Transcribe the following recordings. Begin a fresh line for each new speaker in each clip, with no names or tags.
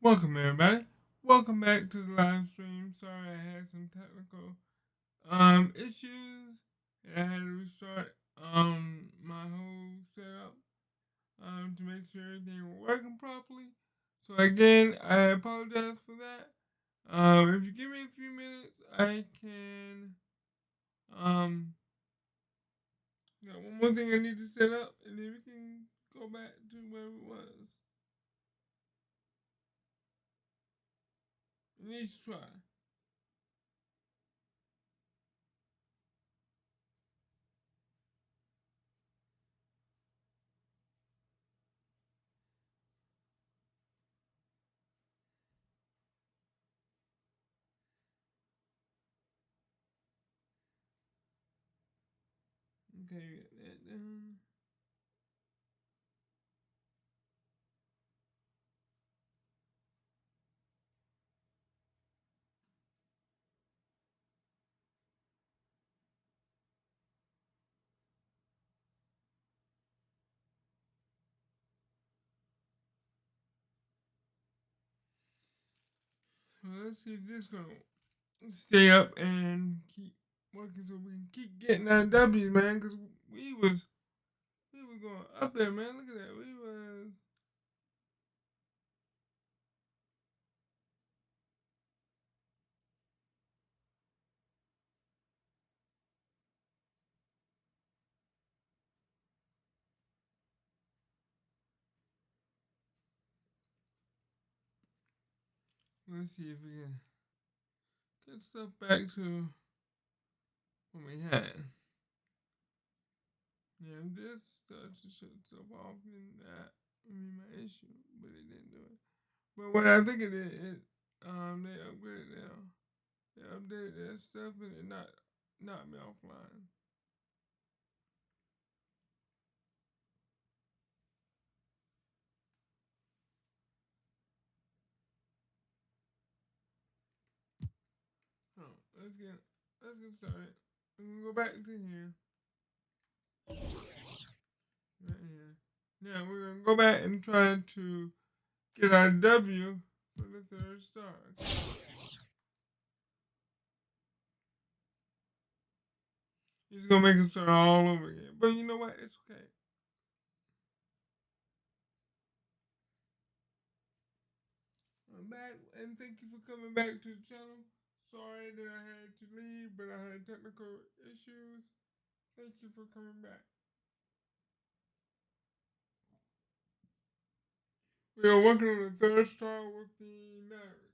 Welcome everybody. Welcome back to the live stream. Sorry I had some technical issues. I had to restart my whole setup to make sure everything was working properly. So again, I apologize for that. If you give me a few minutes, I can got one more thing I need to set up and then we can go back to where it was. Let's try. Okay, get that done. So let's see if this gonna stay up and keep working so we can keep getting our W, man. Cause we was going up there, man. Look at that. We was let's see if we can get stuff back to what we had. Yeah, this starts to shut stuff off and that would be my issue, but it didn't do it. But what I think it did, they upgraded now. They updated that stuff and it knocked me offline. Oh, let's get started. We're gonna go back to here. Right here. Now we're gonna go back and try to get our W for the third star. He's gonna make us start all over again. But you know what? It's okay. I'm back and thank you for coming back to the channel. Sorry that I had to leave, but I had technical issues. Thank you for coming back. We are working on the third star with the Mavericks.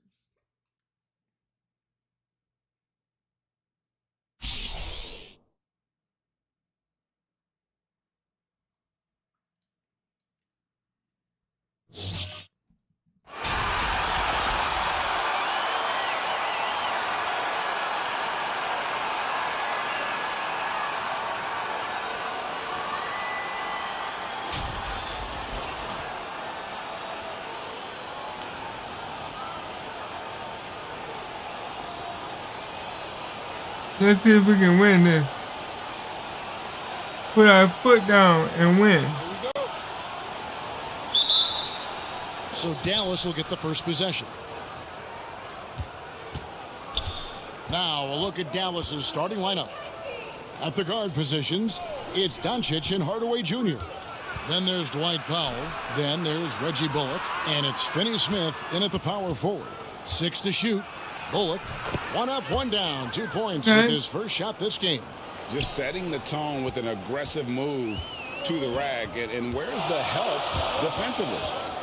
Let's see if we can win this. Put our foot down and win.
So Dallas will get the first possession. Now a look at Dallas's starting lineup. At the guard positions, it's Doncic and Hardaway Jr. Then there's Dwight Powell. Then there's Reggie Bullock. And it's Finney Smith in at the power forward. 6 to shoot. Bullock, 1 up, 1 down, 2 points with his first shot this game.
Just setting the tone with an aggressive move to the rack. And where's the help defensively?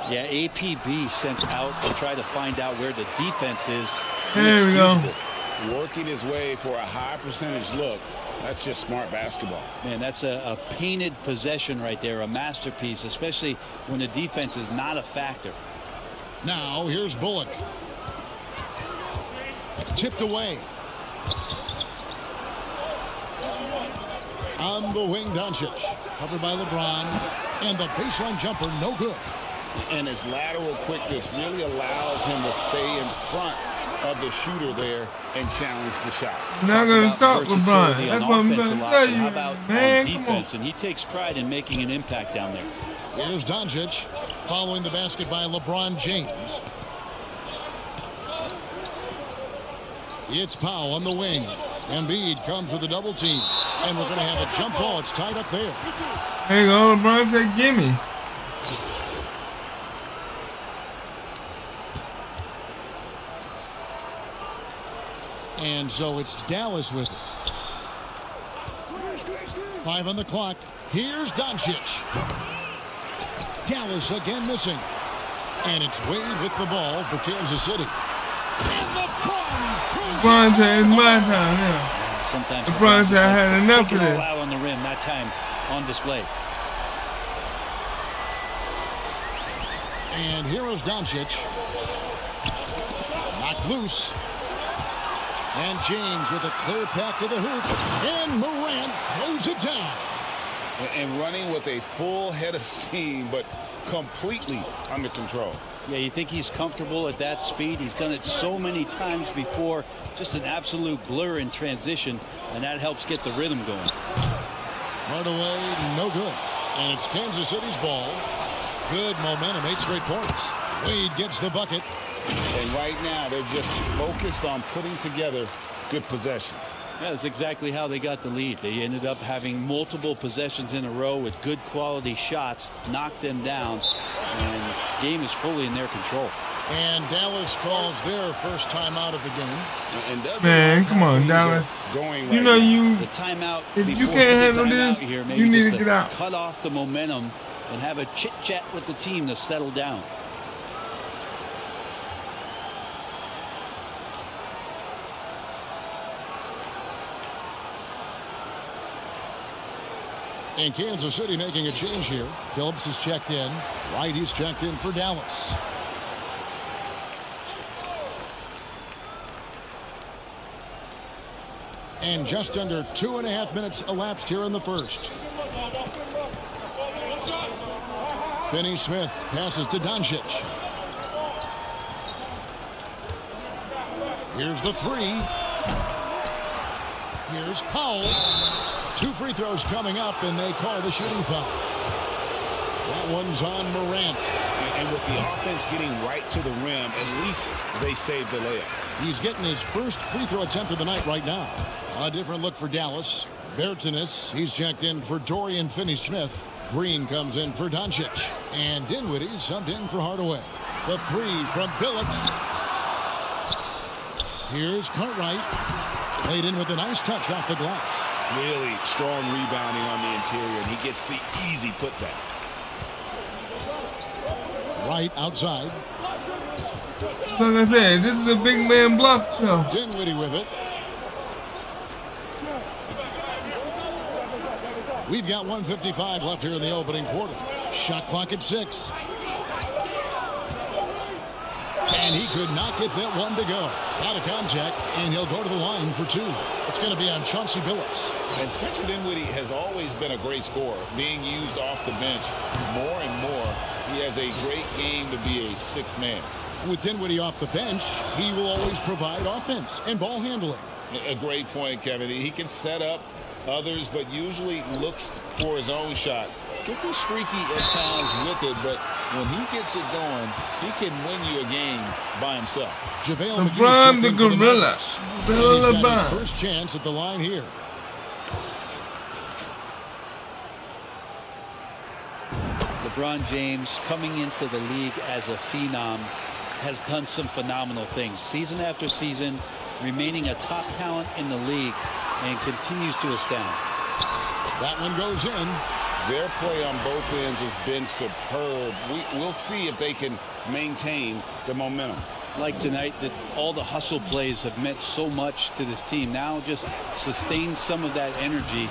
Yeah, APB sent out to try to find out where the defense is.
There we go.
Working his way for a high percentage look. That's just smart basketball.
Man, that's a painted possession right there, a masterpiece, especially when the defense is not a factor.
Now here's Bullock. Tipped away. On the wing, Doncic. Covered by LeBron. And the baseline jumper, no good.
And his lateral quickness really allows him to stay in front of the shooter there and challenge the shot.
Not going to stop LeBron. That's what I'm going to tell you.
How about
man,
on defense? And he takes pride in making an impact down there.
Here's Doncic following the basket by LeBron James. It's Powell on the wing. Embiid comes with a double team. And we're going to have a jump ball. It's tied up there.
There you go. LeBron said, gimme.
And so it's Dallas with it. 5 on the clock. Here's Doncic. Dallas again missing. And it's Wade with the ball for Kansas City. And
LeBron said, it's my time now.
Sometimes
LeBron said, I had enough of this.
Out on the rim, that time on display.
And here is Doncic. Knocked loose. And James with a clear path to the hoop. And Morant throws it down.
And running with a full head of steam, but completely under control.
Yeah, you think he's comfortable at that speed. He's done it so many times before. Just an absolute blur in transition, and that helps get the rhythm going.
Hardaway, no good. And it's Kansas City's ball. Good momentum, 8 straight points. Wade gets the bucket.
And right now, they're just focused on putting together good possessions.
Yeah, that's exactly how they got the lead. They ended up having multiple possessions in a row with good quality shots, knocked them down, and the game is fully in their control.
And Dallas calls their first timeout of the game.
And
man, come on, Dallas.
Going right
you know you.
The timeout.
If you can't handle this,
here,
you need to get out.
Cut off the momentum and have a chit chat with the team to settle down.
And Kansas City making a change here. Phillips is checked in. Wright is checked in for Dallas. And just under 2.5 minutes elapsed here in the first. Finney-Smith passes to Doncic. Here's the 3. Here's Powell. 2 free throws coming up, and they call the shooting foul. That one's on Morant.
And with the offense getting right to the rim, at least they saved the layup.
He's getting his first free throw attempt of the night right now. A different look for Dallas. Bertans, he's checked in for Dorian Finney-Smith. Green comes in for Doncic. And Dinwiddie subbed in for Hardaway. The 3 from Billups. Here's Cartwright. Played in with a nice touch off the glass.
Really strong rebounding on the interior, and he gets the easy putback.
Right outside.
Like I said, this is a big man block show.
Dinwiddie with it. We've got 1:55 left here in the opening quarter. Shot clock at 6. And he could not get that one to go. Out of contact, and he'll go to the line for 2. It's going to be on Chauncey Billups.
And Spencer Dinwiddie has always been a great scorer, being used off the bench more and more. He has a great game to be a 6th man.
With Dinwiddie off the bench, he will always provide offense and ball handling.
A great point, Kevin. He can set up others, but usually looks for his own shot. Can be streaky at times with it, but when he gets it going, he can win you a game by himself.
JaVale
LeBron the gorilla.
He's got his first chance at the line here.
LeBron James, coming into the league as a phenom, has done some phenomenal things. Season after season, remaining a top talent in the league, and continues to astound.
That one goes in.
Their play on both ends has been superb. We'll see if they can maintain the momentum.
Like tonight, that all the hustle plays have meant so much to this team. Now just sustain some of that energy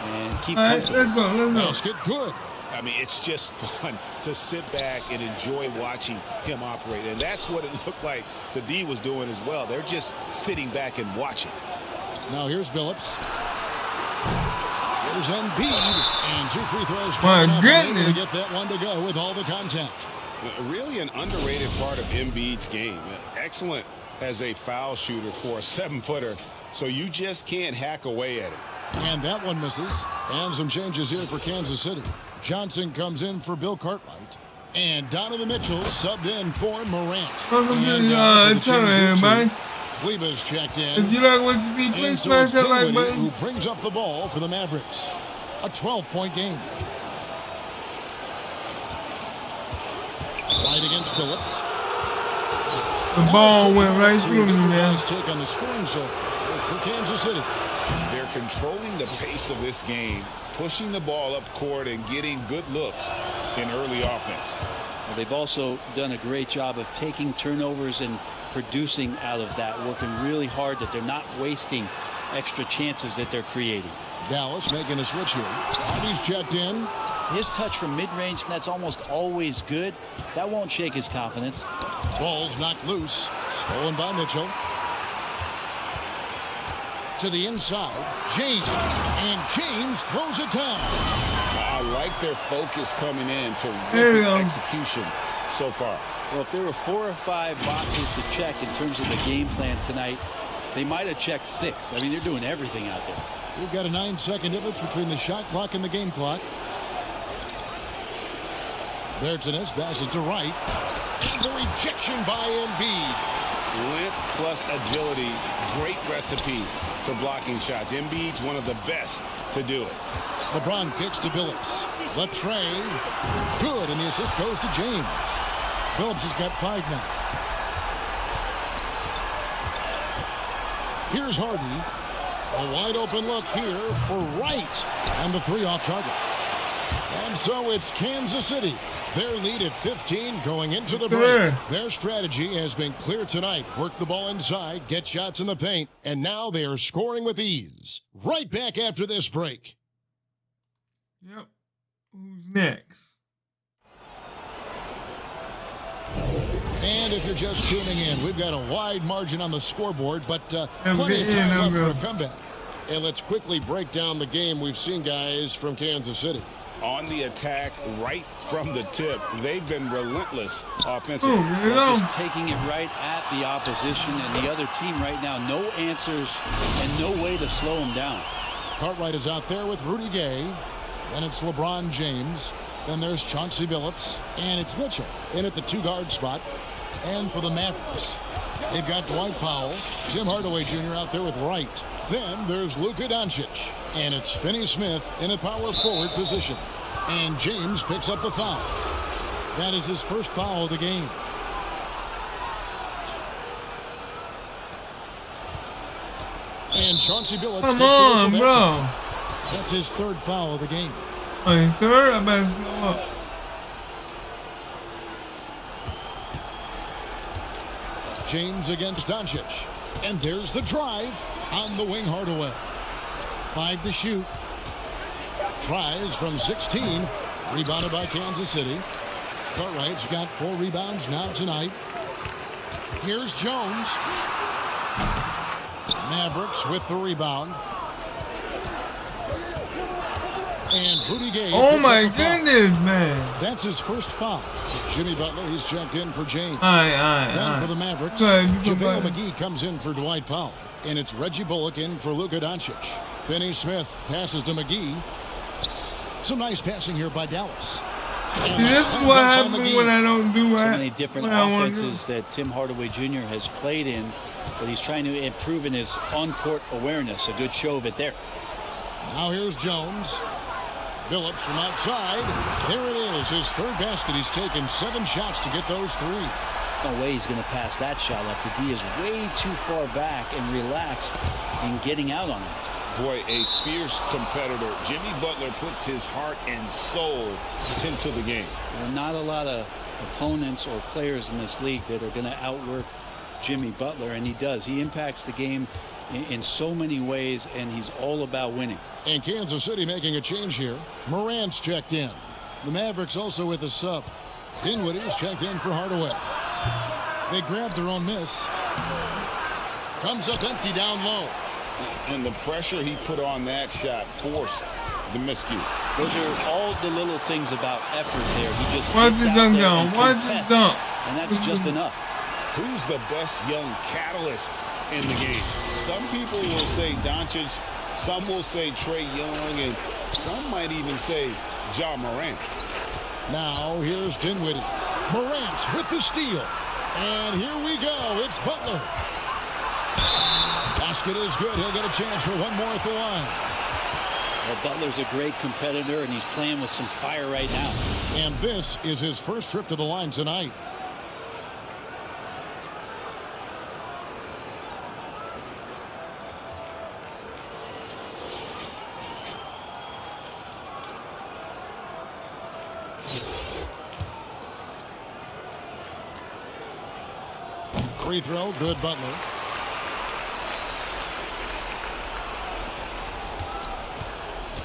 and keep comfortable.
Let's go.
Basket good.
I mean, it's just fun to sit back and enjoy watching him operate. And that's what it looked like the D was doing as well. They're just sitting back and watching.
Now here's Billups. There's Embiid, and 2 free throws.
My goodness.
To get that one to go with all the contact.
Really an underrated part of Embiid's game. Excellent as a foul shooter for a 7-footer, so you just can't hack away at it.
And that one misses. And some changes here for Kansas City. Johnson comes in for Bill Cartwright. And Donovan Mitchell subbed in for Morant.
Welcome to the channel, everybody.
Kleber's checked
If
in.
you like what you see,
And
please
so
smash
it's
that like
Dinwiddie who
button.
brings up the ball for the Mavericks. A 12-point game. Right against Phillips.
The ball went right through me, man.
Nice take on the scoring so far for Kansas City.
They're controlling the pace of this game, pushing the ball up court and getting good looks in early offense.
Well, they've also done a great job of taking turnovers and producing out of that, working really hard that they're not wasting extra chances that they're creating.
Dallas making a switch here. Hardy's checked in.
His touch from mid-range, that's almost always good. That won't shake his confidence.
Ball's knocked loose. Stolen by Mitchell. To the inside. James. And James throws it down.
I like their focus coming in to
There you
terrific
go.
execution so far.
Well, if there were 4 or 5 boxes to check in terms of the game plan tonight, they might have checked 6. I mean, they're doing everything out there.
We've got a 9-second difference between the shot clock and the game clock. Bertans passes to Wright. And the rejection by Embiid.
Length plus agility, great recipe for blocking shots. Embiid's one of the best to do it.
LeBron kicks to Billups. The tray. Good, and the assist goes to James. Billups has got 5 now. Here's Harden. A wide open look here for Wright. And the 3 off target. And so it's Kansas City. Their lead at 15 going into the break. Their strategy has been clear tonight. Work the ball inside, get shots in the paint, and now they are scoring with ease. Right back after this break.
Yep. Who's next?
And if you're just tuning in, we've got a wide margin on the scoreboard, but
we're
plenty of
getting
time
in,
left for
bro.
a comeback. And let's quickly break down the game we've seen, guys, from Kansas City.
On the attack, right from the tip, they've been relentless offensively.
Oh, there you go.
Just taking it right at the opposition and the other team right now. No answers and no way to slow them down.
Cartwright is out there with Rudy Gay. Then it's LeBron James. Then there's Chauncey Billups. And it's Mitchell in at the 2-guard spot. And for the Mavericks, they've got Dwight Powell, Tim Hardaway Jr. out there with Wright. Then there's Luka Doncic. And it's Finney Smith in a power forward position. And James picks up the foul. That is his first foul of the game. And Chauncey Billups
Come
gets the whistle
on,
that
bro.
time. That's his 3rd foul of the game.
On third, I better slow up.
James against Doncic. And there's the drive on the wing. Hardaway. 5 to shoot. Tries from 16. Rebounded by Kansas City. Cartwright's got 4 rebounds now tonight. Here's Jones. Mavericks with the rebound. And Rudy Gay.
Oh
picks
my
up the foul.
goodness, man.
That's his first foul. Jimmy Butler, he's checked in for James.
Alright.
Then for the Mavericks,
Good,
JaVale
good.
McGee comes in for Dwight Powell. And it's Reggie Bullock in for Luka Doncic. Finney Smith passes to McGee. Some nice passing here by Dallas. And
See, this is
stop
what
by
happens
McGee.
when I don't do
So
what
many different
what I wanna do.
offenses that Tim Hardaway Jr. has played in, but he's trying to improve in his on-court awareness. A good show of it there.
Now here's Jones. Billups from outside. There it is, his 3rd basket. He's taken 7 shots to get those 3.
No way he's going to pass that shot up. The D is way too far back and relaxed in getting out on him.
Boy, a fierce competitor. Jimmy Butler puts his heart and soul into the game.
There are not a lot of opponents or players in this league that are going to outwork Jimmy Butler, and he does. He impacts the game in so many ways, and he's all about winning.
And Kansas City making a change here. Morant's checked in. The Mavericks also with a sub. Dinwiddie's checked in for Hardaway. They grabbed their own miss. Comes up empty down low.
And the pressure he put on that shot forced the miscue.
Those are all the little things about effort there. He just
Watch
gets
his
out
dunk
there
down.
and
Watch his
contests,
dunk.
and that's just enough.
Who's the best young catalyst in the game? Some people will say Doncic, some will say Trae Young, and some might even say Ja Morant.
Now here's Dinwiddie. Morant with the steal. And here we go. It's Butler. Basket is good. He'll get a chance for one more at the line.
Well, Butler's a great competitor, and he's playing with some fire right now.
And this is his first trip to the line tonight. Free throw, good Butler.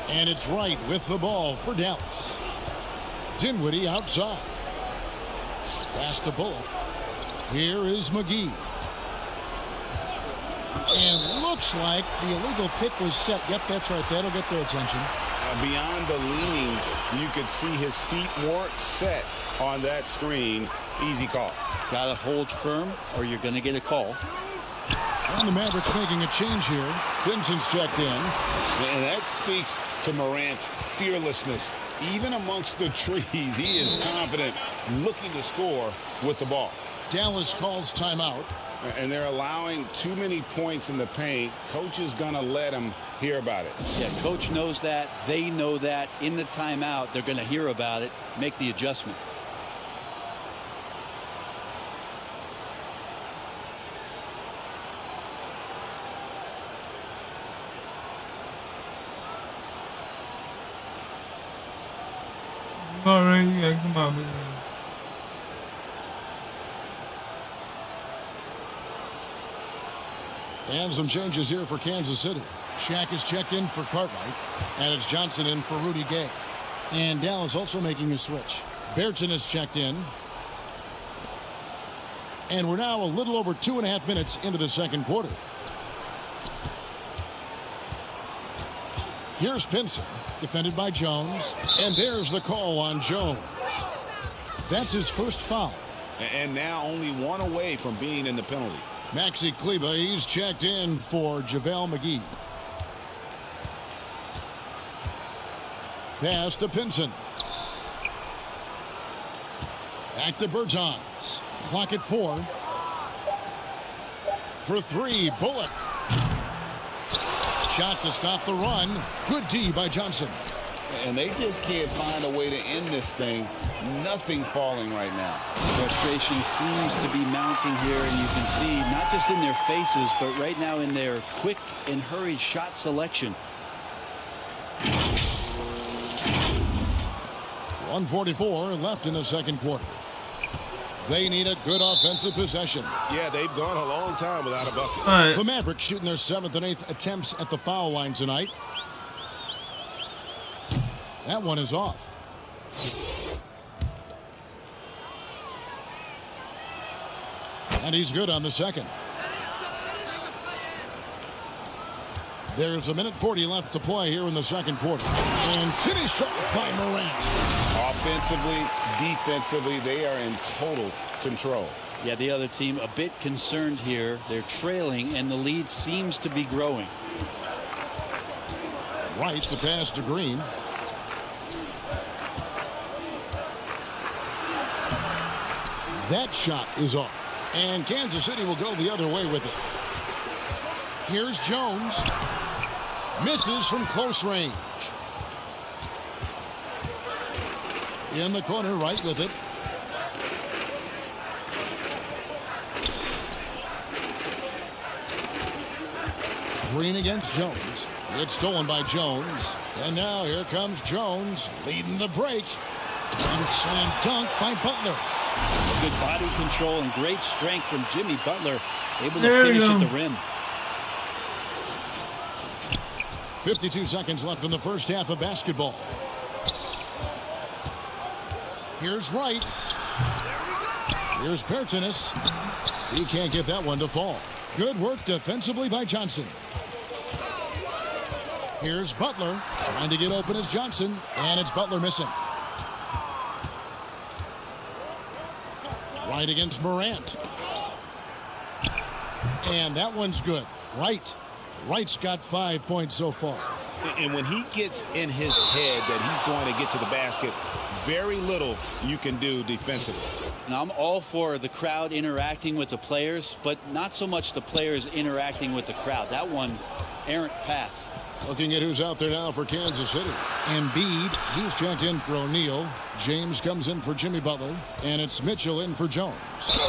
And it's Wright with the ball for Dallas. Dinwiddie outside. Pass to Bullock. Here is McGee. And looks like the illegal pick was set. Yep, that's right. That'll get their attention.
Beyond the leaning, you could see his feet weren't set on that screen. Easy call.
Got to hold firm or you're going to get a call.
And the Mavericks making a change here. Vincent's checked in.
And that speaks to Morant's fearlessness. Even amongst the trees, he is confident, looking to score with the ball.
Dallas calls timeout.
And they're allowing too many points in the paint. Coach is going to let him hear about it.
Yeah, coach knows that. They know that. In the timeout, they're going to hear about it, make the adjustment.
All right, yeah, come on, man.
And some changes here for Kansas City. Shaq is checked in for Cartwright. And it's Johnson in for Rudy Gay. And Dallas also making a switch. Berton is checked in. And we're now a little over 2.5 minutes into the second quarter. Here's Pinson, defended by Jones. And there's the call on Jones. That's his first foul.
And now only one away from being in the penalty.
Maxi Kleber, he's checked in for JaVale McGee. Pass to Pinson. Back to Bertans. Clock at 4. For 3, Bullock. Shot to stop the run. Good D by Johnson.
And they just can't find a way to end this thing. Nothing falling right now.
Frustration seems to be mounting here, and you can see not just in their faces, but right now in their quick and hurried shot selection.
1:44 left in the second quarter. They need a good offensive possession.
Yeah, they've gone a long time without a bucket.
All right.
The Mavericks shooting their 7th and 8th attempts at the foul line tonight. That one is off. And he's good on the second. There's 1:40 left to play here in the second quarter. And finished off by Morant.
Offensively, defensively, they are in total control.
Yeah, the other team a bit concerned here. They're trailing, and the lead seems to be growing.
Right, the pass to Green. That shot is off. And Kansas City will go the other way with it. Here's Jones. Misses from close range. In the corner, right with it. Green against Jones. It's stolen by Jones. And now here comes Jones leading the break. And slam dunk by Butler.
Good body control and great strength from Jimmy Butler. Able to
There you
finish
go.
at the rim.
52 seconds left in the first half of basketball. Here's Wright. Here's Bertans. He can't get that one to fall. Good work defensively by Johnson. Here's Butler. Trying to get open as Johnson. And it's Butler missing. Wright against Morant. And that one's good. Wright's got 5 points so far.
And when he gets in his head that he's going to get to the basket, very little you can do defensively.
Now, I'm all for the crowd interacting with the players, but not so much the players interacting with the crowd. That one, errant pass.
Looking at who's out there now for Kansas City. Embiid, he's checked in for O'Neal. James comes in for Jimmy Butler. And it's Mitchell in for Jones.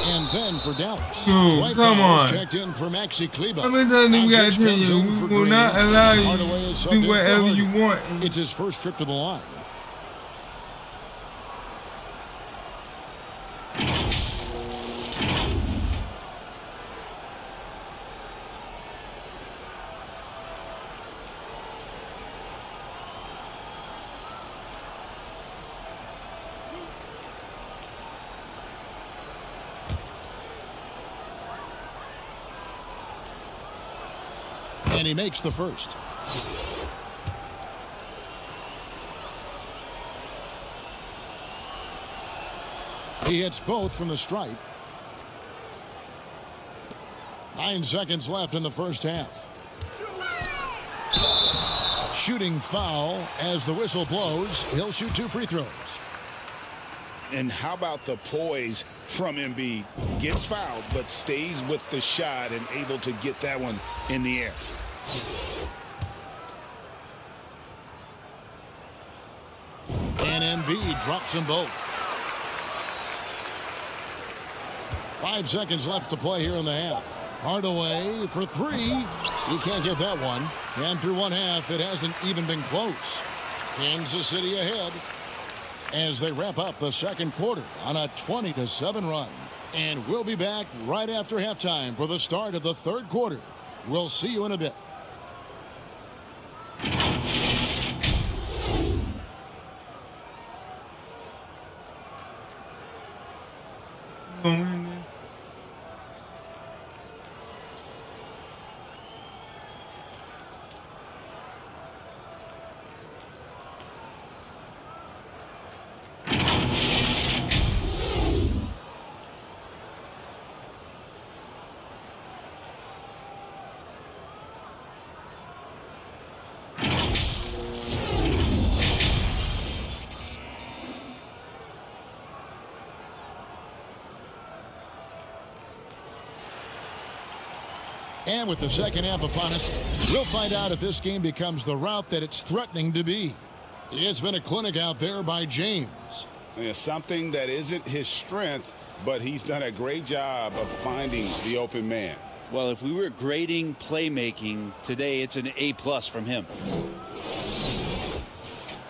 And then for Dallas.
Dude, come on.
Checked in for Maxi Kleber.
How many times do we got to tell you? We will not allow you to do whatever you want.
It's his first trip to the line. And he makes the first. He hits both from the stripe. 9 seconds left in the first half. Shooting foul as the whistle blows. He'll shoot 2 free throws.
And how about the poise from Embiid? Gets fouled, but stays with the shot and able to get that one in the air.
And Embiid drops them both. 5 seconds left to play here in the half. Hardaway for 3. He can't get that one. And through one half, it hasn't even been close. Kansas City ahead as they wrap up the second quarter on a 20-7 run. And we'll be back right after halftime for the start of the third quarter. We'll see you in a bit. And with the second half upon us, we'll find out if this game becomes the route that it's threatening to be. It's been a clinic out there by James.
It's something that isn't his strength, but he's done a great job of finding the open man.
Well, if we were grading playmaking today, it's an A+ from him.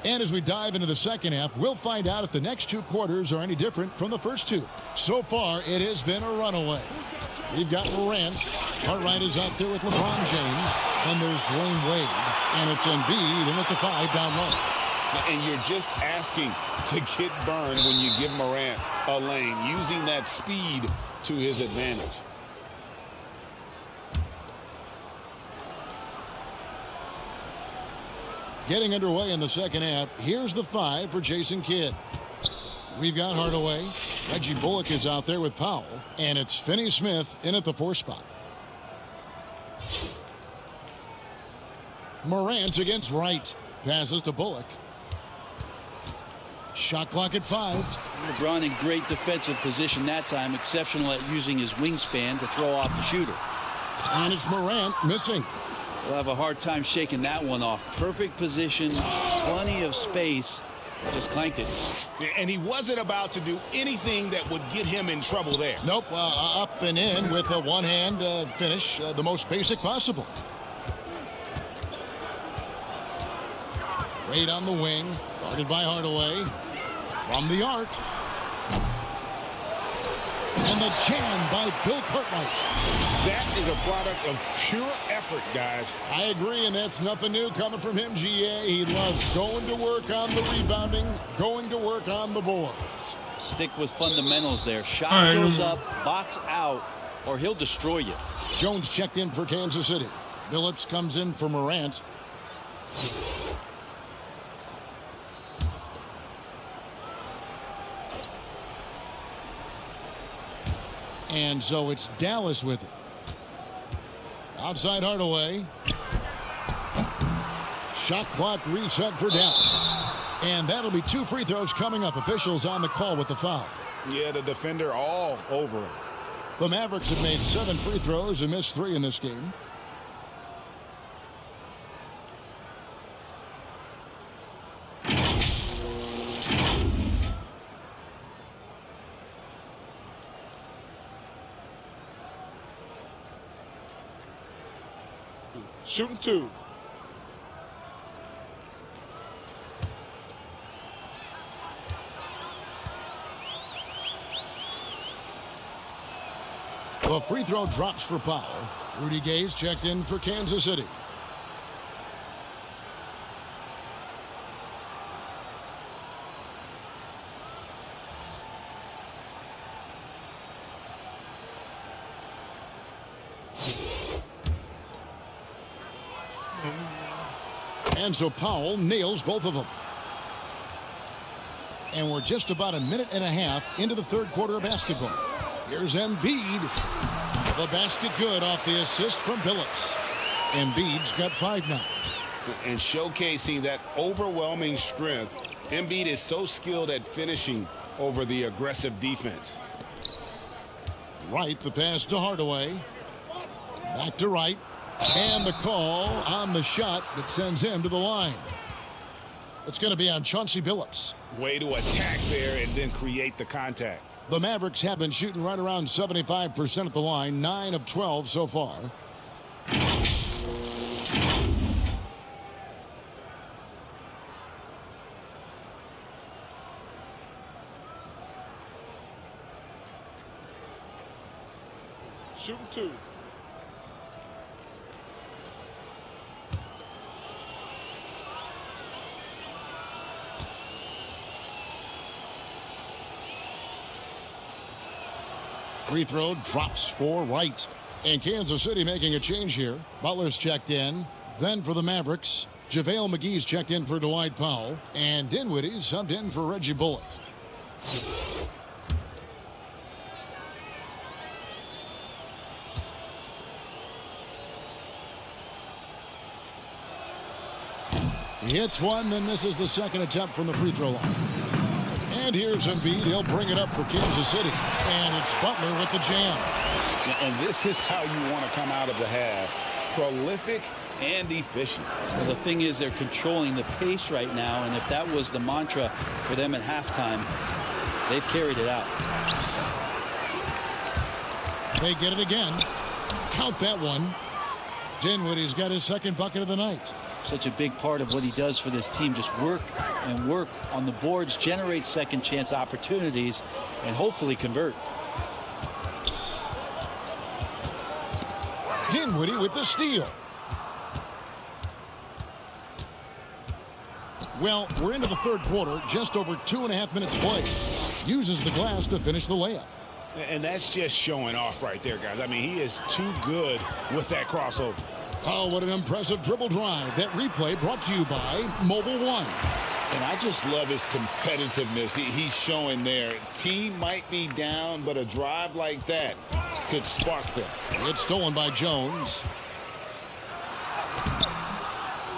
And as we dive into the second half, we'll find out if the next 2 quarters are any different from the first 2. So far, it has been a runaway. We've got Morant. Cartwright is out there with LeBron James. And there's Dwayne Wade. And it's Embiid in at the 5 down low.
And you're just asking to get burned when you give Morant a lane, using that speed to his advantage.
Getting underway in the second half. Here's the 5 for Jason Kidd. We've got Hardaway. Reggie Bullock is out there with Powell. And it's Finney-Smith in at the 4 spot. Morant against Wright. Passes to Bullock. Shot clock at 5.
LeBron in great defensive position that time. Exceptional at using his wingspan to throw off the shooter.
And it's Morant missing.
We'll have a hard time shaking that one off. Perfect position, plenty of space. Just clanked it.
And he wasn't about to do anything that would get him in trouble there.
Nope, up and in with a one-hand finish, the most basic possible. Wade on the wing, guarded by Hardaway. From the arc. And the jam by Bill Cartwright.
That is a product of pure effort, guys.
I agree, and that's nothing new coming from him, GA. He loves going to work on the rebounding, going to work on the boards.
Stick with fundamentals there. Shot goes up, box out, or he'll destroy you.
Jones checked in for Kansas City. Phillips comes in for Morant. And so it's Dallas with it. Outside Hardaway. Shot clock reset for Dallas. And that'll be 2 free throws coming up. Officials on the call with the foul.
Yeah, the defender all over it.
The Mavericks have made 7 free throws and missed 3 in this game.
Shooting 2.
The free throw drops for Powell. Rudy Gay's checked in for Kansas City. And so Powell nails both of them. And we're just about a minute and a half into the 3rd quarter of basketball. Here's Embiid. The basket good off the assist from Billups. Embiid's got 5 now.
And showcasing that overwhelming strength, Embiid is so skilled at finishing over the aggressive defense.
Wright, the pass to Hardaway. Back to Wright. And the call on the shot that sends him to the line. It's going to be on Chauncey Billups.
Way to attack there and then create the contact.
The Mavericks have been shooting right around 75% at the line, 9 of 12 so far.
Shooting 2.
Free throw drops for Wright. And Kansas City making a change here. Butler's checked in. Then for the Mavericks, JaVale McGee's checked in for Dwight Powell. And Dinwiddie subbed in for Reggie Bullock. He hits one, then misses the second attempt from the free throw line. And here's Embiid. He'll bring it up for Kansas City. And it's Butler with the jam.
And this is how you want to come out of the half. Prolific and efficient.
Well, the thing is, they're controlling the pace right now, and if that was the mantra for them at halftime, they've carried it out.
They get it again. Count that one. Dinwiddie's got his 2nd bucket of the night.
Such a big part of what he does for this team. Just work and work on the boards, generate second chance opportunities, and hopefully convert.
Dinwiddie with the steal. Well, we're into the 3rd quarter, just over 2.5 minutes played. Uses the glass to finish the layup.
And that's just showing off right there, guys. I mean, he is too good with that crossover.
Oh, what an impressive dribble drive. That replay brought to you by Mobile One.
And I just love his competitiveness he's showing there. Team might be down, but a drive like that could spark them.
It's stolen by Jones.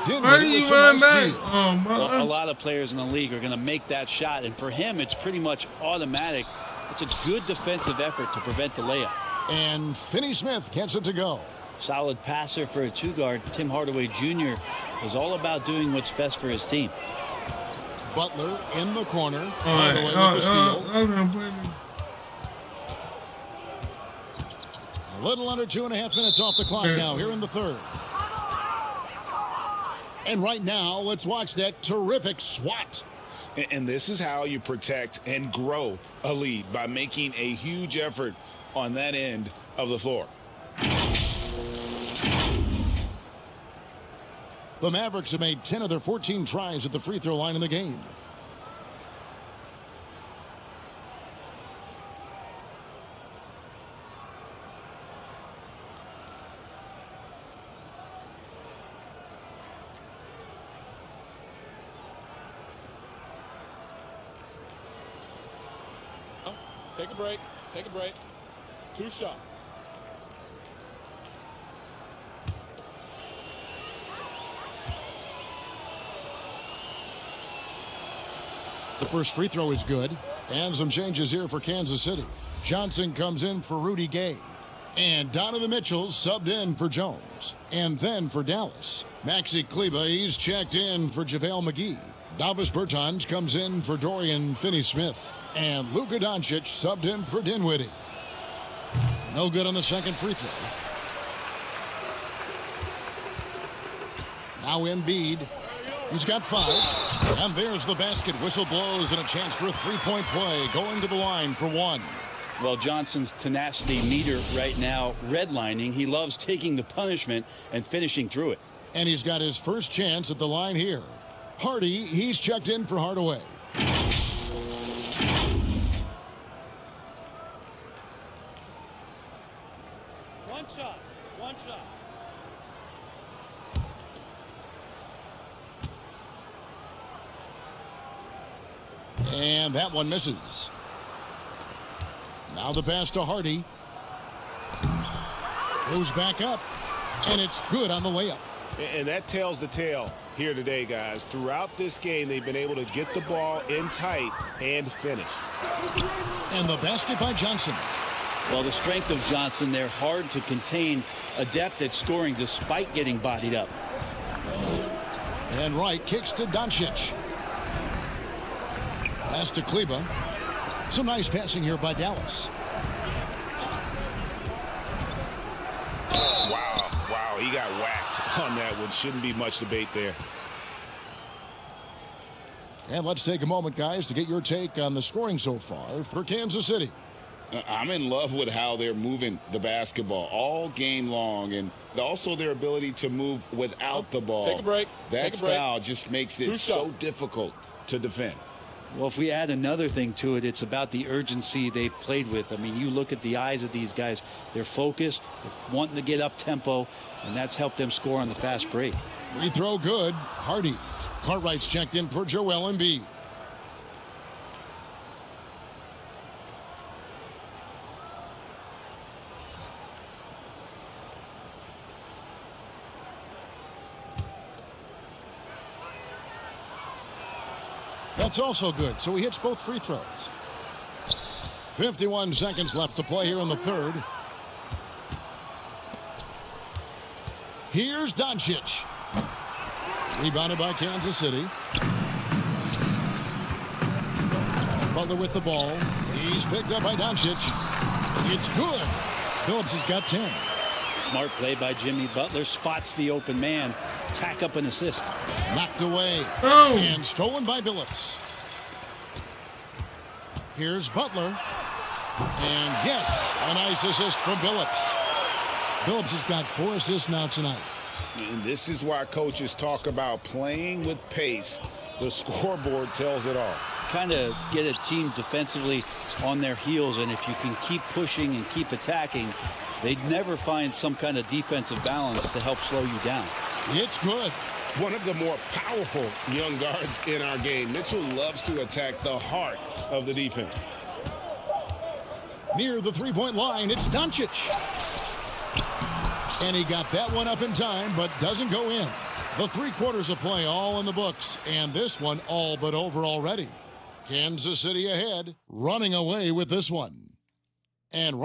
Why do you run back? Oh,
well, a lot of players in the league are going to make that shot, and for him, it's pretty much automatic. It's a good defensive effort to prevent the layup.
And Finney Smith gets it to go.
Solid passer for a 2-guard. Tim Hardaway Jr. is all about doing what's best for his team.
Butler in the corner.
Hardaway
with the steal. A little under 2.5 minutes off the clock now here in the 3rd. And right now, let's watch that terrific swat.
And this is how you protect and grow a lead, by making a huge effort on that end of the floor.
The Mavericks have made 10 of their 14 tries at the free throw line in the game.
Take a break. Take a break. 2 shots.
The first free throw is good. And some changes here for Kansas City. Johnson comes in for Rudy Gay. And Donovan Mitchell subbed in for Jones. And then for Dallas, Maxi Kleber, he's checked in for JaVale McGee. Davis Bertans comes in for Dorian Finney-Smith. And Luka Doncic subbed in for Dinwiddie. No good on the second free throw. Now Embiid. He's got 5. And there's the basket. Whistle blows and a chance for a three-point play. Going to the line for 1.
Well, Johnson's tenacity meter right now redlining. He loves taking the punishment and finishing through it.
And he's got his first chance at the line here. Hardy, he's checked in for Hardaway.
One shot.
And that one misses. Now the pass to Hardy. Goes back up. And it's good on the layup.
And that tells the tale here today, guys. Throughout this game, they've been able to get the ball in tight and finish.
And the basket by Johnson.
Well, the strength of Johnson, they're hard to contain, adept at scoring despite getting bodied up.
And Wright kicks to Doncic. Pass to Kleber. Some nice passing here by Dallas.
Wow, he got whacked on that one. Shouldn't be much debate there.
And let's take a moment, guys, to get your take on the scoring so far for Kansas City.
I'm in love with how they're moving the basketball all game long, and also their ability to move without the ball.
Take a break.
That style just makes it so difficult to defend.
Well, if we add another thing to it, it's about the urgency they've played with. I mean, you look at the eyes of these guys. They're focused, they're wanting to get up tempo, and that's helped them score on the fast break.
Free throw good. Hardy. Cartwright's checked in for Joel Embiid. That's also good, so he hits both free throws. 51 seconds left to play here in the third. Here's Doncic. Rebounded by Kansas City. Butler with the ball. He's picked up by Doncic. It's good. Phillips has got 10.
Smart play by Jimmy Butler. Spots the open man. Tack up an assist.
Knocked away.
Oh.
And stolen by Billups. Here's Butler. And yes, a nice assist from Billups. Billups has got 4 assists now tonight.
And this is why coaches talk about playing with pace. The scoreboard tells it all.
Kind of get a team defensively on their heels, and if you can keep pushing and keep attacking, they'd never find some kind of defensive balance to help slow you down.
It's good.
One of the more powerful young guards in our game. Mitchell loves to attack the heart of the defense.
Near the three-point line, it's Doncic. And he got that one up in time, but doesn't go in. The 3 quarters of play all in the books, and this one all but over already. Kansas City ahead, running away with this one. And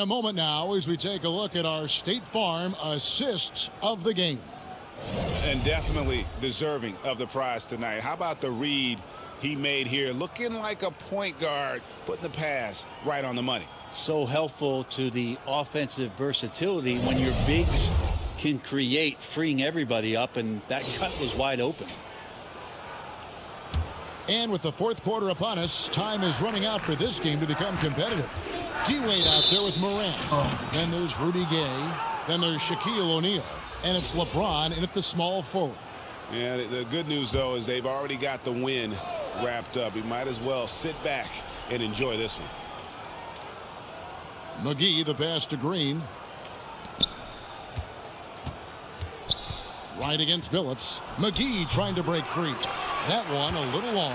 a moment now as we take a look at our State Farm assists of the game.
And definitely deserving of the prize tonight. How about the read he made here? Looking like a point guard, putting the pass right on the money.
So helpful to the offensive versatility when your bigs can create, freeing everybody up, and that cut was wide open.
And with the 4th quarter upon us, time is running out for this game to become competitive. D-Wade out there with Morant. Then there's Rudy Gay. Then there's Shaquille O'Neal. And it's LeBron in at the small forward.
Yeah, the good news, though, is they've already got the win wrapped up. He might as well sit back and enjoy this one.
McGee, the pass to Green. Right against Billups. McGee trying to break free. That one a little long.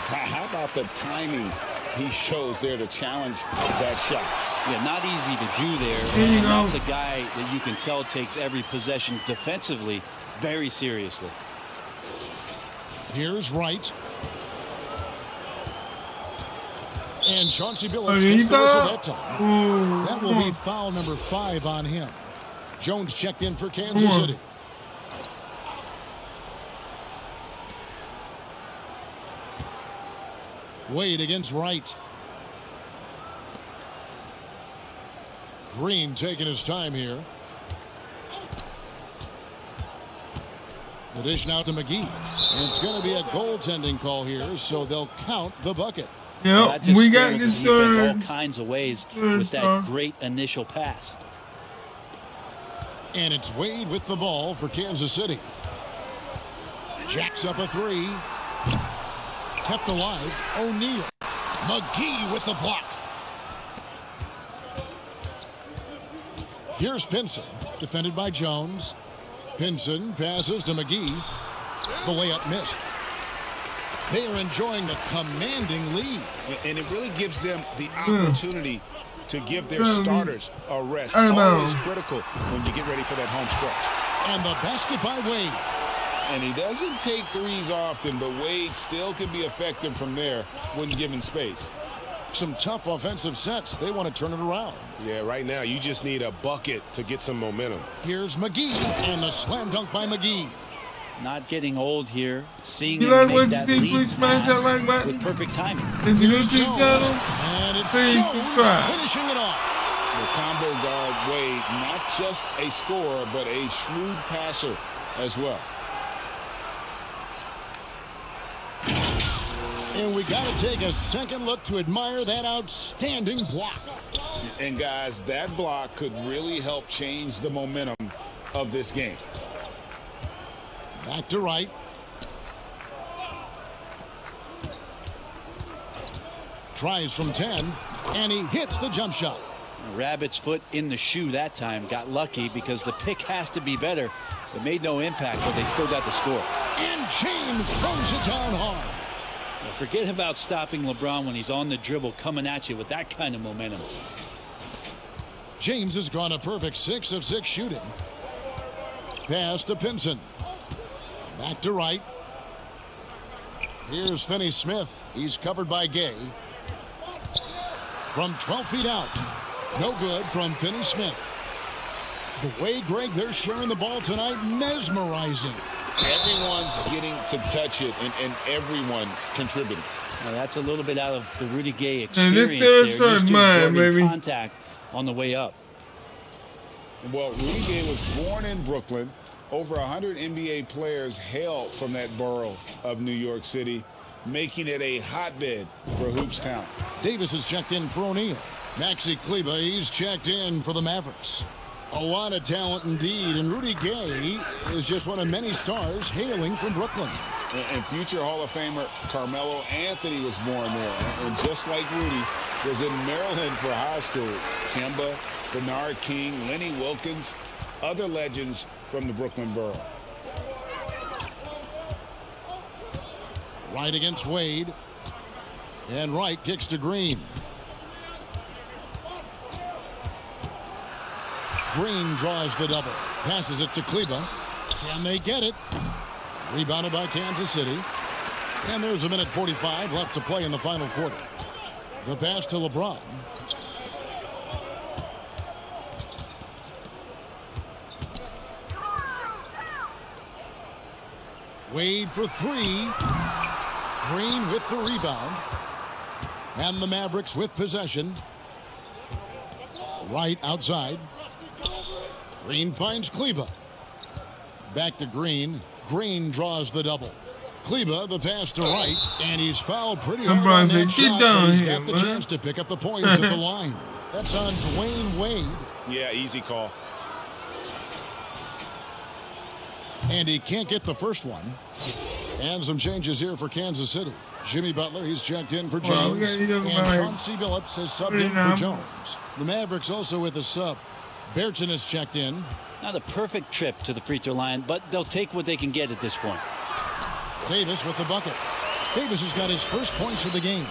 How about the timing he shows there to challenge that shot?
Yeah, not easy to do there.
There you go.
That's a guy that you can tell takes every possession defensively very seriously.
Here's Wright. And Chauncey Billups
Anita?
gets the whistle that time.
Ooh,
That will be foul number 5 on him. Jones checked in for Kansas City. Wade against Wright. Green taking his time here. The dish now to McGee. And it's going to be a goaltending call here, so they'll count the bucket.
Yep, we got this
all kinds of ways with that great initial pass.
And it's Wade with the ball for Kansas City. Jacks up a 3. Kept alive. O'Neal. McGee with the block. Here's Pinson. Defended by Jones. Pinson passes to McGee. The layup missed. They are enjoying the commanding lead.
And it really gives them the opportunity to give their starters a rest. Always critical when you get ready for that home stretch.
And the basket by Wade.
And he doesn't take threes often, but Wade still can be effective from there when given space.
Some tough offensive sets. They want to turn it around.
Yeah, right now you just need a bucket to get some momentum.
Here's McGee, and the slam dunk by McGee.
Not getting old here. Seeing
You
him
like
make
what
that
you see,
lead
please smash that
pass
like button.
with perfect timing.
If you new to the
Jones,
channel,
and it's
please
Jones
subscribe.
finishing it off.
The combo guard Wade, not just a scorer, but a shrewd passer as well.
And we got to take a second look to admire that outstanding block.
And guys, that block could really help change the momentum of this game.
Back to Wright. Tries from 10, and he hits the jump shot.
Rabbit's foot in the shoe that time. Got lucky because the pick has to be better. It made no impact, but they still got the score.
And James throws it down hard.
Now forget about stopping LeBron when he's on the dribble coming at you with that kind of momentum.
James has gone a perfect 6 of 6 shooting. Pass to Pinson. Back to Wright. Here's Finney Smith. He's covered by Gay. From 12 feet out. No good from Finney Smith. The way, Greg, they're sharing the ball tonight, mesmerizing.
Everyone's getting to touch it, and everyone contributing.
Now that's a little bit out of the Rudy Gay
And
experience
this
there.
third
Used to
mine,
absorbing
baby.
contact on the way up.
Well, Rudy Gay was born in Brooklyn. Over 100 NBA players hail from that borough of New York City, making it a hotbed for hoops talent.
Davis is checked in for O'Neal. Maxi Kleber, he's checked in for the Mavericks. A lot of talent indeed, and Rudy Gay is just one of many stars hailing from Brooklyn.
And future Hall of Famer Carmelo Anthony was born there. And just like Rudy, was in Maryland for high school. Kemba, Bernard King, Lenny Wilkins, other legends from the Brooklyn borough.
Wright against Wade. And Wright kicks to Green. Green draws the double. Passes it to Kleber. Can they get it? Rebounded by Kansas City. And there's 1:45 left to play in the final quarter. The pass to LeBron. Wade for 3. Green with the rebound. And the Mavericks with possession. Wright outside. Green finds Kleber. Back to Green. Green draws the double. Kleber, the pass to Wright, and he's fouled pretty hard on that shot, but he's got the chance to pick up the points at the line. That's on Dwayne Wade.
Yeah, easy call.
And he can't get the first one. And some changes here for Kansas City. Jimmy Butler, he's checked in for James. And Chauncey Billups has subbed in for Jones. The Mavericks also with a sub. Bertin is checked in.
Not a perfect trip to the free throw line, but they'll take what they can get at this point.
Davis with the bucket. Davis has got his first points of the game.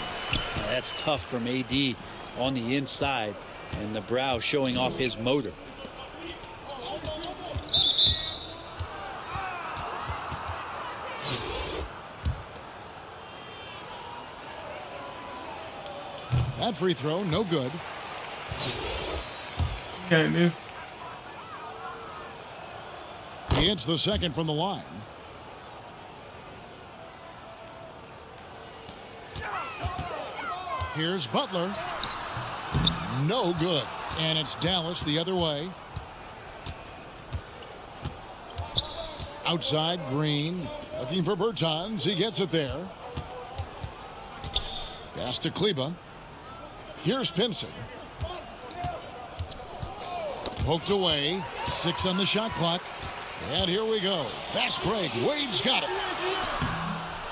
That's tough from AD on the inside, and the brow showing off his motor.
That free throw, no good.
Yeah, this.
He hits the second from the line. Here's Butler. No good. And it's Dallas the other way. Outside, Green. Looking for Bertans. He gets it there. Pass to Kleba. Here's Pinson. Poked away. 6 on the shot clock. And here we go. Fast break. Wade's got it.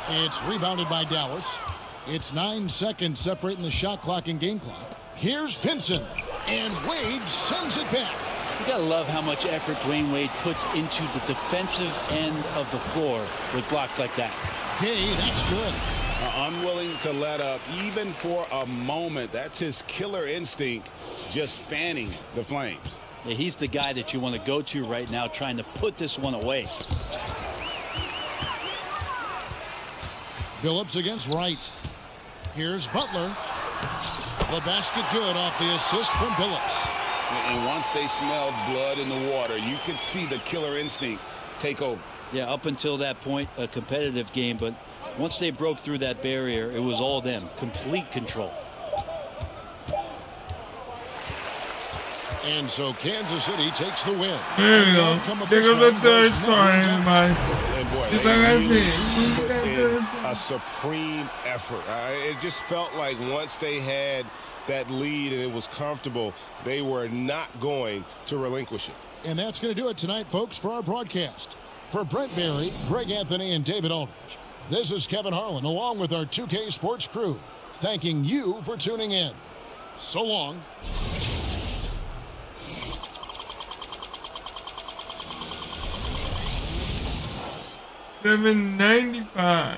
It's rebounded by Dallas. It's 9 seconds separating the shot clock and game clock. Here's Pinson. And Wade sends it back.
You gotta love how much effort Dwayne Wade puts into the defensive end of the floor with blocks like that.
Hey, that's good.
Unwilling to let up even for a moment. That's his killer instinct, just fanning the flames.
Yeah, he's the guy that you want to go to right now, trying to put this one away.
Billups against Wright. Here's Butler. The basket good off the assist from Billups.
And once they smelled blood in the water, you could see the killer instinct take over.
Yeah, up until that point, a competitive game, but once they broke through that barrier, it was all them. Complete control.
And so Kansas City takes the win.
There you go. There goes the third star, everybody.
And boy,
Just
they
like I
really
said,
put in a supreme effort. It just felt like once they had that lead and it was comfortable, they were not going to relinquish it.
And that's going to do it tonight, folks, for our broadcast. For Brent Barry, Greg Anthony, and David Aldridge, this is Kevin Harlan, along with our 2K Sports crew, thanking you for tuning in. So long.
$7.95.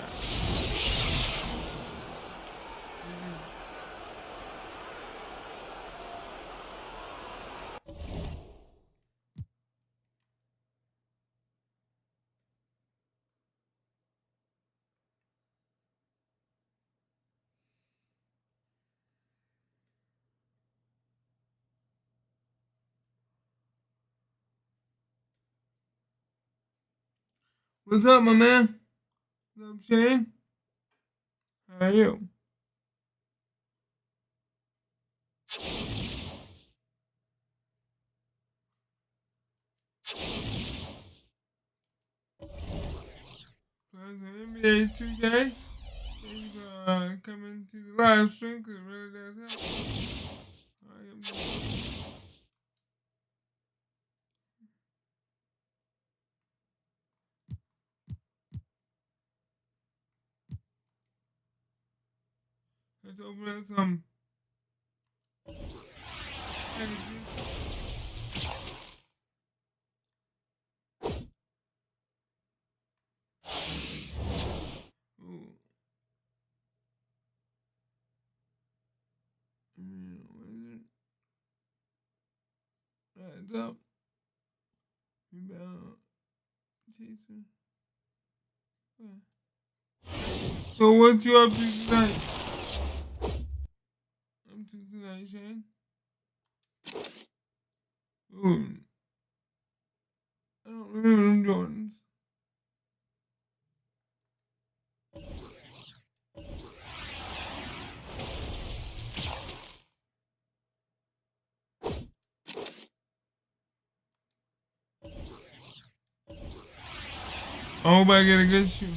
What's up, my man? What's up, Shane? How are you? NBA 2K. Thanks for coming to the live stream because it really does help. Let's open up some packages. Ooh. Wizard. Rise up. Rebound. Chaser. Okay. So what's you up to tonight? Up to tonight, Shane? Ooh. I don't remember them Jordans. I hope I get a good shoe.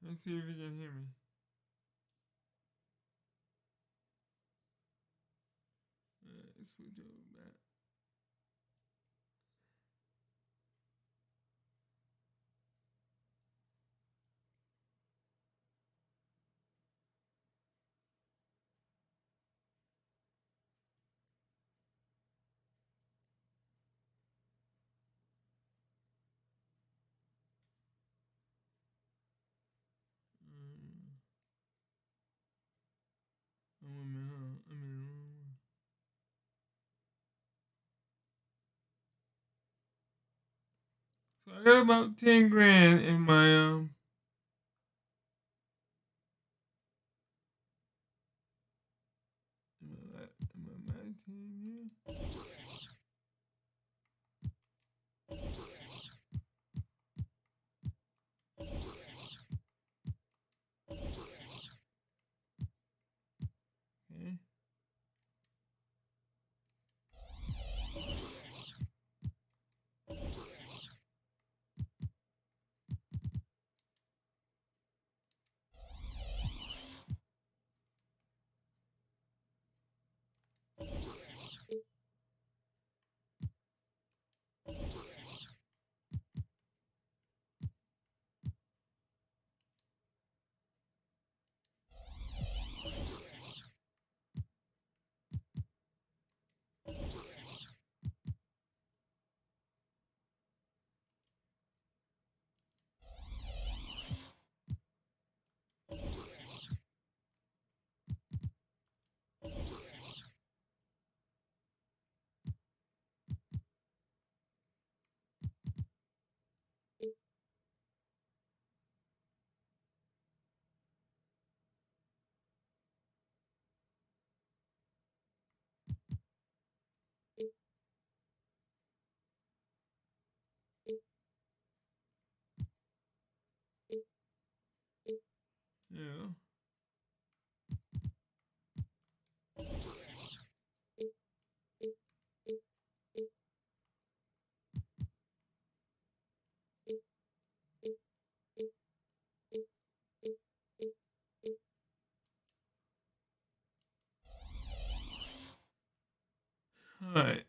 Let's see if you can hear me. Switch over back. I got about 10 grand in my team. Okay. Yeah. All right.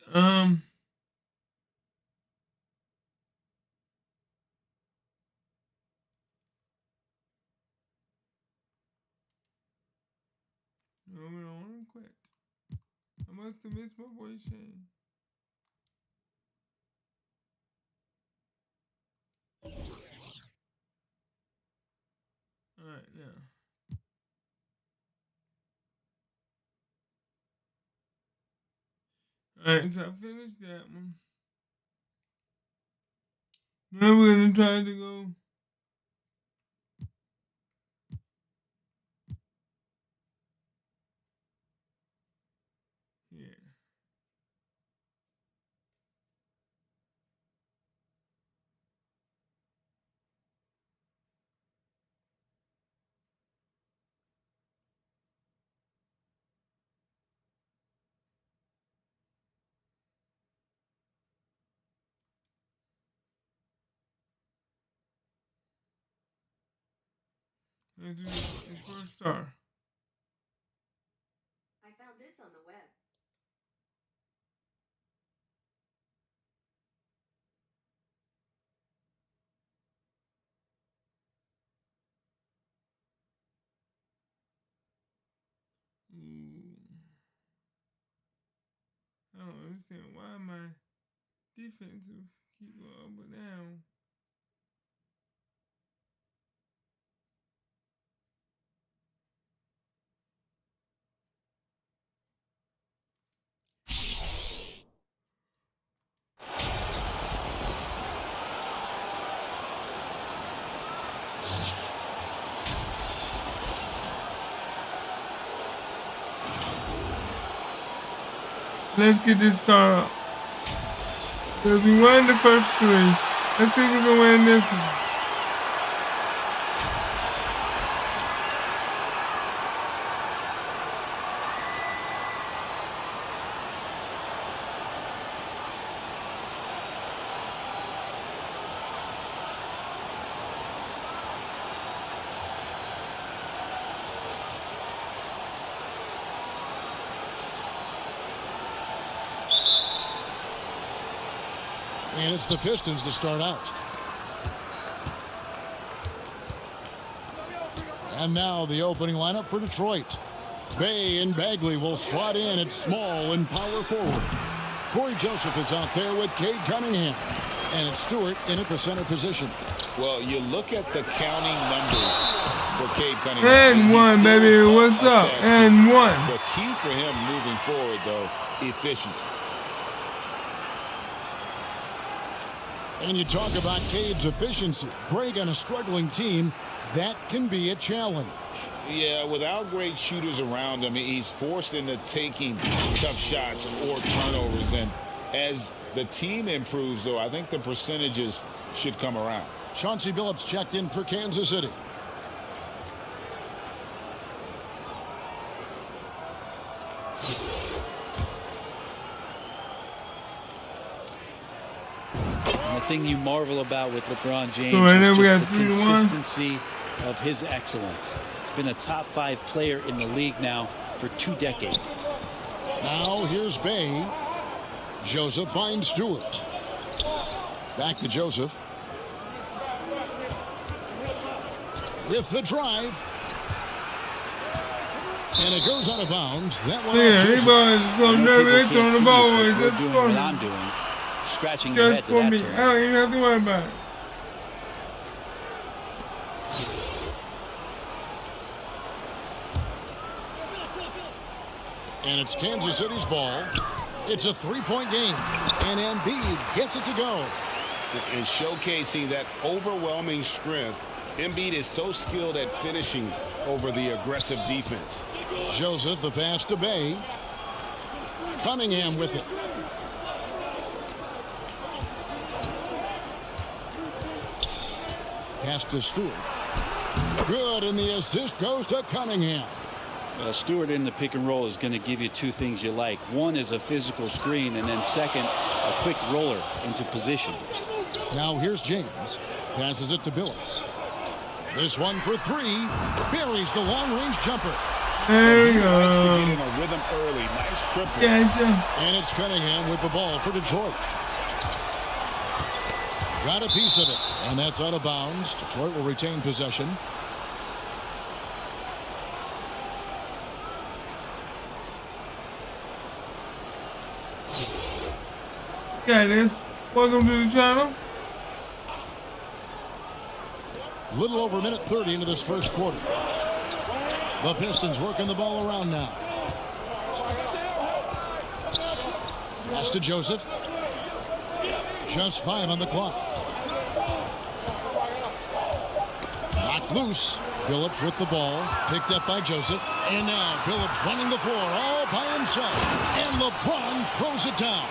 No, we don't want to quit. I must have missed my boy Shane. All right, now. All right, so I finished that one. Now we're gonna try to go. Here. Let's do the first star.
I found this on the web.
Ooh. I don't understand why my defensive keep going up and down. Let's get this star up. Because we won the first three. Let's see if we can win this one.
And it's the Pistons to start out. And now the opening lineup for Detroit. Bay and Bagley will slot in at small and power forward. Corey Joseph is out there with Cade Cunningham. And it's Stewart in at the center position.
Well, you look at the counting numbers for Cade Cunningham.
And one, baby. What's up? And one.
The key for him moving forward, though, efficiency.
And you talk about Cade's efficiency. Greg, on a struggling team, that can be a challenge.
Yeah, without great shooters around him, he's forced into taking tough shots or turnovers. And as the team improves, though, I think the percentages should come around.
Chauncey Billups checked in for Kansas City.
And the thing you marvel about with LeBron James
So right now
is
we
just
got
the
3-1.
consistency of his excellence. He's been a top 5 player in the league now for 2 decades.
Now here's Bay. Joseph finds Stewart. Back to Joseph. With the drive. And it goes out of bounds. That one
Yeah,
off
they
Joseph.
boys so
Many
nervous.
people
They
can't
throwing the
see
ball
it,
away.
but we're
Just
doing
for
what
me.
I'm doing, scratching your
Just
head to
for
that
me.
turn.
I don't even have to worry about it.
And it's Kansas City's ball. It's a 3-point game. And Embiid gets it to go.
And showcasing that overwhelming strength. Embiid is so skilled at finishing over the aggressive defense.
Joseph, the pass to Bay. Cunningham with it. Pass to Stewart. Good, and the assist goes to Cunningham.
Stewart in the pick and roll is going to give you 2 things you like. One is a physical screen, and then second, a quick roller into position.
Now here's James. Passes it to Billups. This one for 3. Buries the long-range jumper.
There you
Likes to
go.
get in a rhythm early. Nice triple.
Gotcha.
And it's Cunningham with the ball for Detroit. Got a piece of it, and that's out of bounds. Detroit will retain possession.
Okay, this. Welcome to the channel.
Little over a minute 30 into this first quarter. The Pistons working the ball around now. Pass to Joseph. Just 5 on the clock. Knocked loose. Billups with the ball. Picked up by Joseph. And now Billups running the floor all by himself. And LeBron throws it down.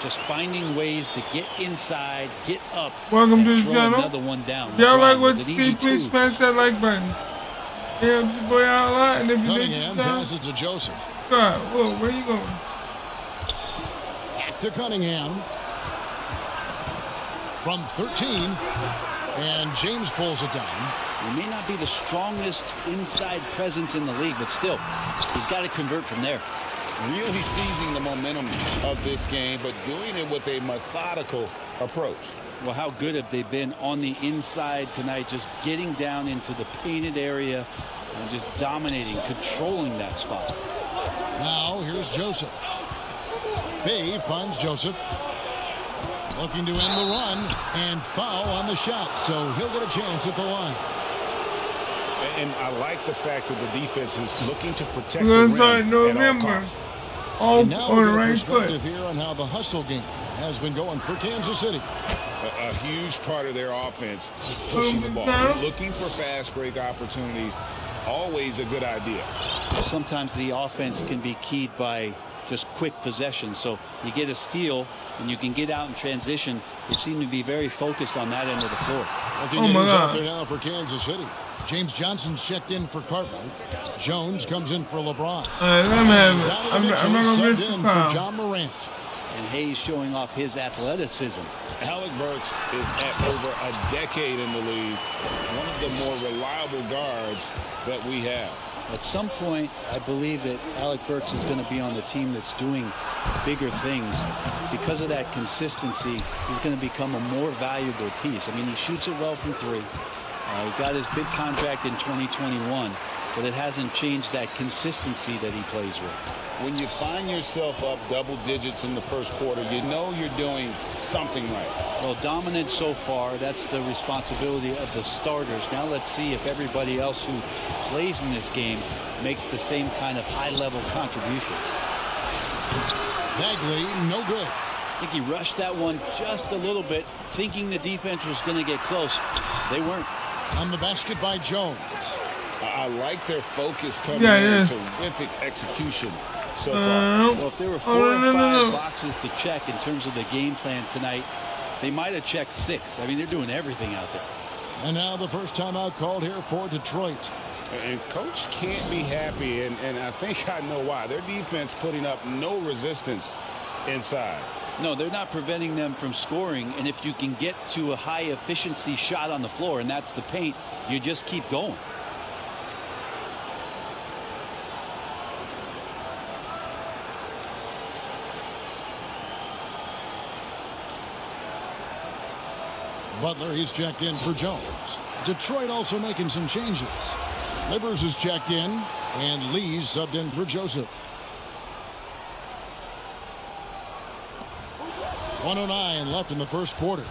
Just finding ways to get inside, get up,
Welcome
and
to the
throw
channel.
another one down.
Y'all
LeBron
like what
with
you
an easy
see, please
2.
smash that like button. It helps your boy out a lot. And if you
Cunningham
did
passes to Joseph.
God, whoa, where you going?
Back to Cunningham. From 13. And James pulls it down.
He may not be the strongest inside presence in the league, but still, he's got to convert from there.
Really seizing the momentum of this game, but doing it with a methodical approach.
Well, how good have they been on the inside tonight, just getting down into the painted area and just dominating, controlling that spot.
Now here's Joseph. Bay finds Joseph. Looking to end the run and foul on the shot, so he'll get a chance at the line.
And I like the fact that the defense is looking to protect
We're
the
gonna
rim
start
at all
November.
costs.
Off
Now
on
we'll
the
get a
right foot.
perspective here on how the hustle game has been going for Kansas City.
A huge part of their offense, pushing the ball, looking for fast break opportunities. Always a good idea.
Sometimes the offense can be keyed by just quick possession. So you get a steal and you can get out in transition. They seem to be very focused on that end of the floor.
Looking
Oh
at
my
who's out
God.
there now for Kansas City. James Johnson's checked in for Cartwright. Jones comes in for LeBron.
All right, let me have it.
Donovan
I'm
Mitchell
not gonna miss
subbed
the
in for
foul.
John Morant.
And Hayes showing off his athleticism.
Alec Burks is at over a decade in the league. One of the more reliable guards that we have.
At some point, I believe that Alec Burks is going to be on the team that's doing bigger things. Because of that consistency, he's going to become a more valuable piece. I mean, he shoots it well from 3. He got his big contract in 2021, but it hasn't changed that consistency that he plays with.
When you find yourself up double digits in the first quarter, you know you're doing something right.
Well, dominant so far, that's the responsibility of the starters. Now let's see if everybody else who plays in this game makes the same kind of high-level contributions.
Bagley, no good.
I think he rushed that one just a little bit, thinking the defense was going to get close. They weren't.
On the basket by Jones.
I like their focus coming in. Terrific execution so far.
Well, if there were 4 or 5 boxes to check in terms of the game plan tonight, they might have checked 6. I mean, they're doing everything out there.
And now the first timeout called here for Detroit.
And coach can't be happy, and I think I know why. Their defense putting up no resistance inside.
No, they're not preventing them from scoring, and if you can get to a high-efficiency shot on the floor, and that's the paint, you just keep going.
Butler, he's checked in for Jones. Detroit also making some changes. Livers is checked in, and Lee's subbed in for Joseph. 1:09 left in the first quarter.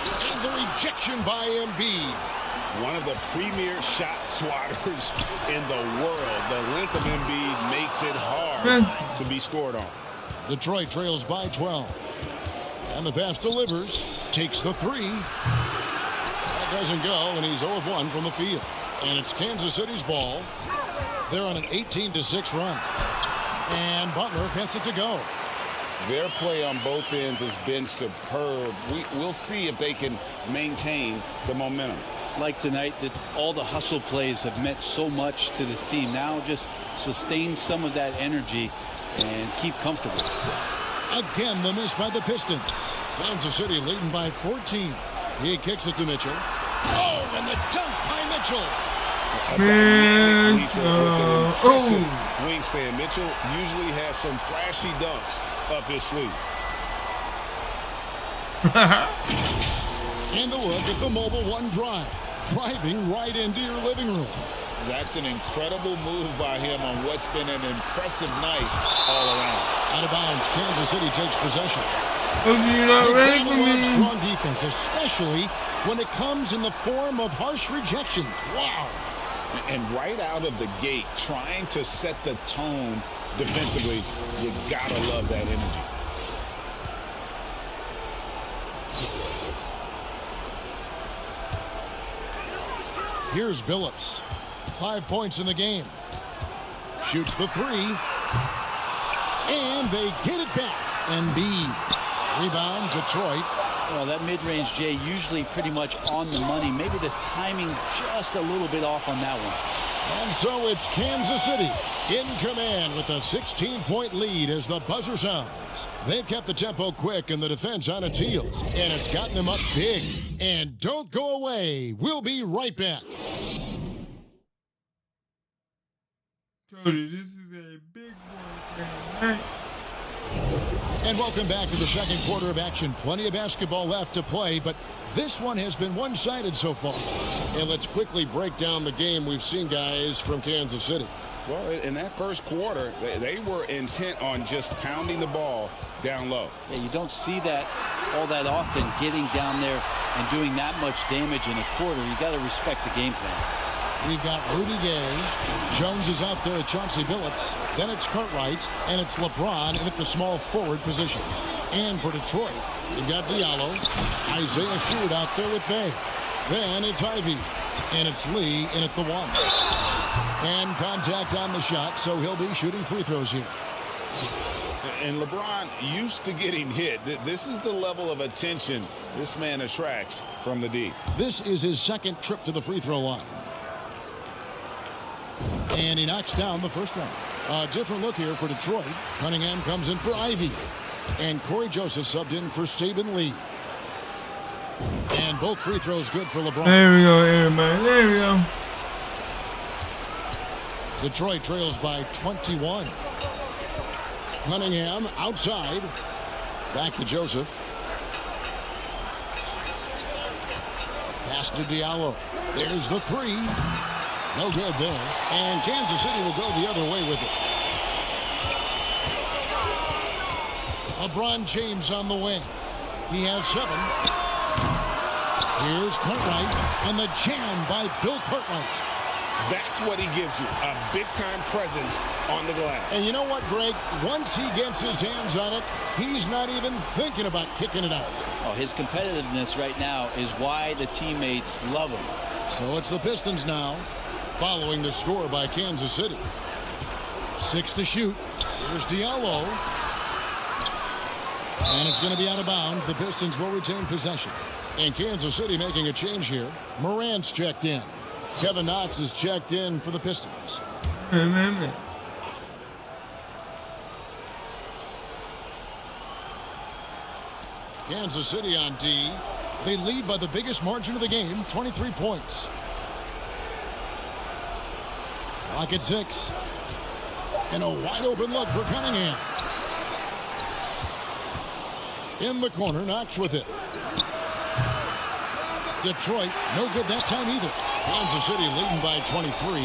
And the rejection by Embiid.
One of the premier shot swatters in the world. The length of Embiid makes it hard to be scored on.
Detroit trails by 12. And the pass delivers. Takes the 3. That doesn't go, and he's 0 of 1 from the field. And it's Kansas City's ball. They're on an 18-6 run. And Butler gets it to go.
Their play on both ends has been superb. We'll see if they can maintain the momentum.
Like tonight, that all the hustle plays have meant so much to this team. Now just sustain some of that energy and keep comfortable.
Again, the miss by the Pistons. Kansas City leading by 14. He kicks it to Mitchell. Oh, and the dunk by Mitchell.
Wingspan. Mitchell usually has some flashy dunks up his sleeve.
And a look at the Mobile One drive. Driving right into your living room.
That's an incredible move by him on what's been an impressive night all around.
Out of bounds, Kansas City takes possession. Strong defense, especially when it comes in the form of harsh rejections. Wow.
And right out of the gate, trying to set the tone defensively, you gotta love that energy.
Here's Billups. 5 points in the game. Shoots the 3. And they get it back. Embiid. Rebound, Detroit.
Well, that mid-range, Jay, usually pretty much on the money. Maybe the timing just a little bit off on that one.
And so it's Kansas City in command with a 16-point lead as the buzzer sounds. They've kept the tempo quick and the defense on its heels. And it's gotten them up big. And don't go away. We'll be right back.
Cody, this is a big one.
And welcome back to the second quarter of action. Plenty of basketball left to play, but this one has been one-sided so far. And let's quickly break down the game we've seen, guys, from Kansas City.
Well, in that first quarter, they were intent on just pounding the ball down low.
Yeah, you don't see that all that often, getting down there and doing that much damage in a quarter. You got to respect the game plan.
We've got Rudy Gay. Jones is out there at Chauncey Billups. Then it's Cartwright, and it's LeBron in at the small forward position. And for Detroit, you've got Diallo, Isaiah Stewart out there with Bay. Then it's Ivy, and it's Lee in at the 1. And contact on the shot, so he'll be shooting free throws here.
And LeBron used to getting hit. This is the level of attention this man attracts from the D.
This is his second trip to the free throw line. And he knocks down the first one. A different look here for Detroit. Cunningham comes in for Ivy. And Corey Joseph subbed in for Saban Lee. And both free throws good for LeBron.
There we go, everybody. There we go.
Detroit trails by 21. Cunningham outside. Back to Joseph. Pass to Diallo. There's the 3. No good there. And Kansas City will go the other way with it. LeBron James on the wing. He has 7. Here's Cartwright. And the jam by Bill Cartwright.
That's what he gives you, a big-time presence on the glass.
And you know what, Greg? Once he gets his hands on it, he's not even thinking about kicking it out.
Oh, his competitiveness right now is why the teammates love him.
So it's the Pistons now, following the score by Kansas City. 6 to shoot. Here's Diallo. And it's going to be out of bounds. The Pistons will retain possession. And Kansas City making a change here. Morant's checked in. Kevin Knox is checked in for the Pistons. Kansas City on D. They lead by the biggest margin of the game, 23 points. Clock at 6. And a wide open look for Cunningham. In the corner, Knox with it. Detroit, no good that time either. Kansas City leading by 23.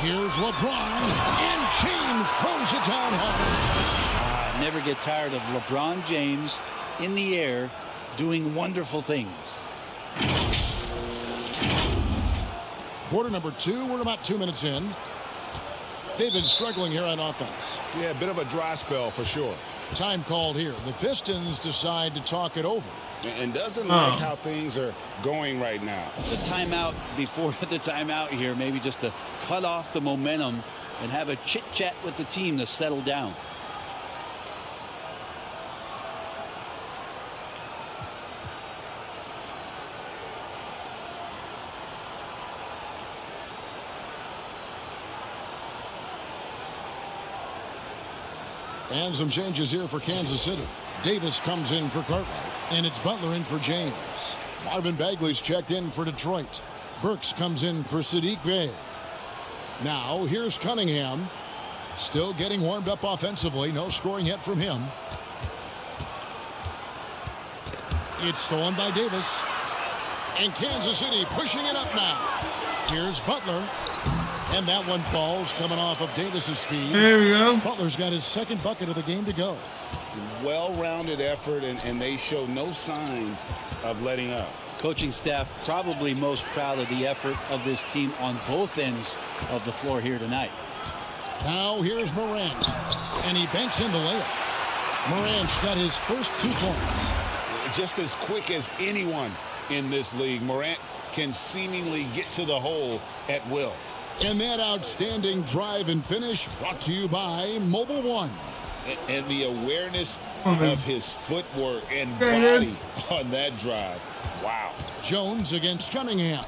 Here's LeBron, and James throws it down hard.
Never get tired of LeBron James in the air doing wonderful things.
Quarter number 2, we're about 2 minutes in. They've been struggling here on offense.
Yeah, a bit of a dry spell for sure.
Time called here. The Pistons decide to talk it over.
And doesn't like how things are going right now.
The timeout before the timeout here, maybe just to cut off the momentum and have a chit-chat with the team to settle down.
And some changes here for Kansas City. Davis comes in for Cartwright, and it's Butler in for James. Marvin Bagley's checked in for Detroit. Burks comes in for Saddiq Bey. Now, here's Cunningham. Still getting warmed up offensively. No scoring yet from him. It's stolen by Davis. And Kansas City pushing it up now. Here's Butler. And that one falls, coming off of Davis's feet.
There we go.
Butler's got his second bucket of the game to go.
Well-rounded effort, and they show no signs of letting up.
Coaching staff probably most proud of the effort of this team on both ends of the floor here tonight.
Now here's Morant, and he banks in the layup. Morant's got his first 2 points.
Just as quick as anyone in this league, Morant can seemingly get to the hole at will.
And that outstanding drive and finish brought to you by Mobile One.
And the awareness of his footwork and body on that drive. Wow.
Jones against Cunningham.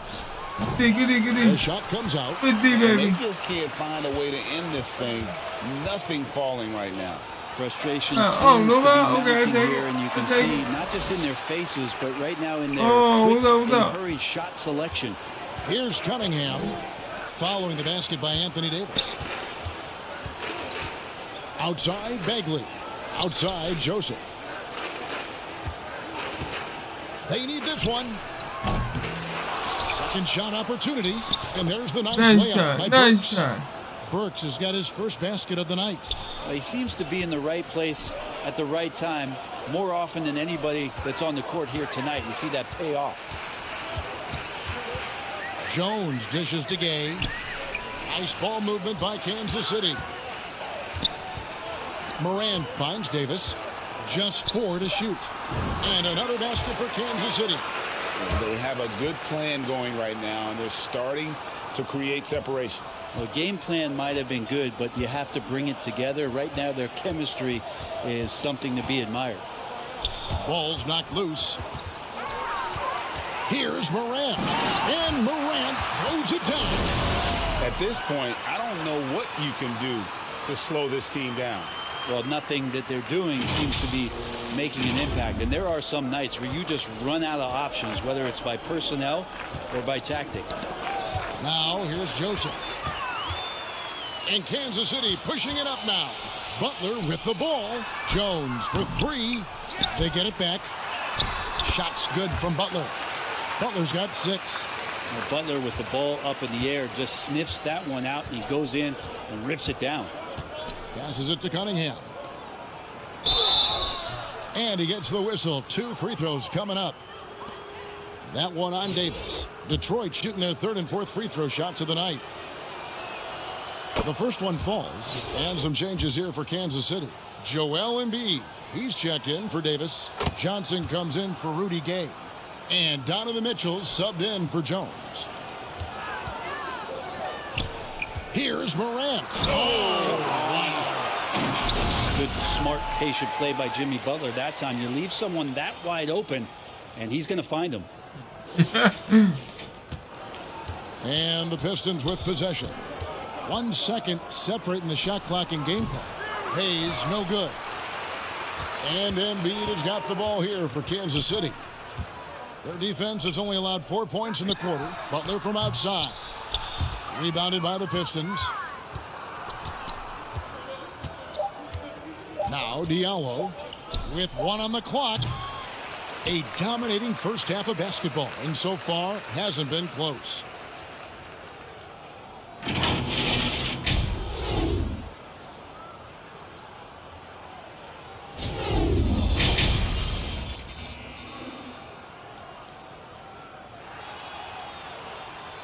Goody.
The shot comes out.
And they just can't find a way to end this thing. Nothing falling right now.
Frustration seems to be mounting here, and you can see not just in their faces, but right now in their quick and hurried shot selection.
Here's Cunningham. Following the basket by Anthony Davis. Outside, Bagley. Outside, Joseph. They need this one. Second shot opportunity. And there's the nice layup by Burks. Burks has got his first basket of the night.
Well, he seems to be in the right place at the right time more often than anybody that's on the court here tonight. You see that pay off.
Jones dishes to Gay. Nice ball movement by Kansas City. Morant finds Davis. Just 4 to shoot. And another basket for Kansas City.
They have a good plan going right now, and they're starting to create separation.
Well, game plan might have been good, but you have to bring it together. Right now, their chemistry is something to be admired.
Ball's knocked loose. Here's Morant. And Morant throws it down.
At this point, I don't know what you can do to slow this team down.
Well, nothing that they're doing seems to be making an impact. And there are some nights where you just run out of options, whether it's by personnel or by tactic.
Now, here's Joseph. And Kansas City pushing it up now. Butler with the ball. Jones for 3. They get it back. Shot's good from Butler. Butler's got 6.
Well, Butler with the ball up in the air just sniffs that one out, and he goes in and rips it down.
Passes it to Cunningham. And he gets the whistle. 2 free throws coming up. That one on Davis. Detroit shooting their third and fourth free throw shots of the night. The first one falls, and some changes here for Kansas City. Joel Embiid, he's checked in for Davis. Johnson comes in for Rudy Gay. And Donovan Mitchell subbed in for Jones. Here's Morant.
Good, smart, patient play by Jimmy Butler. That time you leave someone that wide open, and he's going to find him.
And the Pistons with possession. 1 second separating the shot clock and game clock. Hayes, no good. And Embiid has got the ball here for Kansas City. Their defense has only allowed 4 points in the quarter. Butler from outside. Rebounded by the Pistons. Now Diallo with 1 on the clock. A dominating first half of basketball, and so far hasn't been close.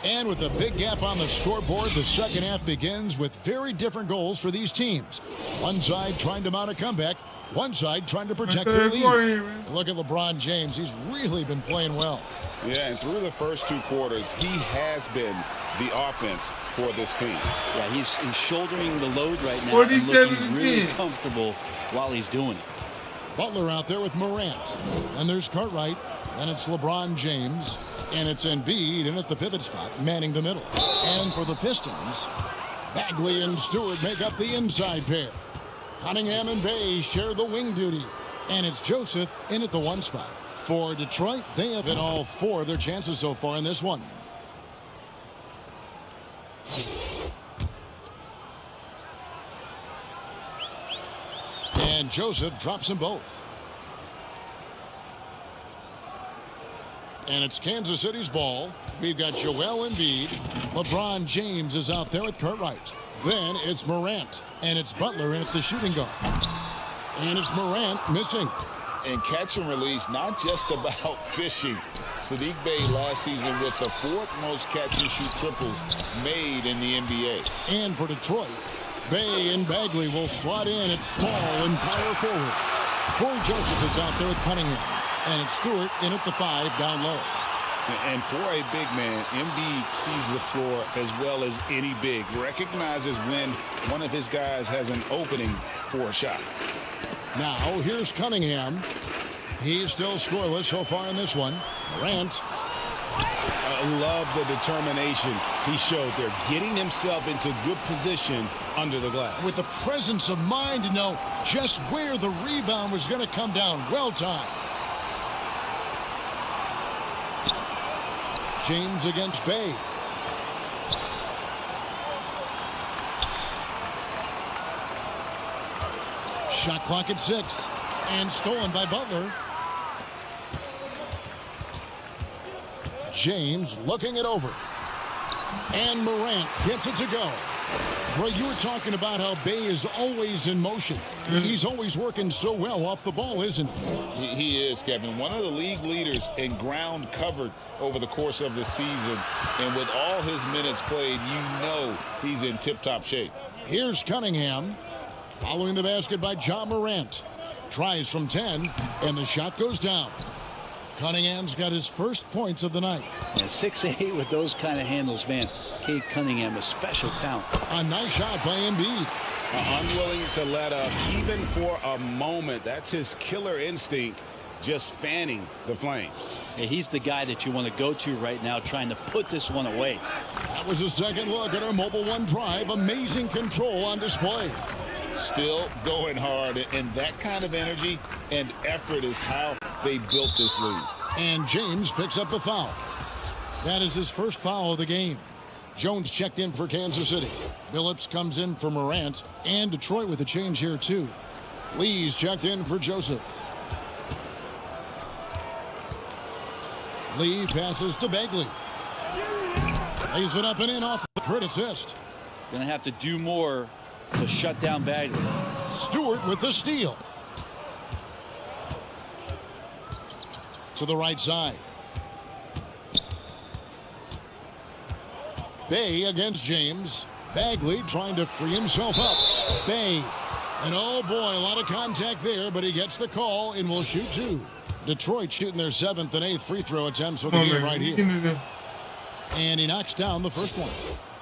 And with a big gap on the scoreboard, the second half begins with very different goals for these teams. One side trying to mount a comeback, one side trying to protect their lead. Look at LeBron James. He's really been playing well.
Yeah, and through the first 2 quarters, he has been the offense for this team.
Yeah, he's shouldering the load right now and looking really comfortable while he's doing it.
Butler out there with Morant. And there's Cartwright. And it's LeBron James. And it's Embiid in at the pivot spot, manning the middle. And for the Pistons, Bagley and Stewart make up the inside pair. Cunningham and Bay share the wing duty. And it's Joseph in at the 1 spot. For Detroit, they have hit all 4 of their chances so far in this one. And Joseph drops them both. And it's Kansas City's ball. We've got Joel Embiid. LeBron James is out there with Cartwright. Then it's Morant. And it's Butler in at the shooting guard. And it's Morant missing.
And catch and release, not just about fishing. Saddiq Bey last season with the 4th most catch and shoot triples made in the NBA.
And for Detroit, Bay and Bagley will slot in at small and power forward. Corey Joseph is out there with Cunningham. And it's Stewart in at the 5 down low.
And for a big man, Embiid sees the floor as well as any big. Recognizes when one of his guys has an opening for a shot.
Now here's Cunningham. He's still scoreless so far in this one. Morant.
I love the determination he showed there, getting himself into good position under the glass.
With the presence of mind to know just where the rebound was going to come down. Well timed. James against Bay. Shot clock at 6. And stolen by Butler. James looking it over. And Morant gets it to go. Well, you were talking about how Bay is always in motion. He's always working so well off the ball, isn't he?
He is, Kevin. One of the league leaders in ground covered over the course of the season. And with all his minutes played, you know he's in tip-top shape.
Here's Cunningham. Following the basket by John Morant. Tries from 10, and the shot goes down. Cunningham's got his first points of the night.
And 6'8" with those kind of handles, man. Cade Cunningham, a special talent.
A nice shot by Embiid.
Unwilling to let up, even for a moment. That's his killer instinct, just fanning the flames.
Yeah, he's the guy that you want to go to right now, trying to put this one away.
That was a second look at our Mobile One drive. Amazing control on display.
Still going hard, and that kind of energy and effort is how they built this lead.
And James picks up the foul. That is his first foul of the game. Jones checked in for Kansas City. Billups comes in for Morant, and Detroit with a change here too. Lee's checked in for Joseph. Lee passes to Bagley. Lays it up and in off the crit assist.
Gonna have to do more to shut down Bagley.
Stewart with the steal. To the right side. Bay against James. Bagley trying to free himself up. Bay. And oh boy, a lot of contact there, but he gets the call and will shoot two. Detroit shooting their 7th and 8th free throw attempts for the game right here. And he knocks down the first one.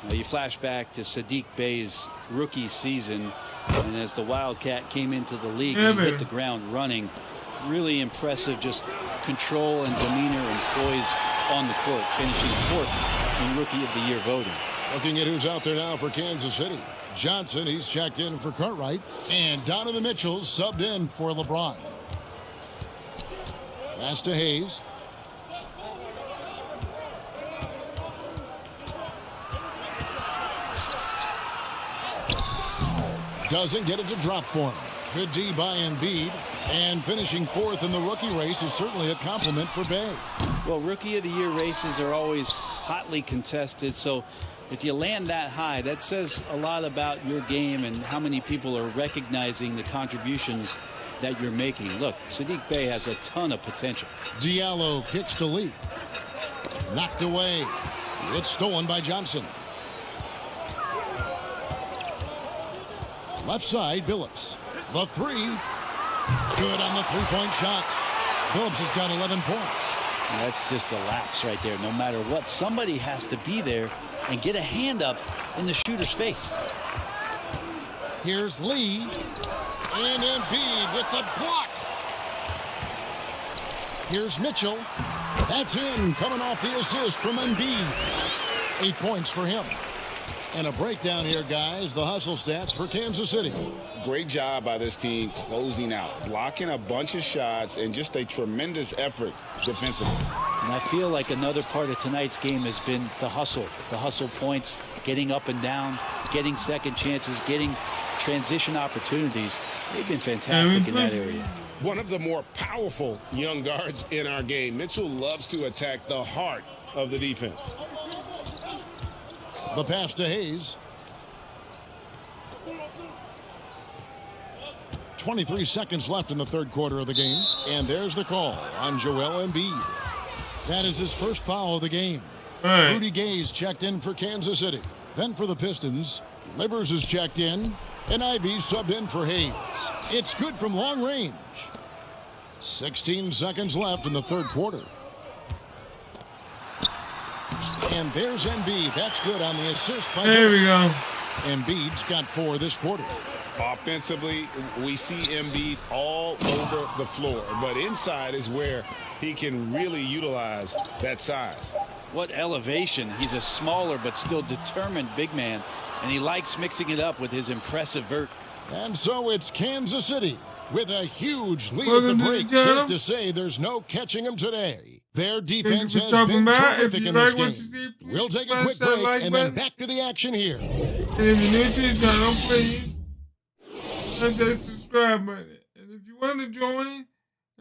Now you flash back to Saddiq Bey's rookie season, and as the Wildcat came into the league, he hit the ground running. Really impressive, just control and demeanor and poise on the court, finishing 4th in Rookie of the Year voting.
Looking at who's out there now for Kansas City. Johnson, he's checked in for Cartwright. And Donovan Mitchell subbed in for LeBron. Pass to Hayes. Doesn't get it to drop for him. Good D by Embiid. And finishing 4th in the rookie race is certainly a compliment for Bay.
Well, Rookie of the Year races are always hotly contested, so if you land that high, that says a lot about your game and how many people are recognizing the contributions that you're making. Look, Saddiq Bey has a ton of potential.
Diallo kicks to Lee. Knocked away. It's stolen by Johnson. Left side, Billups. The three. Good on the three-point shot. Billups has got 11 points.
That's just a lapse right there. No matter what, somebody has to be there and get a hand up in the shooter's face.
Here's Lee. And Embiid with the block. Here's Mitchell. That's in, coming off the assist from Embiid. 8 points for him. And a breakdown here, guys. The hustle stats for Kansas City.
Great job by this team closing out, blocking a bunch of shots, and just a tremendous effort defensively.
And I feel like another part of tonight's game has been the hustle points, getting up and down, getting second chances, getting transition opportunities. They've been fantastic in that area.
One of the more powerful young guards in our game. Mitchell loves to attack the heart of the defense.
The pass to Hayes. 23 seconds left in the third quarter of the game. And there's the call on Joel Embiid. That is his first foul of the game.
Right.
Rudy Gay's checked in for Kansas City. Then for the Pistons, Livers is checked in, and Ivy subbed in for Hayes. It's good from long range. 16 seconds left in the third quarter. And there's Embiid. That's good on the assist by
There we go.
Embiid's got 4 this quarter.
Offensively, we see Embiid all over the floor, but inside is where he can really utilize that size.
What elevation. He's a smaller but still determined big man, and he likes mixing it up with his impressive vert.
And so it's Kansas City with a huge lead
Welcome
at
to
the
the
break.
channel.
Safe to say there's no catching them today. Their
Thank you
defense
for
has
stopping
been
by.
terrific
If you
in this
like what you
game.
see, please
We'll take a
smash
quick
that
break
like
and then
button.
back to the action here.
And if you're new to the channel, please hit that subscribe button. And if you want to join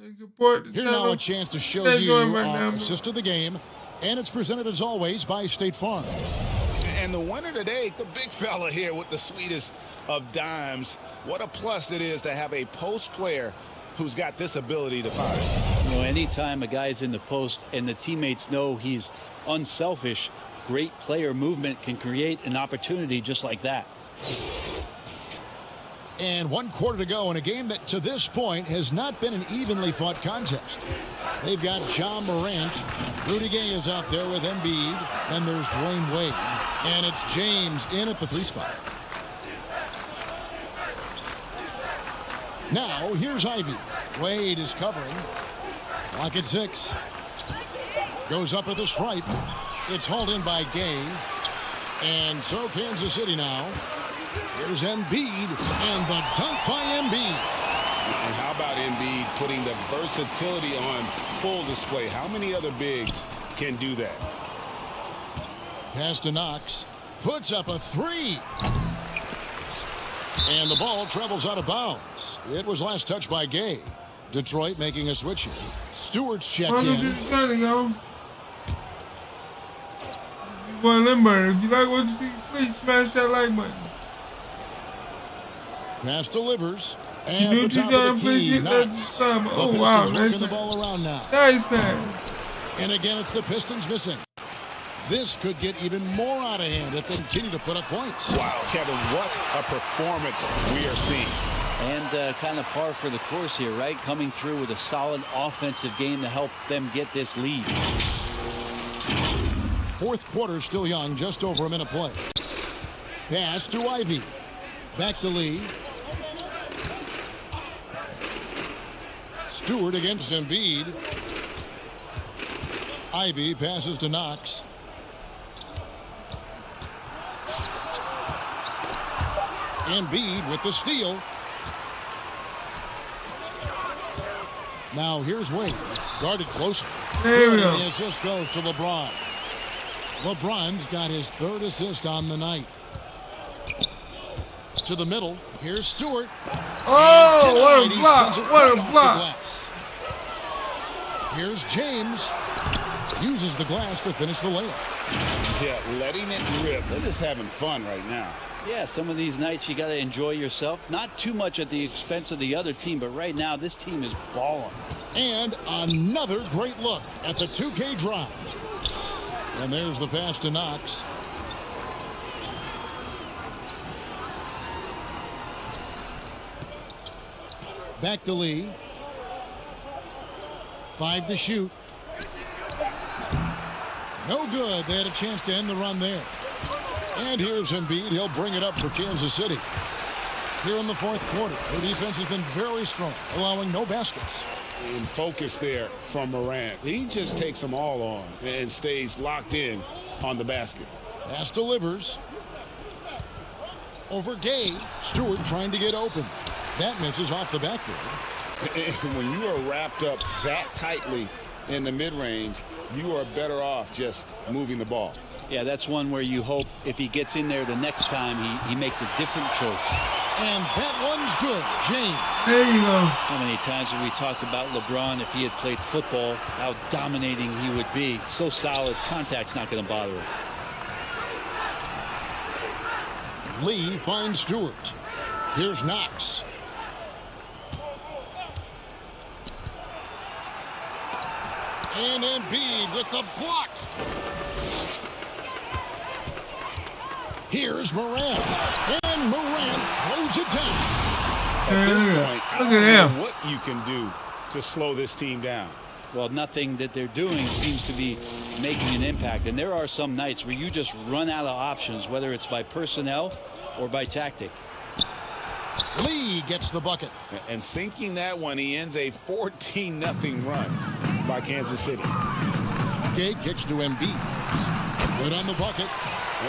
and support the
Here
channel,
now a chance to show
Stay
you
joined right
our
now.
assist of the game. And it's presented as always by State Farm.
And the winner today, the big fella here with the sweetest of dimes. What a plus it is to have a post player who's got this ability to find.
You know, anytime a guy's in the post and the teammates know he's unselfish, great player movement can create an opportunity just like that.
And 1 quarter to go in a game that to this point has not been an evenly fought contest. They've got John Morant. Rudy Gay is out there with Embiid. And there's Dwayne Wade. And it's James in at the 3 spot. Now here's Ivy. Wade is covering. Clock at 6. Goes up at the stripe. It's hauled in by Gay. And so Kansas City now. Here's Embiid, and the dunk by Embiid.
And how about Embiid putting the versatility on full display? How many other bigs can do that?
Pass to Knox. Puts up a 3. And the ball travels out of bounds. It was last touched by Gay. Detroit making a switch here. Stewart's checked
welcome to
in.
the channel, yo. This is Boy Limber. If you like what you see, please smash that like button.
Pass delivers.
You
And
do
the
too,
top
John,
of the
please
key,
hit that
Knox.
subscribe.
The
Oh,
Pistons
wow. Nice
working the
pass.
ball around now.
Nice pass.
And again, it's the Pistons missing. This could get even more out of hand if they continue to put up points.
Wow, Kevin, what a performance we are seeing.
And kind of par for the course here, right? Coming through with a solid offensive game to help them get this lead.
Fourth quarter still young, just over a minute play. Pass to Ivy. Back to Lee. Stewart against Embiid. Ivy passes to Knox. Embiid with the steal. Now here's Wade. Guarded closer.
There we go.
The assist goes to LeBron. LeBron's got his third assist on the night. To the middle. Here's Stewart.
Oh, what
He
a block.
sends it
What
right
a
off the
block.
glass. Here's James. Uses the glass to finish the layup.
Yeah, letting it rip. They're just having fun right now.
Yeah, some of these nights you got to enjoy yourself. Not too much at the expense of the other team, but right now this team is balling.
And another great look at the 2K drive. And there's the pass to Knox. Back to Lee. 5 to shoot. No good. They had a chance to end the run there. And here's Embiid. He'll bring it up for Kansas City. Here in the fourth quarter, their defense has been very strong, allowing no baskets.
In focus there from Morant. He just takes them all on and stays locked in on the basket.
Pass delivers. Over Gay. Stewart trying to get open. That misses off the backboard.
When you are wrapped up that tightly in the mid-range, you are better off just moving the ball.
Yeah, that's one where you hope if he gets in there the next time, he makes a different choice.
And that one's good. James.
There you go.
How many times have we talked about LeBron, if he had played football, how dominating he would be. So solid, contact's not going to bother him.
Lee finds Stewart. Here's Knox. And Embiid with the block.
Here's Morant. And Morant throws it down.
At
this
this
point, I
look
don't
at
know
him.
what you can do to slow this team down.
Well, nothing that they're doing seems to be making an impact. And there are some nights where you just run out of options, whether it's by personnel or by tactic.
Lee gets the bucket.
And sinking that one, he ends a 14-0 run by Kansas City.
Gay kicks to Embiid. Good on the bucket.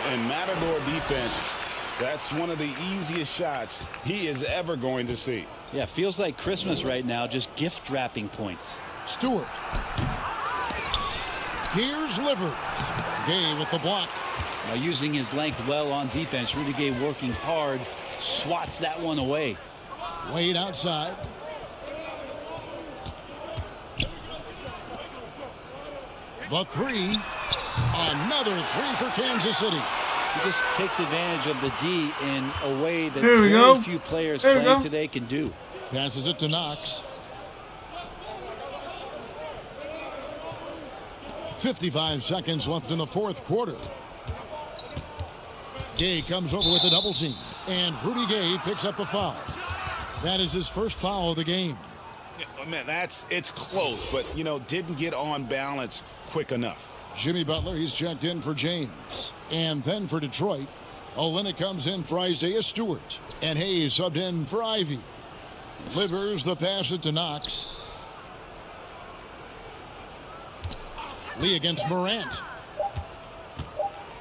And Matador defense, that's one of the easiest shots he is ever going to see.
Yeah, feels like Christmas right now, just gift wrapping points.
Stewart. Here's Livers. Gay with the block.
Now using his length well on defense, Rudy Gay working hard, swats that one away.
Wade outside. The three. Another three for Kansas City.
He just takes advantage of the D in a way that
Here we
very
go.
few players
There we
playing
go.
today can do.
Passes it to Knox. 55 seconds left in the fourth quarter. Gay comes over with a double team. And Rudy Gay picks up the foul. That is his first foul of the game.
Yeah, man, it's close, but, you know, didn't get on balance quick enough.
Jimmy Butler, he's checked in for James. And then for Detroit, Olynyk comes in for Isaiah Stewart. And Hayes subbed in for Ivy. Livers the pass it to Knox. Lee against Morant.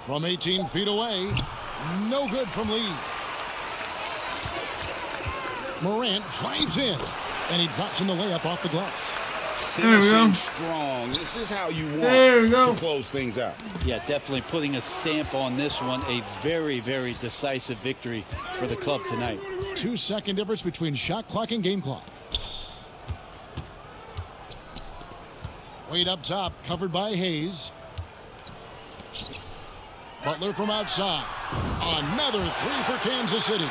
From 18 feet away. No good from Lee. Morant drives in. And he drops in the layup off the glass.
There we go.
Finishing strong. This is how you
There we
want
go.
to close things out.
Yeah, definitely putting a stamp on this one. A very, very decisive victory for the club tonight.
2-second difference between shot clock and game clock. Wade up top, covered by Hayes. Butler from outside. Another three for Kansas City.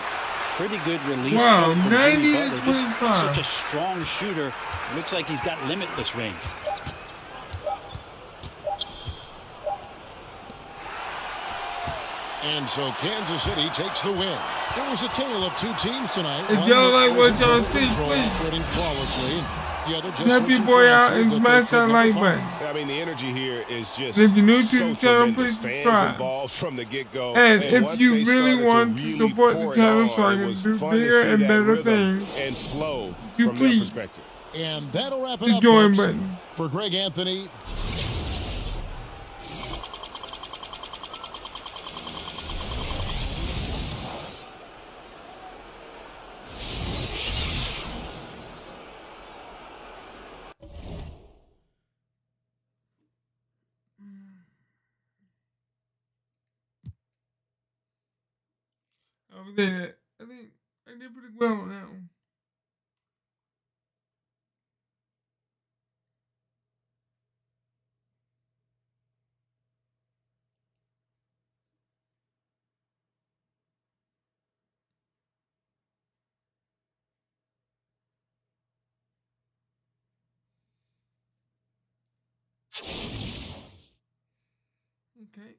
Pretty good release.
Wow,
from Jimmy
90
Butler. Just
25.
such a strong shooter. Looks like he's got limitless range.
And so Kansas City takes the win. There was a tale of two teams tonight.
If y'all like what y'all see, please
flawlessly. The other just
help your boy out and smash that like button.
I mean, the energy here is just
If you're new to
so
the channel,
tremendous.
please
Fans
subscribe.
involved from the get-go.
And if
once
you
they
really
started
want to
really
support the
pour it
channel
on,
so I
it
can
was
do
fun to
bigger
see
and
that
better
rhythm
things,
and flow
you
from
please.
their perspective.
And that'll wrap it
The
up,
join
folks.
button.
For Greg Anthony.
I think I did pretty well on that one. Okay.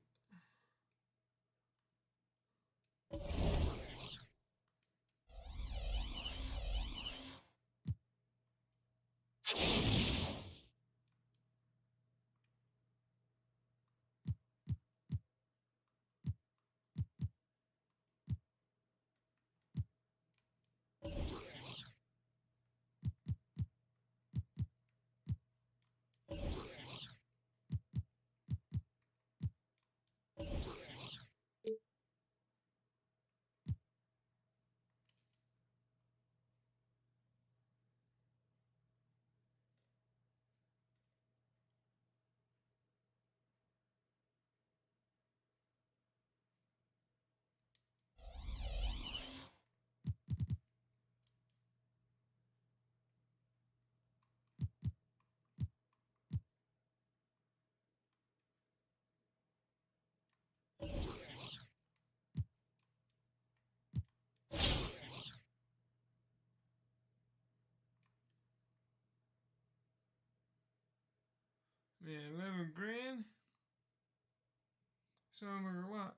Man, 11 grand? Sounds like a lot.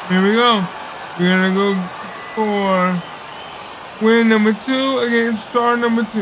Here we go. We're gonna go for win number 2 against star number 2.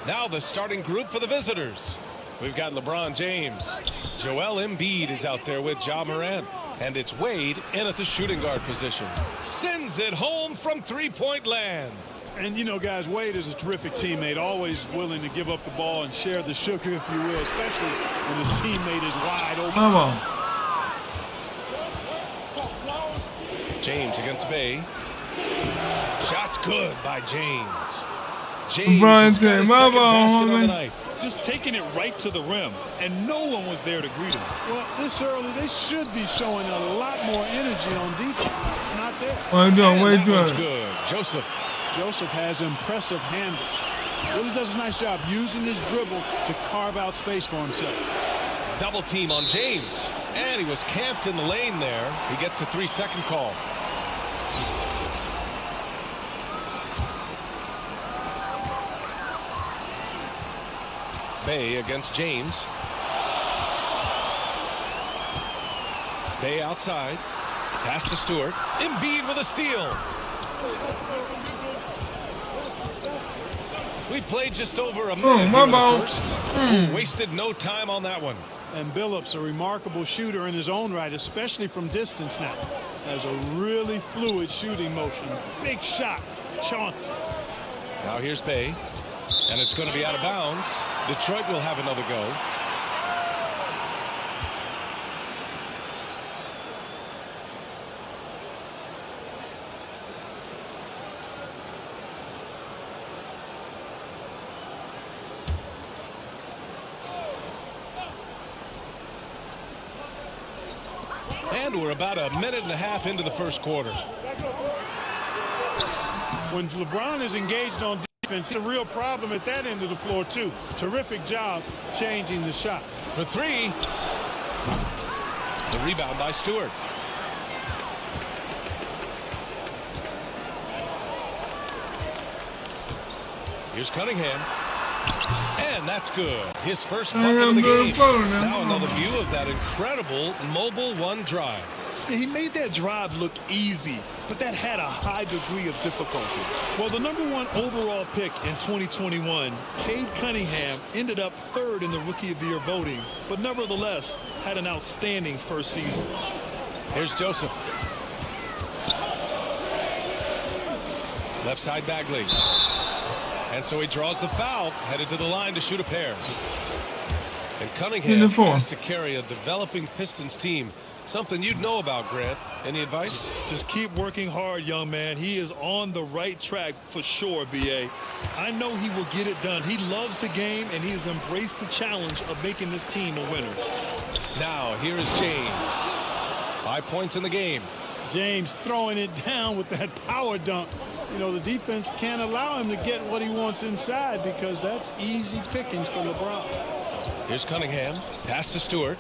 Now the starting group for the visitors. We've got LeBron James. Joel Embiid is out there with Ja Morant. And it's Wade in at the shooting guard position. Sends it home from three-point land.
And, you know, guys, Wade is a terrific teammate, always willing to give up the ball and share the sugar, if you will, especially when his teammate is wide open.
Come on.
James against Bay. Shots good by James. James
LeBron
has got
said,
his
"My
second
ball,
basket on the
homie."
night.
Just taking it right to the rim, and no one was there to greet him. Well, this early, they should be showing a lot more energy on defense. It's not there.
What are you doing? Way
That
too
one's
early.
good. Joseph.
Joseph has impressive handles. Really does a nice job using his dribble to carve out space for himself.
Double team on James. And he was camped in the lane there. He gets a 3-second call. Bay against James. Bay outside. Pass to Stewart. Embiid with a steal. We played just over a minute
my
here in
ball.
the first. Wasted no time on that one.
And Billups, a remarkable shooter in his own right, especially from distance now. Has a really fluid shooting motion. Big shot, Chauncey.
Now here's Bay, and it's going to be out of bounds. Detroit will have another go. And we're about a minute and a half into the first quarter.
When LeBron is engaged on defense, it's a real problem at that end of the floor, too. Terrific job changing the shot.
For three. The rebound by Stewart. Here's Cunningham. And that's good. His first bucket of the game. Now another view of that incredible Mobile One drive.
He made that drive look easy, but that had a high degree of difficulty. Well, the #1 overall pick in 2021, Cade Cunningham, ended up third in the Rookie of the Year voting, but nevertheless had an outstanding first season.
Here's Joseph. Left side Bagley. And so he draws the foul, headed to the line to shoot a pair. And Cunningham has to carry a developing Pistons team. Something you'd know about, Grant. Any advice?
Just keep working hard, young man. He is on the right track for sure, B.A. I know he will get it done. He loves the game, and he has embraced the challenge of making this team a winner.
Now, here is James. 5 points in the game.
James throwing it down with that power dunk. You know, the defense can't allow him to get what he wants inside because that's easy pickings for LeBron.
Here's Cunningham. Pass to Stewart.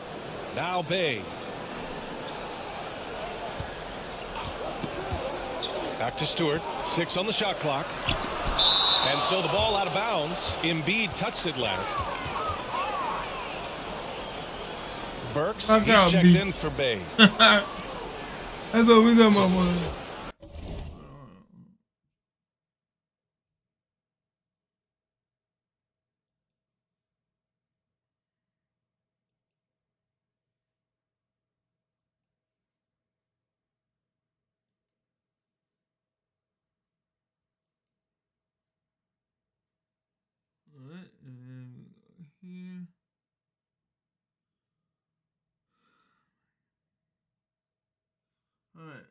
Now Bay. Back to Stewart. 6 on the shot clock. And so the ball out of bounds. Embiid touched it last. Burks, he's checked in for Bay.
That's what we talking about. Here. All right.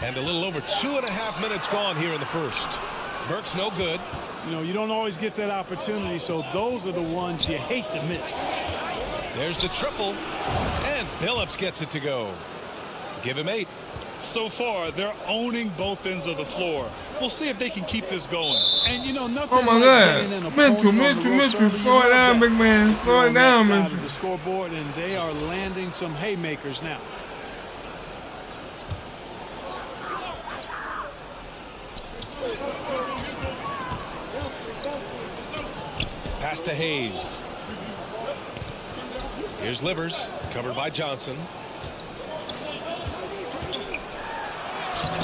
And a little over 2.5 minutes gone here in the first. Burks no good.
You know, you don't always get that opportunity, so those are the ones you hate to miss.
There's the triple, and Billups gets it to go. Give him 8.
So far, they're owning both ends of the floor. We'll see if they can keep this going. And, you know, nothing
oh, my God. Mitchell, slow it down, big man. Slow it down, Mitchell.
The scoreboard, and they are landing some haymakers now.
Pass to Hayes. Here's Livers, covered by Johnson.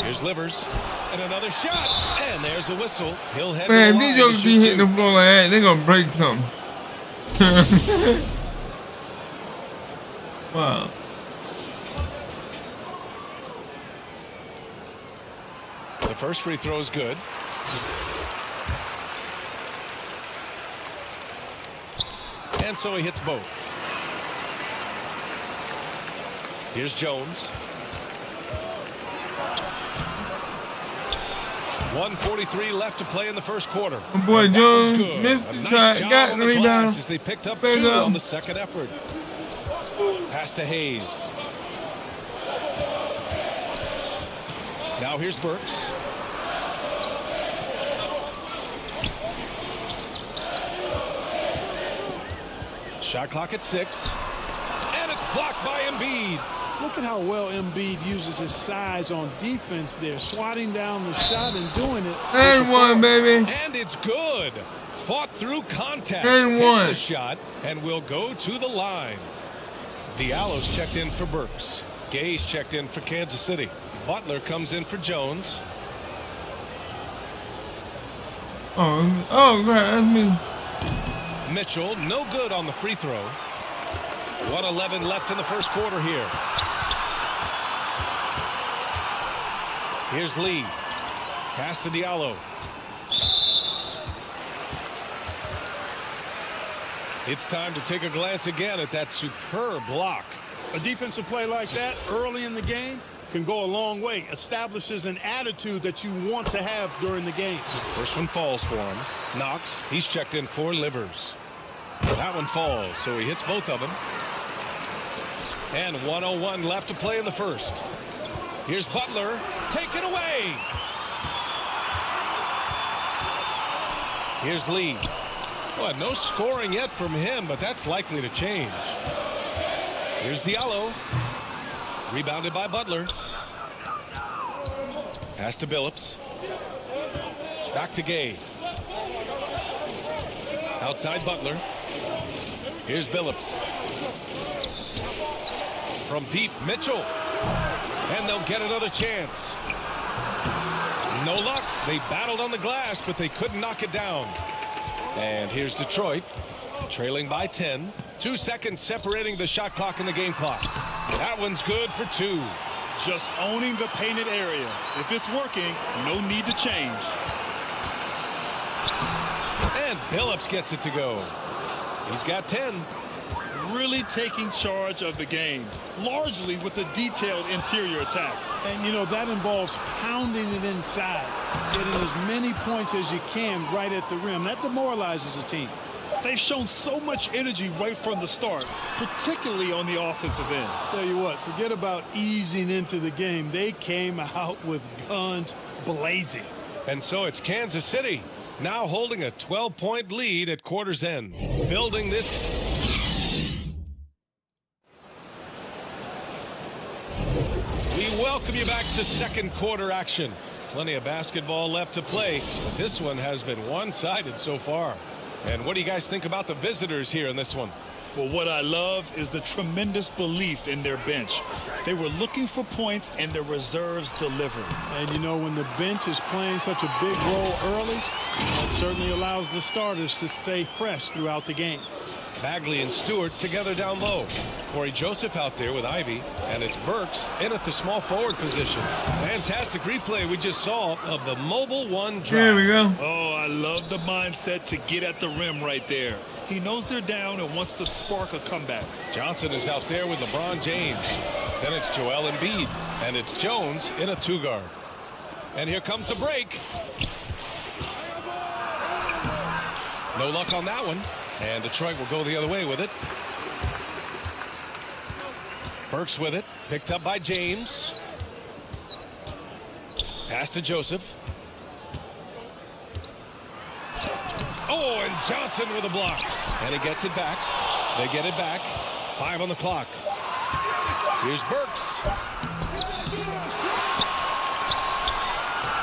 Here's Livers, and another shot, and there's a whistle. He'll head
man,
to the
these
line
jokers be hitting the floor like that, they're gonna break something. Wow.
The first free throw is good. And so he hits both. Here's Jones. 1:43 left to play in the first quarter.
My boy Jones missed the shot, got the rebound.
As they picked up 2 on the second effort. Pass to Hayes. Now here's Burks. Shot clock at 6. And it's blocked by Embiid.
Look at how well Embiid uses his size on defense there, swatting down the shot and doing it.
And one, baby.
And it's good. Fought through contact.
And
hit
one.
the shot and will go to the line. Diallo's checked in for Burks. Gay's checked in for Kansas City. Butler comes in for Jones.
Oh, God, that's me.
Mitchell, no good on the free throw. 1:11 left in the first quarter here. Here's Lee. Pass to Diallo. It's time to take a glance again at that superb block.
A defensive play like that early in the game can go a long way. Establishes an attitude that you want to have during the game.
First one falls for him. Knox, he's checked in for Livers. That one falls, so he hits both of them. And 1:01 left to play in the first. Here's Butler. Take it away. Here's Lee. Well, no scoring yet from him, but that's likely to change. Here's Diallo. Rebounded by Butler. Pass to Billups. Back to Gay. Outside Butler. Here's Billups. From deep, Mitchell. And they'll get another chance. No luck. They battled on the glass, but they couldn't knock it down. And here's Detroit, trailing by 10. 2 seconds separating the shot clock and the game clock. That one's good for 2.
Just owning the painted area. If it's working, no need to change.
And Billups gets it to go. He's got 10.
Really taking charge of the game, largely with a detailed interior attack. And, you know, that involves pounding it inside, getting as many points as you can right at the rim. That demoralizes the team. They've shown so much energy right from the start, particularly on the offensive end. Tell you what, forget about easing into the game. They came out with guns blazing.
And so it's Kansas City now holding a 12-point lead at quarter's end. Building this. We welcome you back to second quarter action. Plenty of basketball left to play, but this one has been one-sided so far. And what do you guys think about the visitors here in this one?
Well, what I love is the tremendous belief in their bench. They were looking for points, and their reserves delivered. And, you know, when the bench is playing such a big role early, that certainly allows the starters to stay fresh throughout the game.
Bagley and Stewart together down low. Corey Joseph out there with Ivy, and it's Burks in at the small forward position. Fantastic replay we just saw of the mobile one drive.
There we go.
Oh, I love the mindset to get at the rim right there. He knows they're down and wants to spark a comeback.
Johnson is out there with LeBron James. Then it's Joel Embiid, and it's Jones in a 2-guard. And here comes the break. No luck on that one. And Detroit will go the other way with it. Burks with it. Picked up by James. Pass to Joseph. Oh, and Johnson with a block. And he gets it back. They get it back. 5 on the clock. Here's Burks.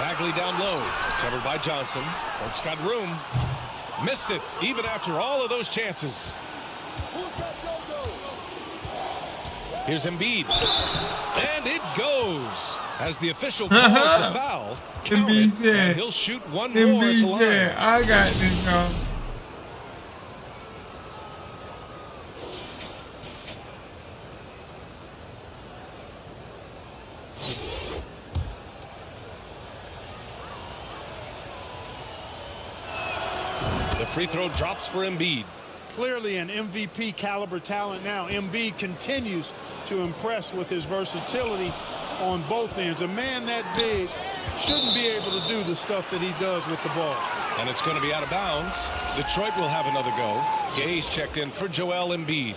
Bagley down low. Covered by Johnson. Burks got room. Missed it, even after all of those chances. Here's Embiid. And it goes. As the official calls the foul, count it,
said,
and he'll shoot one more at the
Embiid
line.
said, I got this, y'all.
The free throw drops for Embiid.
Clearly an MVP caliber talent now. Embiid continues to impress with his versatility on both ends. A man that big shouldn't be able to do the stuff that he does with the ball.
And it's going to be out of bounds. Detroit will have another go. Gay's checked in for Joel Embiid.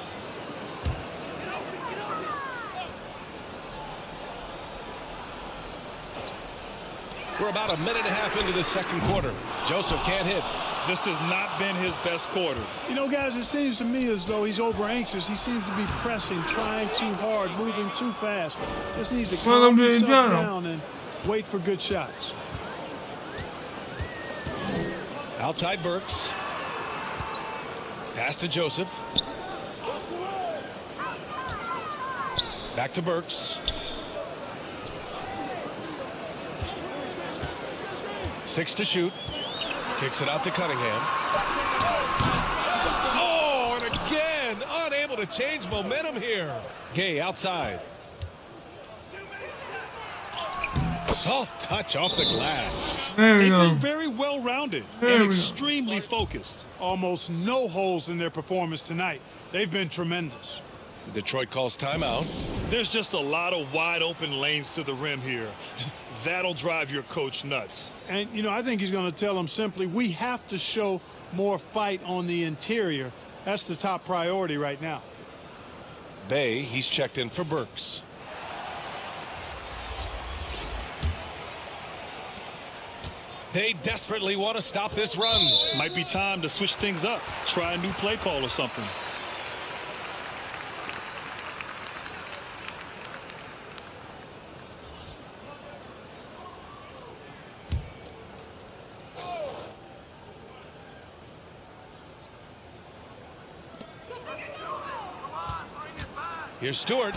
We're about a minute and a half into the second quarter. Joseph can't hit.
This has not been his best quarter. You know, guys, it seems to me as though he's over anxious. He seems to be pressing, trying too hard, moving too fast. Just needs to calm himself down and wait for good shots.
Outside Burks. Pass to Joseph. Back to Burks. 6 to shoot. Kicks it out to Cunningham. Oh, and again, unable to change momentum here. Gay outside. Soft touch off the glass.
There we
They've
go.
been very well-rounded
There
and
we go.
extremely focused.
Almost no holes in their performance tonight. They've been tremendous.
Detroit calls timeout.
There's just a lot of wide-open lanes to the rim here. That'll drive your coach nuts.
And, you know, I think he's going to tell them simply, we have to show more fight on the interior. That's the top priority right now.
Bay, he's checked in for Burks. They desperately want to stop this run.
Might be time to switch things up. Try a new play call or something.
Here's Stewart.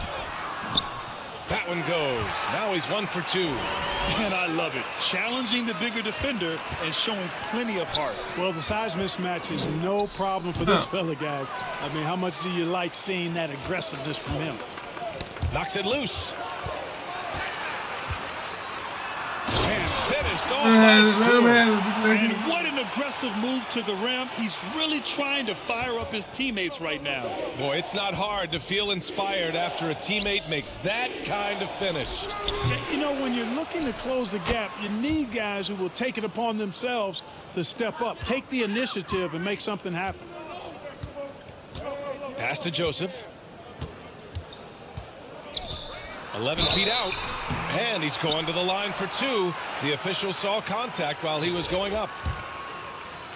That one goes. Now he's 1 for 2.
And I love it. Challenging the bigger defender and showing plenty of heart.
Well, the size mismatch is no problem for this fella, guys. I mean, how much do you like seeing that aggressiveness from him?
Knocks it loose. And finished off
Let
by
him
Stewart.
have it.
And what an aggressive move to the rim. He's really trying to fire up his teammates right now.
Boy, it's not hard to feel inspired after a teammate makes that kind of finish.
You know, when you're looking to close the gap, you need guys who will take it upon themselves to step up, take the initiative, and make something happen.
Pass to Joseph. 11 feet out. And he's going to the line for 2. The official saw contact while he was going up.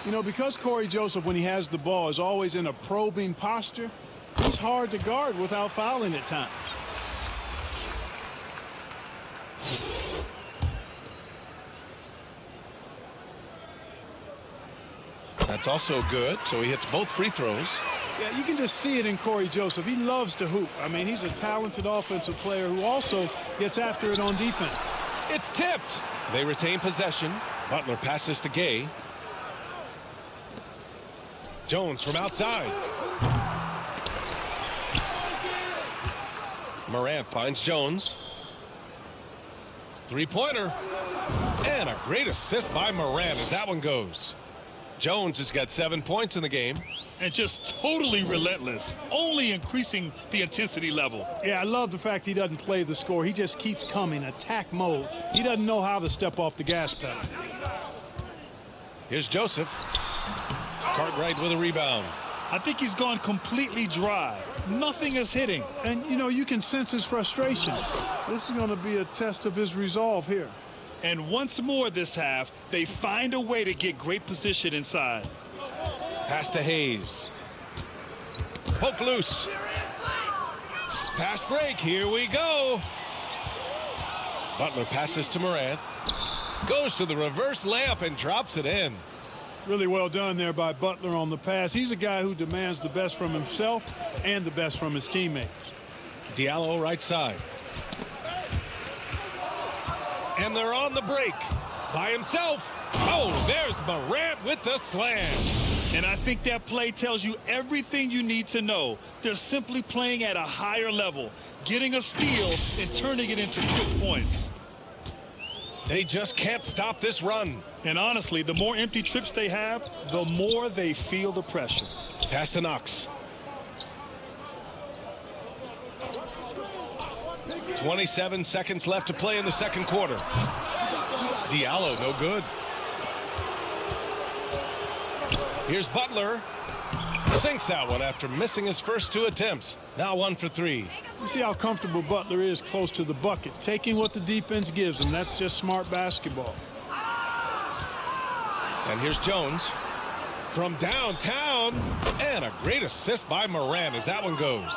You know, because Corey Joseph, when he has the ball, is always in a probing posture, he's hard to guard without fouling at times.
That's also good. So he hits both free throws.
Yeah, you can just see it in Corey Joseph. He loves to hoop. I mean, he's a talented offensive player who also gets after it on defense.
It's tipped. They retain possession. Butler passes to Gay. Jones from outside. Morant finds Jones. Three-pointer. And a great assist by Morant as that one goes. Jones has got 7 points in the game.
And just totally relentless, only increasing the intensity level.
Yeah, I love the fact he doesn't play the score. He just keeps coming, attack mode. He doesn't know how to step off the gas pedal.
Here's Joseph. Cartwright with a rebound.
I think he's gone completely dry. Nothing is hitting.
And, you know, you can sense his frustration. This is going to be a test of his resolve here.
And once more this half, they find a way to get great position inside.
Pass to Hayes. Poke loose. Fast break. Here we go. Butler passes to Morant. Goes to the reverse layup and drops it in.
Really well done there by Butler on the pass. He's a guy who demands the best from himself and the best from his teammates.
Diallo right side. And they're on the break by himself. Oh, there's Morant with the slam.
And I think that play tells you everything you need to know. They're simply playing at a higher level, getting a steal and turning it into quick points.
They just can't stop this run.
And honestly, the more empty trips they have, the more they feel the pressure.
Pass to Knox. 27 seconds left to play in the second quarter. Diallo, no good. Here's Butler. Sinks that one after missing his first 2 attempts. Now 1 for 3.
You see how comfortable Butler is close to the bucket, taking what the defense gives him. That's just smart basketball.
And here's Jones from downtown. And a great assist by Morant as that one goes.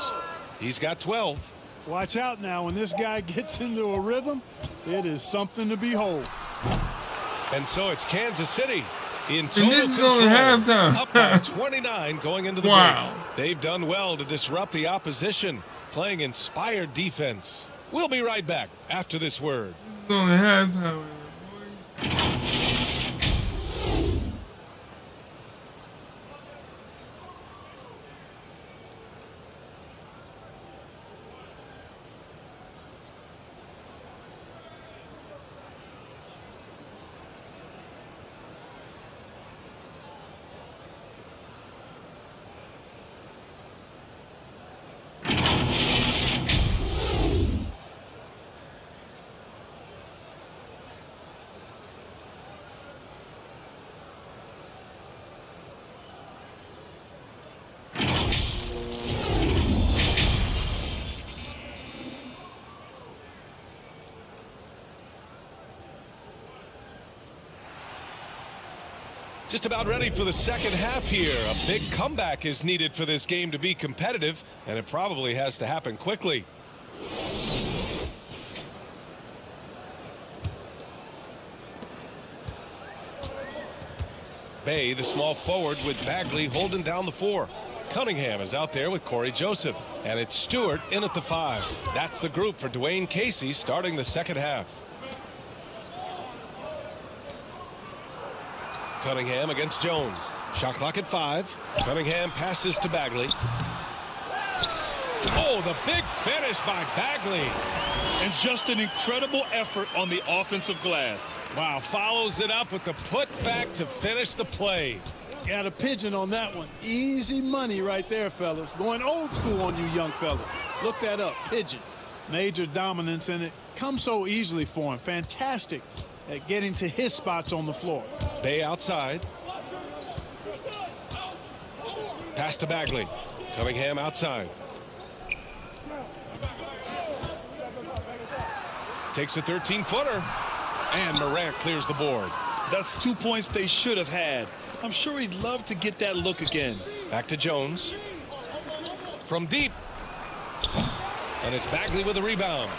He's got 12.
Watch out now. When this guy gets into a rhythm, it is something to behold.
And so it's Kansas City in
And
total
this is
control.
only halftime.
Up by 29 going into the
Wow.
break. They've done well to disrupt the opposition, playing inspired defense. We'll be right back after this word.
This is only halftime, boys.
just about ready for the second half here. A big comeback is needed for this game to be competitive, and it probably has to happen quickly. Bay, the small forward, with Bagley holding down the 4. Cunningham is out there with Corey Joseph. And it's Stewart in at the 5. That's the group for Dwayne Casey starting the second half. Cunningham against Jones. Shot clock at 5. Cunningham passes to Bagley. Oh, the big finish by Bagley.
And just an incredible effort on the offensive glass.
Wow, follows it up with the putback to finish the play.
Got a pigeon on that one. Easy money right there, fellas. Going old school on you young fellas. Look that up, pigeon. Major dominance, and it comes so easily for him. Fantastic at getting to his spots on the floor.
Bay outside. Pass to Bagley. Cunningham outside. Takes a 13-footer. And Morant clears the board.
That's 2 points they should have had. I'm sure he'd love to get that look again.
Back to Jones. From deep. And it's Bagley with a rebound.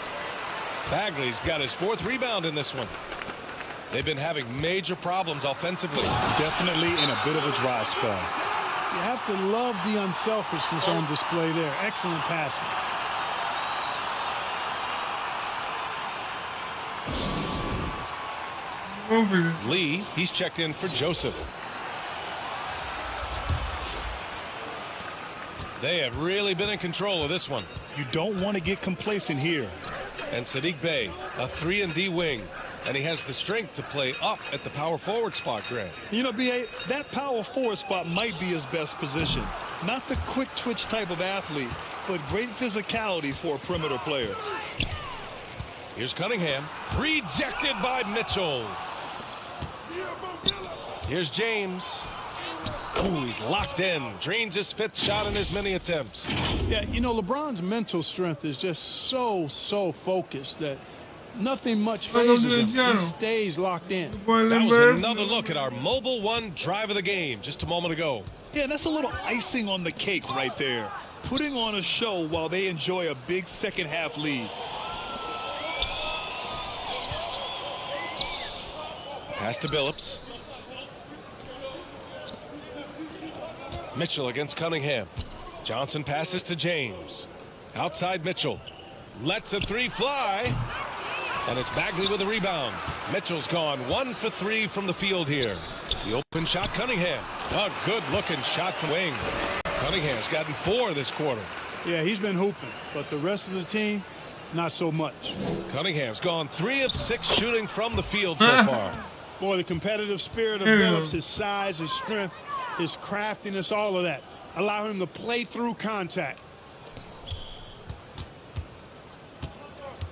Bagley's got his 4th rebound in this one. They've been having major problems offensively.
Definitely in a bit of a dry spell.
You have to love the unselfishness on display there. Excellent passing.
Lee, he's checked in for Joseph. They have really been in control of this one.
You don't want to get complacent here.
And Saddiq Bey, a 3-and-D wing. And he has the strength to play up at the power forward spot, Grant.
You know, B.A., that power forward spot might be his best position. Not the quick twitch type of athlete, but great physicality for a perimeter player.
Here's Cunningham. Rejected by Mitchell. Here's James. Ooh, he's locked in. Drains his 5th shot in as many attempts.
Yeah, you know, LeBron's mental strength is just so focused that nothing much phases him. He stays locked in.
That was another look at our Mobile One drive of the game just a moment ago.
Yeah, that's a little icing on the cake right there. Putting on a show while they enjoy a big second half lead.
Pass to Billups. Mitchell against Cunningham. Johnson passes to James. Outside Mitchell. Lets the 3 fly. And it's Bagley with a rebound. Mitchell's gone 1 for 3 from the field here. The open shot, Cunningham. A good-looking shot from wing. Cunningham's gotten 4 this quarter.
Yeah, he's been hooping, but the rest of the team, not so much.
Cunningham's gone 3 of 6 shooting from the field so far.
Boy, the competitive spirit of Billups, his size, his strength, his craftiness, all of that, allow him to play through contact.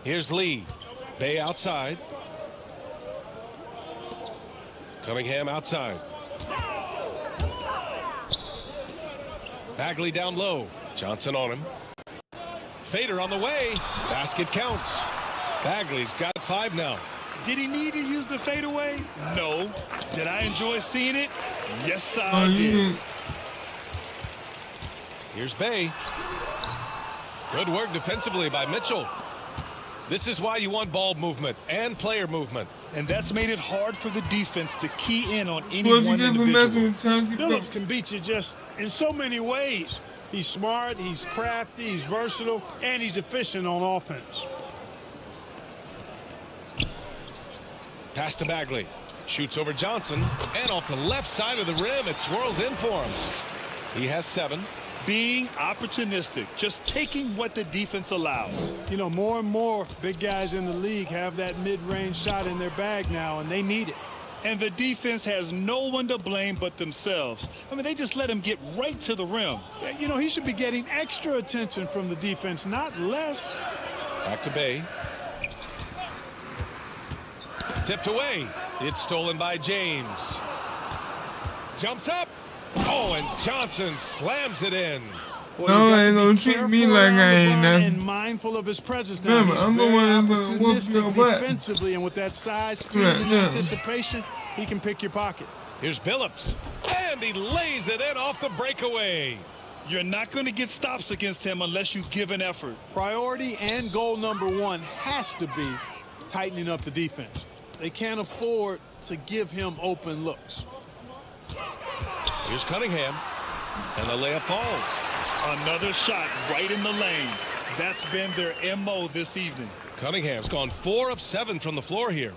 Here's Lee. Bay outside. Cunningham outside. Bagley down low. Johnson on him. Fader on the way. Basket counts. Bagley's got 5 now.
Did he need to use the fadeaway? No. Did I enjoy seeing it? Yes, I did.
Here's Bay. Good work defensively by Mitchell. This is why you want ball movement and player movement.
And that's made it hard for the defense to key in on any one individual.
Billups can beat you just in so many ways. He's smart, he's crafty, he's versatile, and he's efficient on offense.
Pass to Bagley. Shoots over Johnson. And off the left side of the rim, it swirls in for him. He has 7.
Being opportunistic, just taking what the defense allows.
You know, more and more big guys in the league have that mid-range shot in their bag now, and they need it.
And the defense has no one to blame but themselves. I mean, they just let him get right to the rim.
You know, he should be getting extra attention from the defense, not less.
Back to Bay. Tipped away. It's stolen by James. Jumps up. Oh, and Johnson slams it in.
Well, no, they don't treat me like I ain't nothing. And mindful of his presence now. Remember, I'm the one that's opportunistic defensively, and with that size, speed, and anticipation, he can pick your pocket.
Here's Billups. And he lays it in off the breakaway.
You're not going to get stops against him unless you give an effort.
Priority and goal number one has to be tightening up the defense. They can't afford to give him open looks.
Here's Cunningham. And the layup falls.
Another shot right in the lane. That's been their MO this evening.
Cunningham's gone 4 of 7 from the floor here.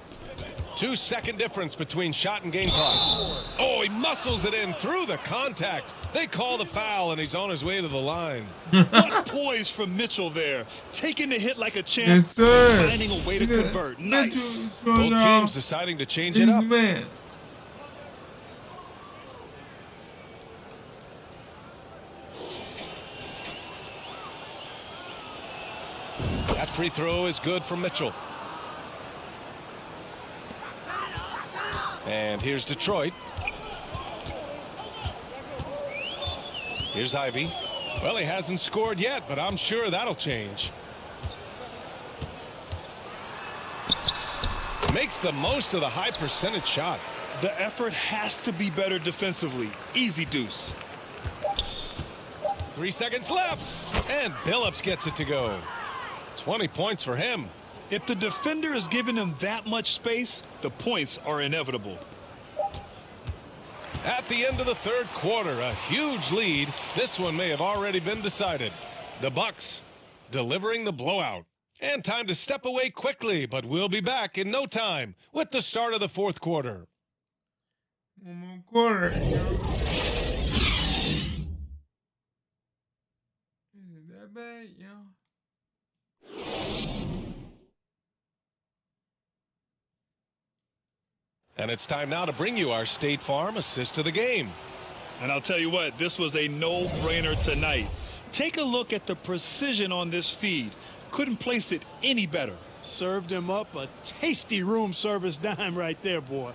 2-second difference between shot and game clock. Oh, he muscles it in through the contact. They call the foul, and he's on his way to the line.
What poise from Mitchell there. Taking the hit like a champ.
Yes, sir.
Finding a way to convert. Nice.
Both teams deciding to change it up.
Man.
That free throw is good for Mitchell. And here's Detroit. Here's Ivy. Well, he hasn't scored yet, but I'm sure that'll change. Makes the most of the high percentage shot.
The effort has to be better defensively. Easy deuce.
3 seconds left. And Billups gets it to go. 20 points for him.
If the defender is giving him that much space, the points are inevitable.
At the end of the third quarter, a huge lead. This one may have already been decided. The Bucks delivering the blowout. And time to step away quickly, but we'll be back in no time with the start of the fourth quarter.
One more quarter. Is it that bad, yo?
And it's time now to bring you our State Farm assist of the game.
And I'll tell you what, this was a no-brainer tonight. Take a look at the precision on this feed. Couldn't place it any better.
Served him up a tasty room service dime right there, boy.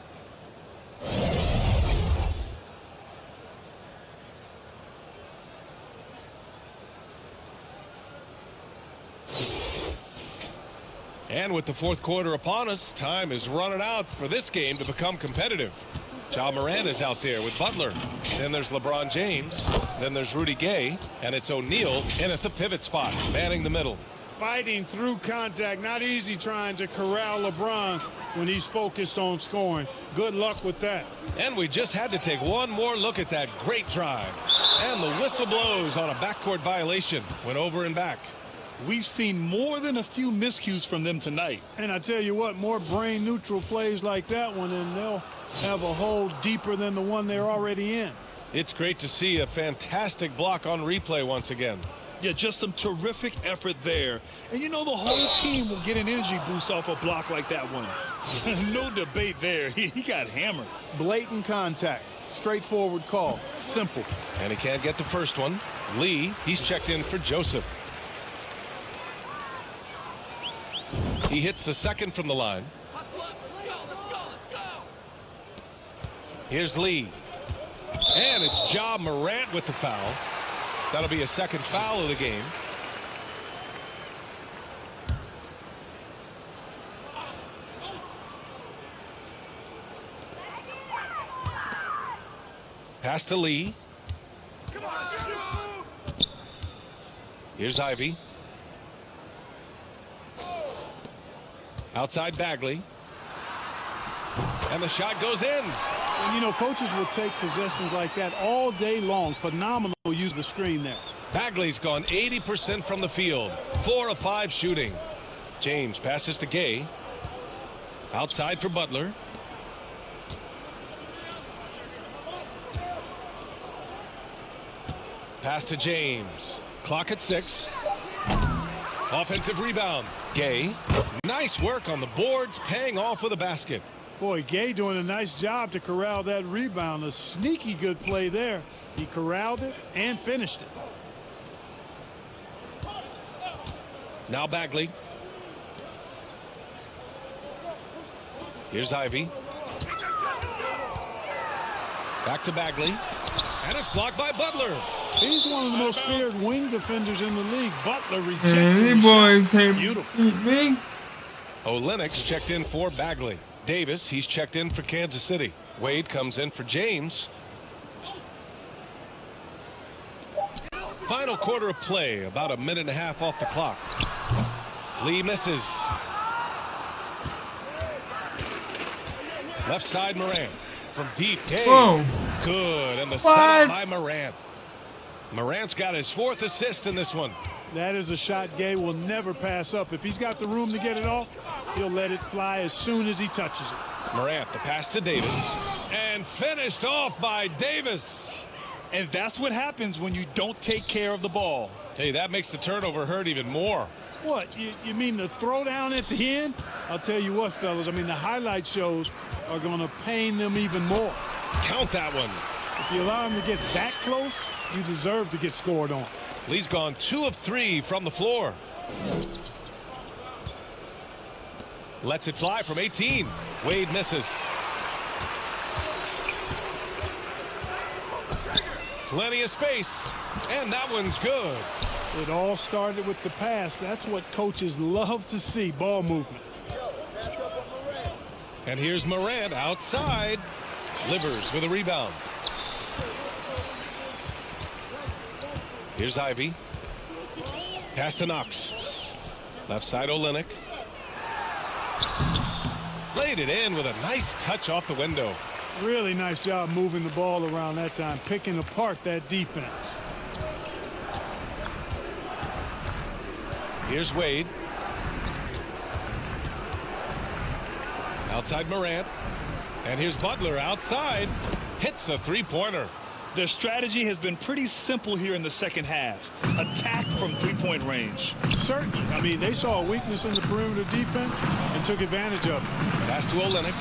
And with the fourth quarter upon us, time is running out for this game to become competitive. Ja Morant is out there with Butler. Then there's LeBron James. Then there's Rudy Gay. And it's O'Neal in at the pivot spot, manning the middle.
Fighting through contact. Not easy trying to corral LeBron when he's focused on scoring. Good luck with that.
And we just had to take one more look at that great drive. And the whistle blows on a backcourt violation. Went over and back.
We've seen more than a few miscues from them tonight.
And I tell you what, more brain neutral plays like that one, and they'll have a hole deeper than the one they're already in.
It's great to see a fantastic block on replay once again.
Yeah, just some terrific effort there. And you know, the whole team will get an energy boost off a block like that one. No debate there. He got hammered.
Blatant contact. Straightforward call. Simple.
And he can't get the first one. Lee, he's checked in for Joseph. He hits the second from the line. Here's Lee. And it's Ja Morant with the foul. That'll be a second foul of the game. Pass to Lee. Here's Ivy. Outside Bagley. And the shot goes in.
And, you know, coaches will take possessions like that all day long. Phenomenal use of the screen there.
Bagley's gone 80% from the field. 4 of 5 shooting. James passes to Gay. Outside for Butler. Pass to James. Clock at 6. Offensive rebound. Gay. Nice work on the boards, paying off with a basket.
Boy, Gay doing a nice job to corral that rebound. A sneaky good play there. He corralled it and finished it.
Now Bagley. Here's Ivy. Back to Bagley. And it's blocked by Butler.
He's one of the most feared wing defenders in the league. Butler rejected
these boys can't beat me.
Olenix checked in for Bagley. Davis, he's checked in for Kansas City. Wade comes in for James. Final quarter of play, about a minute and a half off the clock. Lee misses. Left side Morant from deep.
Whoa.
Good, and the setup by Morant. Morant's got his 4th assist in this one.
That is a shot Gay will never pass up. If he's got the room to get it off, he'll let it fly as soon as he touches it.
Morant, the pass to Davis, and finished off by Davis.
And that's what happens when you don't take care of the ball.
Hey, that makes the turnover hurt even more.
What, you mean the throwdown at the end? I'll tell you what, fellas, I mean, the highlight shows are going to pain them even more.
Count that one.
If you allow him to get that close, you deserve to get scored on.
Lee's gone 2 of 3 from the floor. Lets it fly from 18. Wade misses. Plenty of space, and that one's good.
It all started with the pass. That's what coaches love to see, ball movement.
And here's Morant outside. Livers with a rebound. Here's Ivy. Pass to Knox. Left side Olynyk. Laid it in with a nice touch off the window.
Really nice job moving the ball around that time, picking apart that defense.
Here's Wade. Outside Morant. And here's Butler outside. Hits the three-pointer.
Their strategy has been pretty simple here in the second half. Attack from three-point range.
Certainly. I mean, they saw a weakness in the perimeter defense and took advantage of it.
Pass to Olynyk.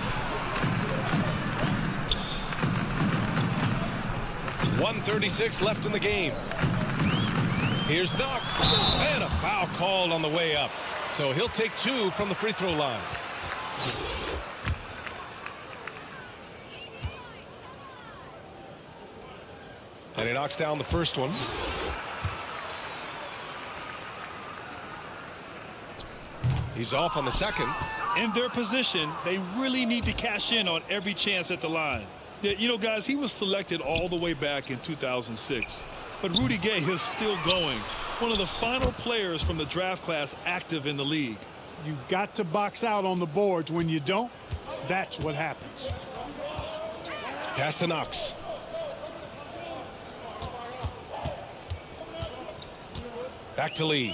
1:36 left in the game. Here's Knox. And a foul called on the way up. So he'll take 2 from the free throw line. And he knocks down the first one. He's off on the second.
In their position, they really need to cash in on every chance at the line. Yeah, you know, guys, he was selected all the way back in 2006. But Rudy Gay is still going. One of the final players from the draft class active in the league.
You've got to box out on the boards. When you don't, that's what happens.
Pass to Knox. Back to Lee.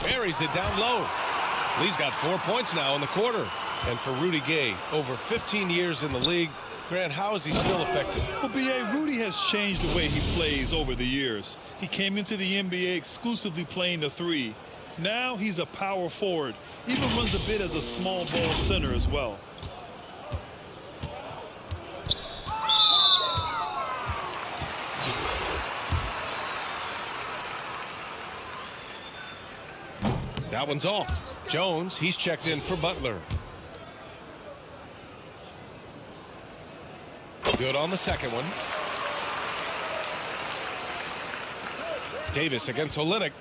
Buries it down low. Lee's got 4 points now in the quarter. And for Rudy Gay, over 15 years in the league, Grant, how is he still effective?
Well, B.A., Rudy has changed the way he plays over the years. He came into the NBA exclusively playing the three. Now he's a power forward. Even runs a bit as a small ball center as well.
That one's off. Jones, he's checked in for Butler. Good on the second one. Davis against Olynyk.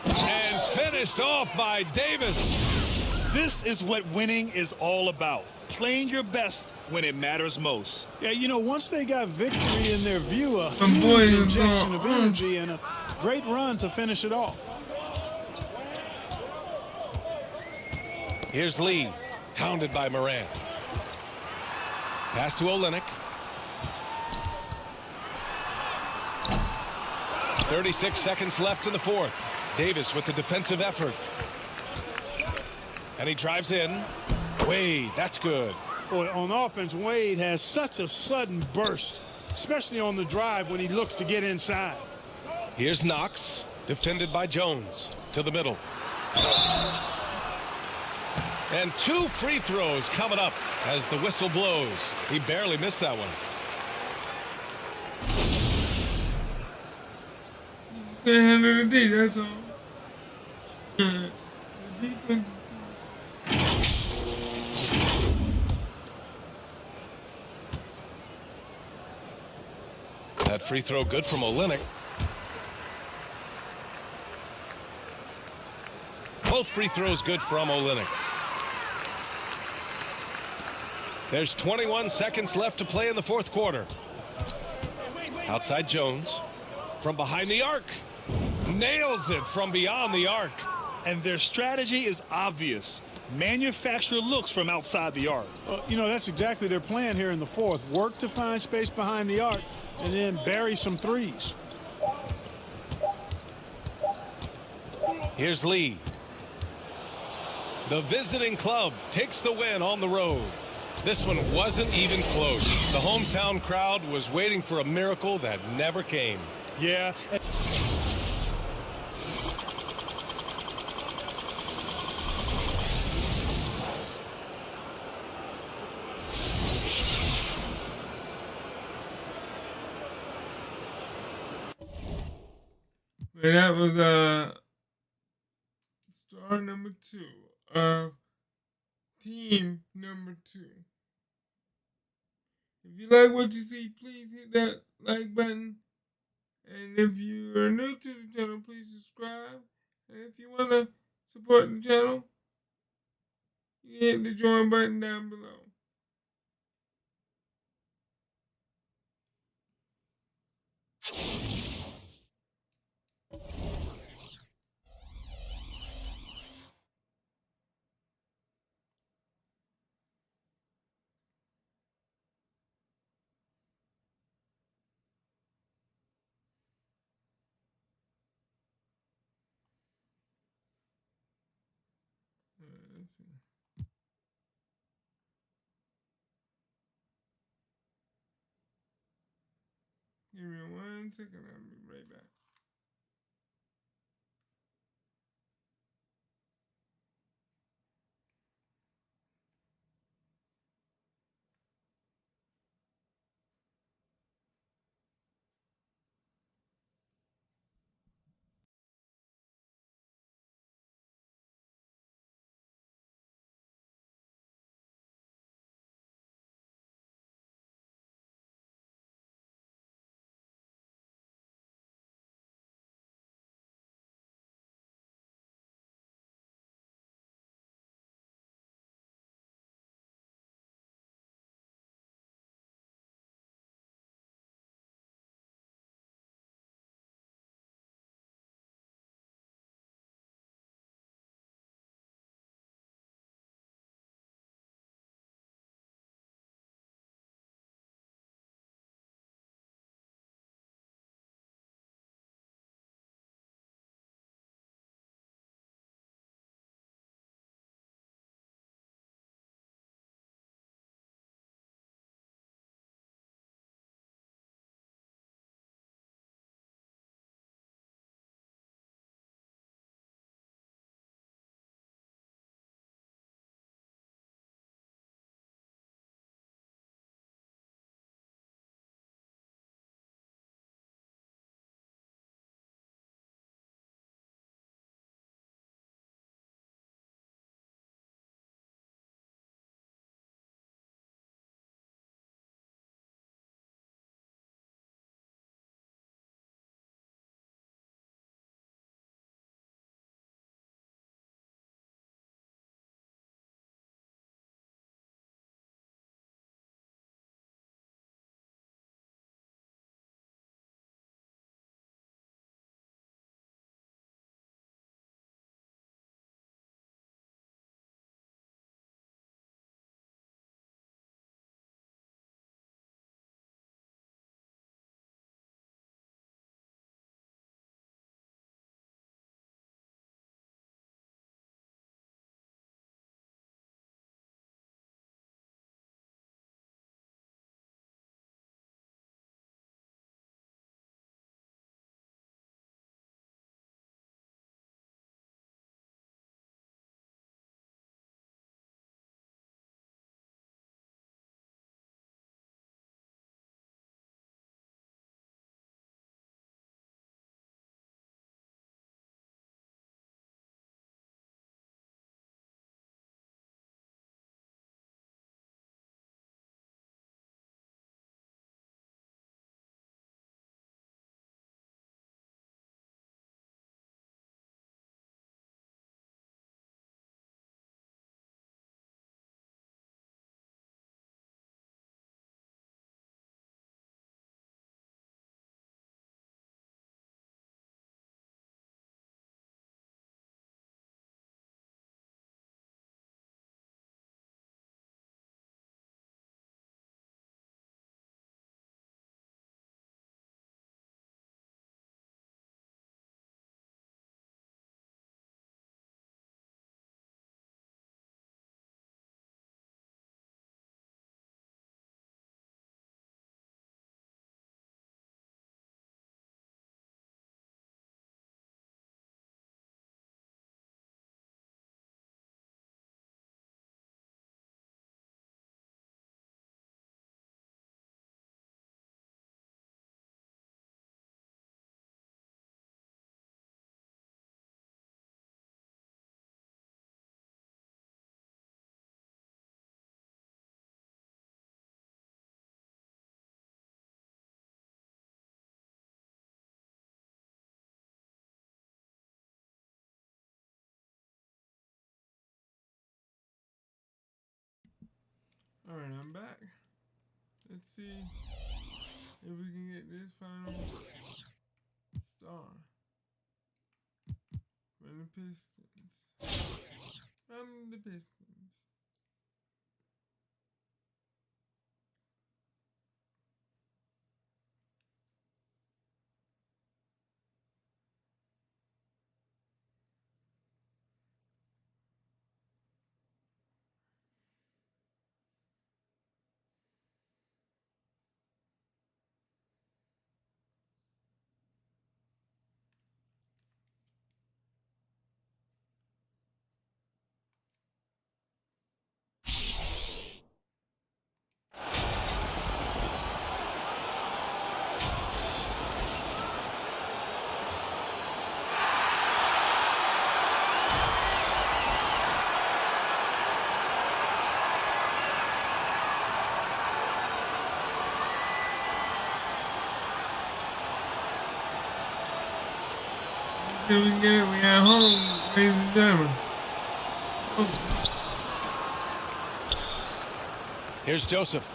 And finished off by Davis.
This is what winning is all about. Playing your best when it matters most.
Yeah, you know, once they got victory in their view, a huge injection of energy and a great run to finish it off.
Here's Lee, hounded by Morant. Pass to Olynyk. 36 seconds left in the fourth. Davis with the defensive effort. And he drives in. Wade, that's good.
Boy, on offense, Wade has such a sudden burst, especially on the drive when he looks to get inside.
Here's Knox, defended by Jones, to the middle. And 2 free throws coming up as the whistle blows. He barely missed that one.
Can't handle the D, that's all. The defense.
That free throw good from Olynyk. Both free throws good from Olynyk. There's 21 seconds left to play in the fourth quarter. Outside Jones. From behind the arc. Nails it from beyond the arc.
And their strategy is obvious. Manufacture looks from outside the arc.
You know, that's exactly their plan here in the fourth. Work to find space behind the arc and then bury some threes.
Here's Lee. The visiting club takes the win on the road. This one wasn't even close. The hometown crowd was waiting for a miracle that never came.
Yeah.
But that was star number 2 of team number 2. If you like what you see, please hit that like button. And if you are new to the channel, please subscribe. And if you want to support the channel, you hit the join button down below. Let's see. Give me 1 second, I'll be right back. Alright, I'm back. Let's see if we can get this final star from the Pistons. From the Pistons. Here we get it. We at home, ladies and gentlemen.
Here's Joseph.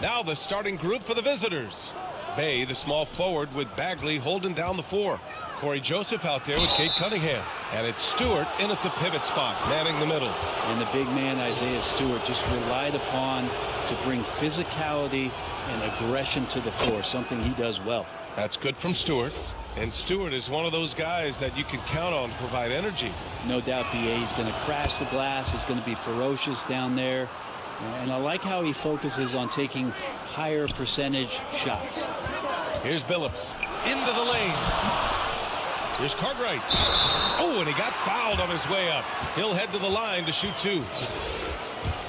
Now the starting group for the visitors. Bay, the small forward, with Bagley holding down the 4. Corey Joseph out there with Cade Cunningham. And it's Stewart in at the pivot spot, manning the middle.
And the big man, Isaiah Stewart, just relied upon to bring physicality and aggression to the floor, something he does well.
That's good from Stewart. And Stewart is one of those guys that you can count on to provide energy.
No doubt BA is going to crash the glass. He's going to be ferocious down there. And I like how he focuses on taking higher percentage shots.
Here's Billups into the lane. Here's Cartwright. Oh, and he got fouled on his way up. He'll head to the line to shoot 2.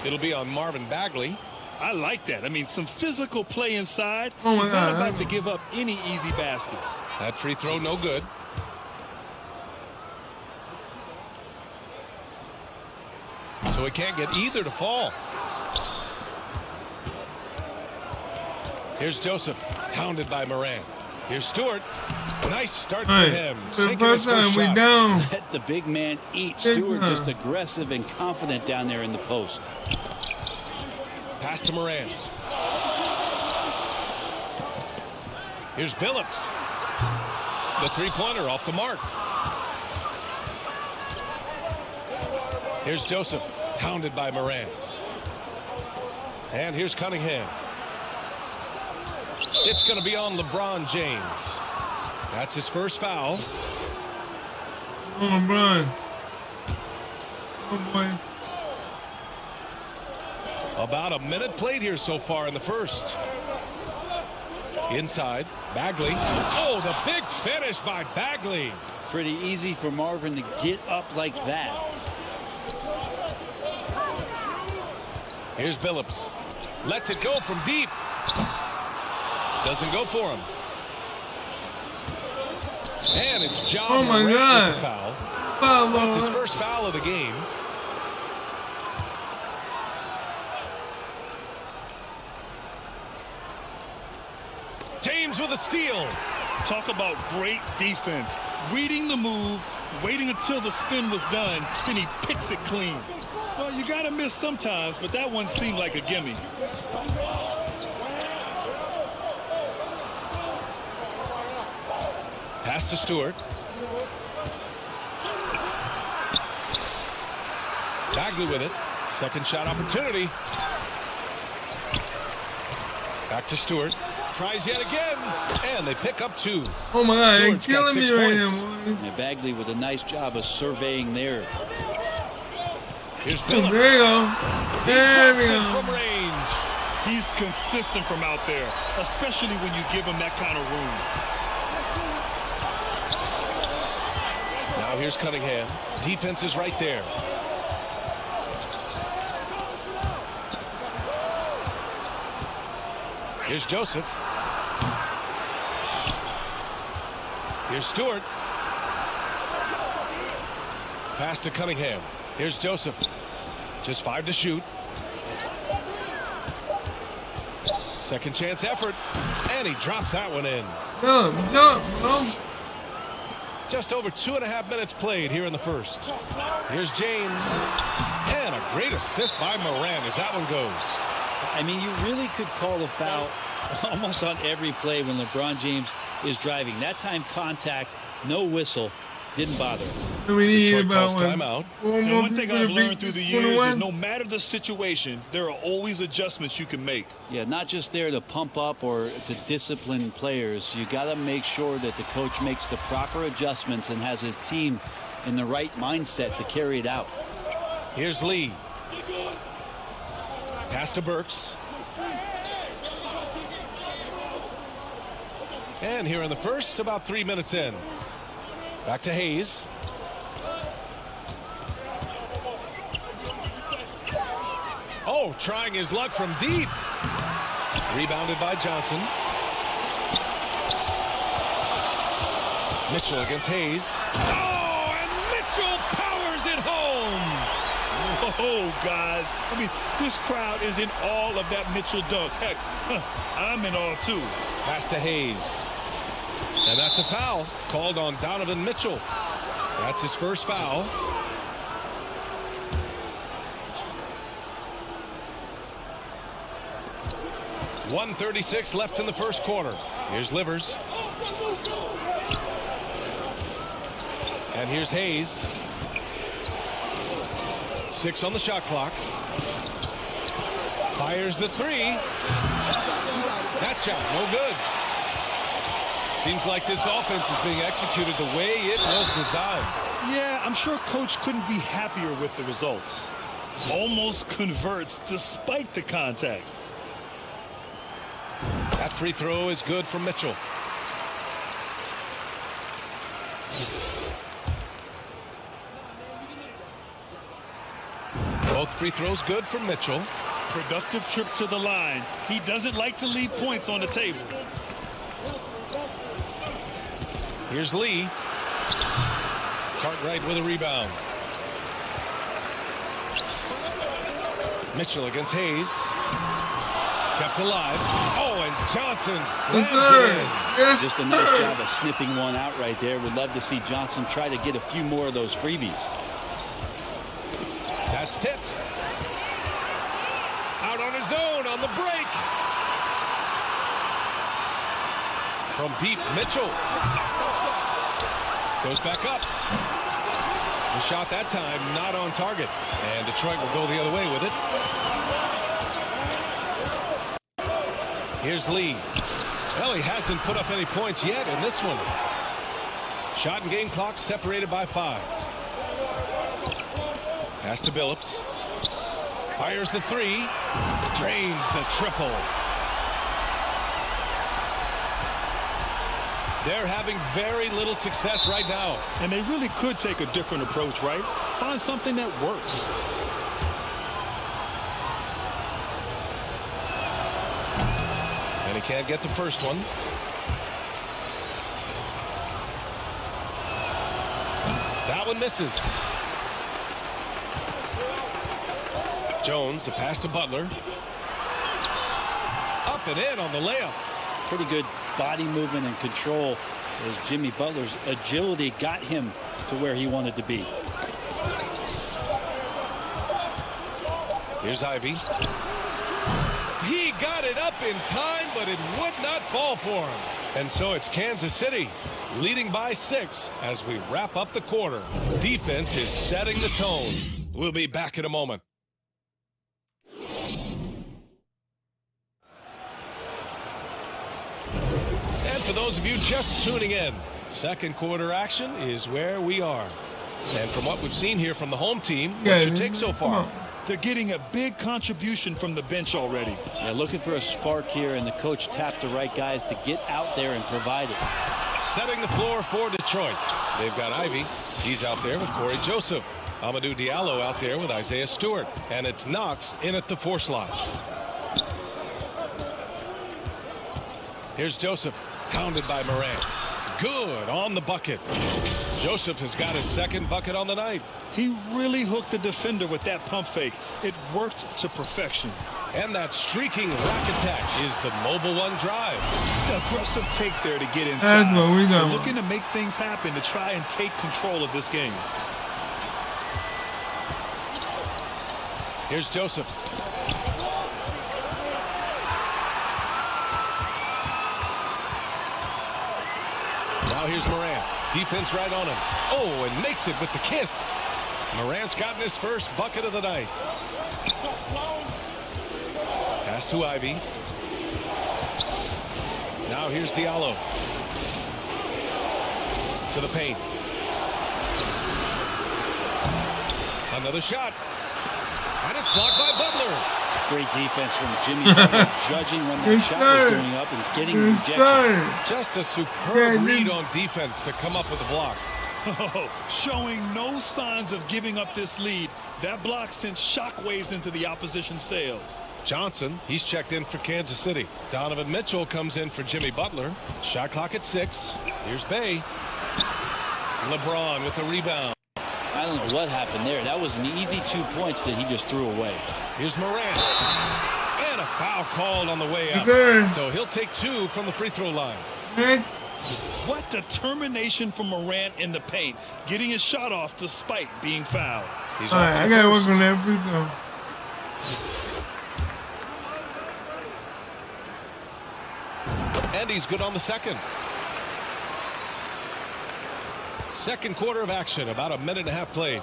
It'll be on Marvin Bagley.
I like that. I mean, some physical play inside.
Oh my
He's not
God.
about to give up any easy baskets.
That free throw no good. So he can't get either to fall. Here's Joseph, hounded by Moran. Here's Stewart. Nice start for him.
For the
Sinking
first
his first
time, we
shot.
down.
Let the big man eat.
Big
Stewart
time.
just aggressive and confident down there in the post.
Pass to Moran. Here's Billups. The three-pointer off the mark. Here's Joseph, hounded by Moran. And here's Cunningham. It's going to be on LeBron James. That's his first foul.
Oh, LeBron. Oh, boys.
About a minute played here so far in the first. Inside, Bagley. Oh, the big finish by Bagley.
Pretty easy for Marvin to get up like that.
Here's Billups. Lets it go from deep. Doesn't go for him. And it's John
Oh my
Morant
God.
with the foul.
Foul,
That's his
Lord.
first foul of the game. James with a steal.
Talk about great defense. Reading the move, waiting until the spin was done, then he picks it clean. Well, you got to miss sometimes, but that one seemed like a gimme.
Pass to Stewart. Bagley with it. Second shot opportunity. Back to Stewart. Tries yet again. And they pick up 2.
Oh my God,
Stewart's
they're
got
killing me
6
right
points.
now, boys.
And Bagley with a nice job of surveying there.
Here's
Oh,
Billups.
there you go. There we
Drops it
go.
from range.
He's consistent from out there, especially when you give him that kind of room.
Now here's Cunningham. Defense is right there. Here's Joseph. Here's Stewart. Pass to Cunningham. Here's Joseph. Just 5 to shoot. Second chance effort. And he drops that one in.
Jump, bro.
Just over 2.5 minutes played here in the first. Here's James. And a great assist by Morant as that one goes.
I mean, you really could call a foul almost on every play when LeBron James is driving. That time contact, no whistle, didn't bother.
We need
Detroit
about
calls timeout.
And one thing I've learned through the years is
21.
no matter the situation, there are always adjustments you can make.
Yeah, not just there to pump up or to discipline players. You got to make sure that the coach makes the proper adjustments and has his team in the right mindset to carry it out.
Here's Lee. Pass to Burks. And here in the first, about 3 minutes in. Back to Hayes. Oh, trying his luck from deep. Rebounded by Johnson. Mitchell against Hayes. Oh, and Mitchell powers it home.
Oh, guys. I mean, this crowd is in awe of that Mitchell dunk. Heck, I'm in awe, too.
Pass to Hayes. And that's a foul called on Donovan Mitchell. That's his first foul. .136 left in the first quarter. Here's Livers. And here's Hayes. 6 on the shot clock. Fires the three. That shot, no good. Seems like this offense is being executed the way it was designed.
Yeah, I'm sure Coach couldn't be happier with the results. Almost converts despite the contact.
That free throw is good for Mitchell. Both free throws good for Mitchell.
Productive trip to the line. He doesn't like to leave points on the table.
Here's Lee. Cartwright with a rebound. Mitchell against Hayes. Kept alive. Oh, and Johnson slams it in.
Just a nice job of snipping one out right there. Would love to see Johnson try to get a few more of those freebies.
That's tipped. Out on his own on the break. From deep, Mitchell. Goes back up. The shot that time not on target. And Detroit will go the other way with it. Here's Lee. Well, he hasn't put up any points yet in this one. Shot and game clock separated by 5. Pass to Billups. Fires the three. Drains the triple. They're having very little success right now.
And they really could take a different approach, right? Find something that works.
And he can't get the first one. That one misses. Jones, the pass to Butler. Up and in on the layup.
Pretty good body movement and control as Jimmy Butler's agility got him to where he wanted to be.
Here's Ivy. He got it up in time, but it would not fall for him. And so it's Kansas City leading by 6 as we wrap up the quarter. Defense is setting the tone. We'll be back in a moment. And for those of you just tuning in, second quarter action is where we are. And from what we've seen here from the home team, what's your take so far?
They're getting a big contribution from the bench already.
Yeah, looking for a spark here, and the coach tapped the right guys to get out there and provide it.
Setting the floor for Detroit. They've got Ivy. He's out there with Corey Joseph. Amadou Diallo out there with Isaiah Stewart. And it's Knox in at the 4 slot. Here's Joseph. Pounded by Morant. Good on the bucket. Joseph has got his second bucket on the night.
He really hooked the defender with that pump fake. It worked to perfection.
And that streaking rack attack is the Mobile One drive.
Aggressive take there to get inside.
That's what we got.
They're looking to make things happen to try and take control of this game.
Here's Joseph. Now here's Morant. Defense right on him. Oh, and makes it with the kiss. Morant's gotten his first bucket of the night. Pass to Ivy. Now here's Diallo. To the paint. Another shot. And it's blocked by Butler.
Great defense from Jimmy Butler, judging when that shot was going up and getting the rejection.
Just a superb read on defense to come up with the block.
Showing no signs of giving up this lead. That block sent shockwaves into the opposition sails.
Johnson, he's checked in for Kansas City. Donovan Mitchell comes in for Jimmy Butler. Shot clock at 6. Here's Bay. LeBron with the rebound.
I don't know what happened there. That was an easy 2 points that he just threw away.
Here's Morant. And a foul called on the way up. So he'll take 2 from the free throw line.
Next.
What determination from Morant in the paint, getting his shot off despite being fouled.
All right, I got to work on that free throw.
And he's good on the second. Second quarter of action, about a minute and a half played.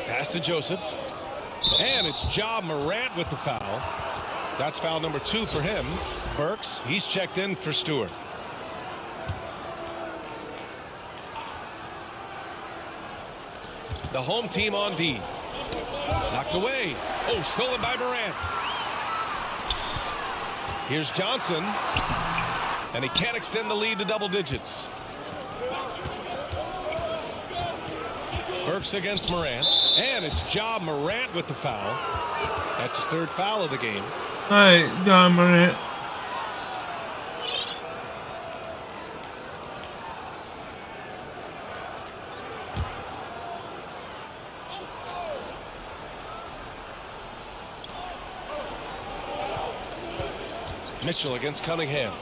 Pass to Joseph. And it's Ja Morant with the foul. That's foul number 2 for him. Burks, he's checked in for Stewart. The home team on D. Knocked away. Oh, stolen by Morant. Here's Johnson. And he can't extend the lead to double digits. Burks against Morant. And it's Ja Morant with the foul. That's his 3rd foul of the game.
All right, Ja Morant.
Mitchell against Cunningham.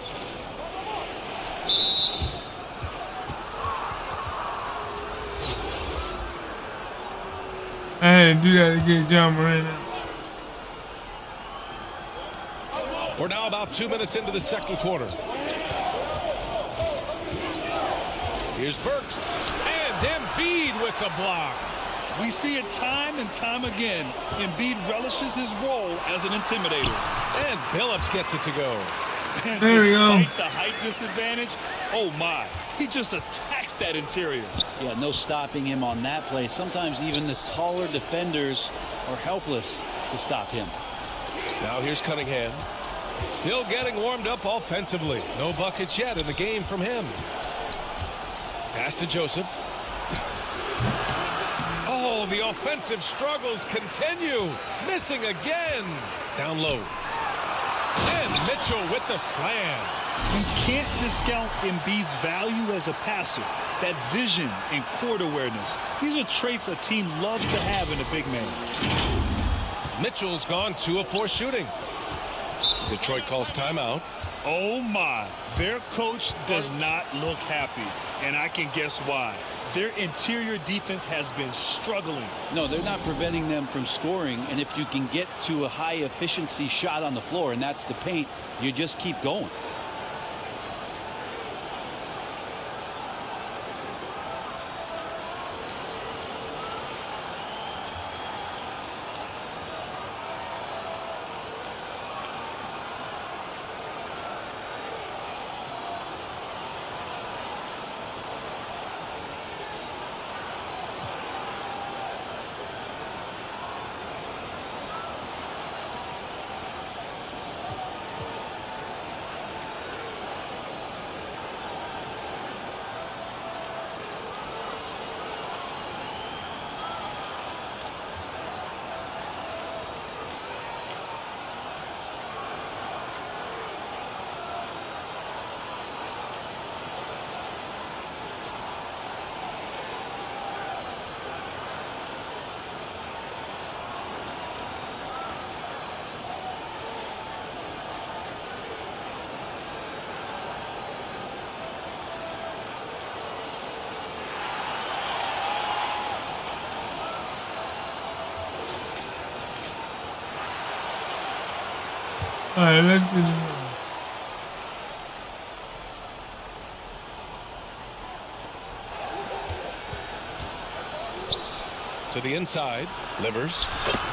I had to do that to get Ja Morant out.
We're now about 2 minutes into the second quarter. Here's Burks. And Embiid with the block.
We see it time and time again. Embiid relishes his role as an intimidator.
And Billups gets it to go.
And
there we go.
Despite the height disadvantage, oh my, he just attacks that interior.
Yeah, no stopping him on that play. Sometimes even the taller defenders are helpless to stop him.
Now here's Cunningham. Still getting warmed up offensively. No buckets yet in the game from him. Pass to Joseph. Oh, the offensive struggles continue. Missing again. Down low. And Mitchell with the slam.
You can't discount Embiid's value as a passer. That vision and court awareness. These are traits a team loves to have in a big man.
Mitchell's gone 2 of 4 shooting. Detroit calls timeout.
Oh my, their coach does not look happy, and I can guess why. Their interior defense has been struggling.
No, they're not preventing them from scoring, and if you can get to a high efficiency shot on the floor, and that's the paint, you just keep going.
All right, let's get it.
To the inside, Livers.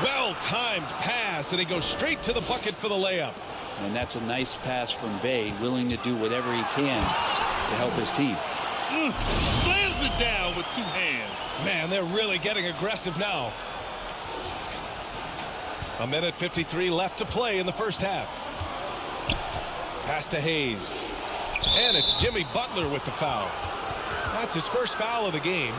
Well-timed pass, and he goes straight to the bucket for the layup.
And that's a nice pass from Bay, willing to do whatever he can to help his team.
Slams it down with two hands.
Man, they're really getting aggressive now. 1:53 left to play in the first half. Pass to Hayes. And it's Jimmy Butler with the foul. That's his first foul of the game.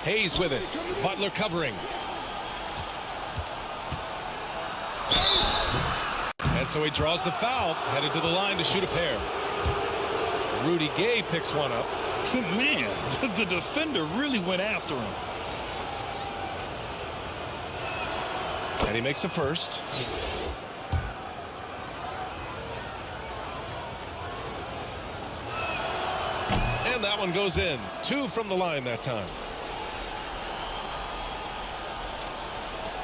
Hayes with it. Butler covering. And so he draws the foul, headed to the line to shoot a pair. Rudy Gay picks one up.
Man, the defender really went after him.
And he makes a first. And that one goes in. 2 from the line that time.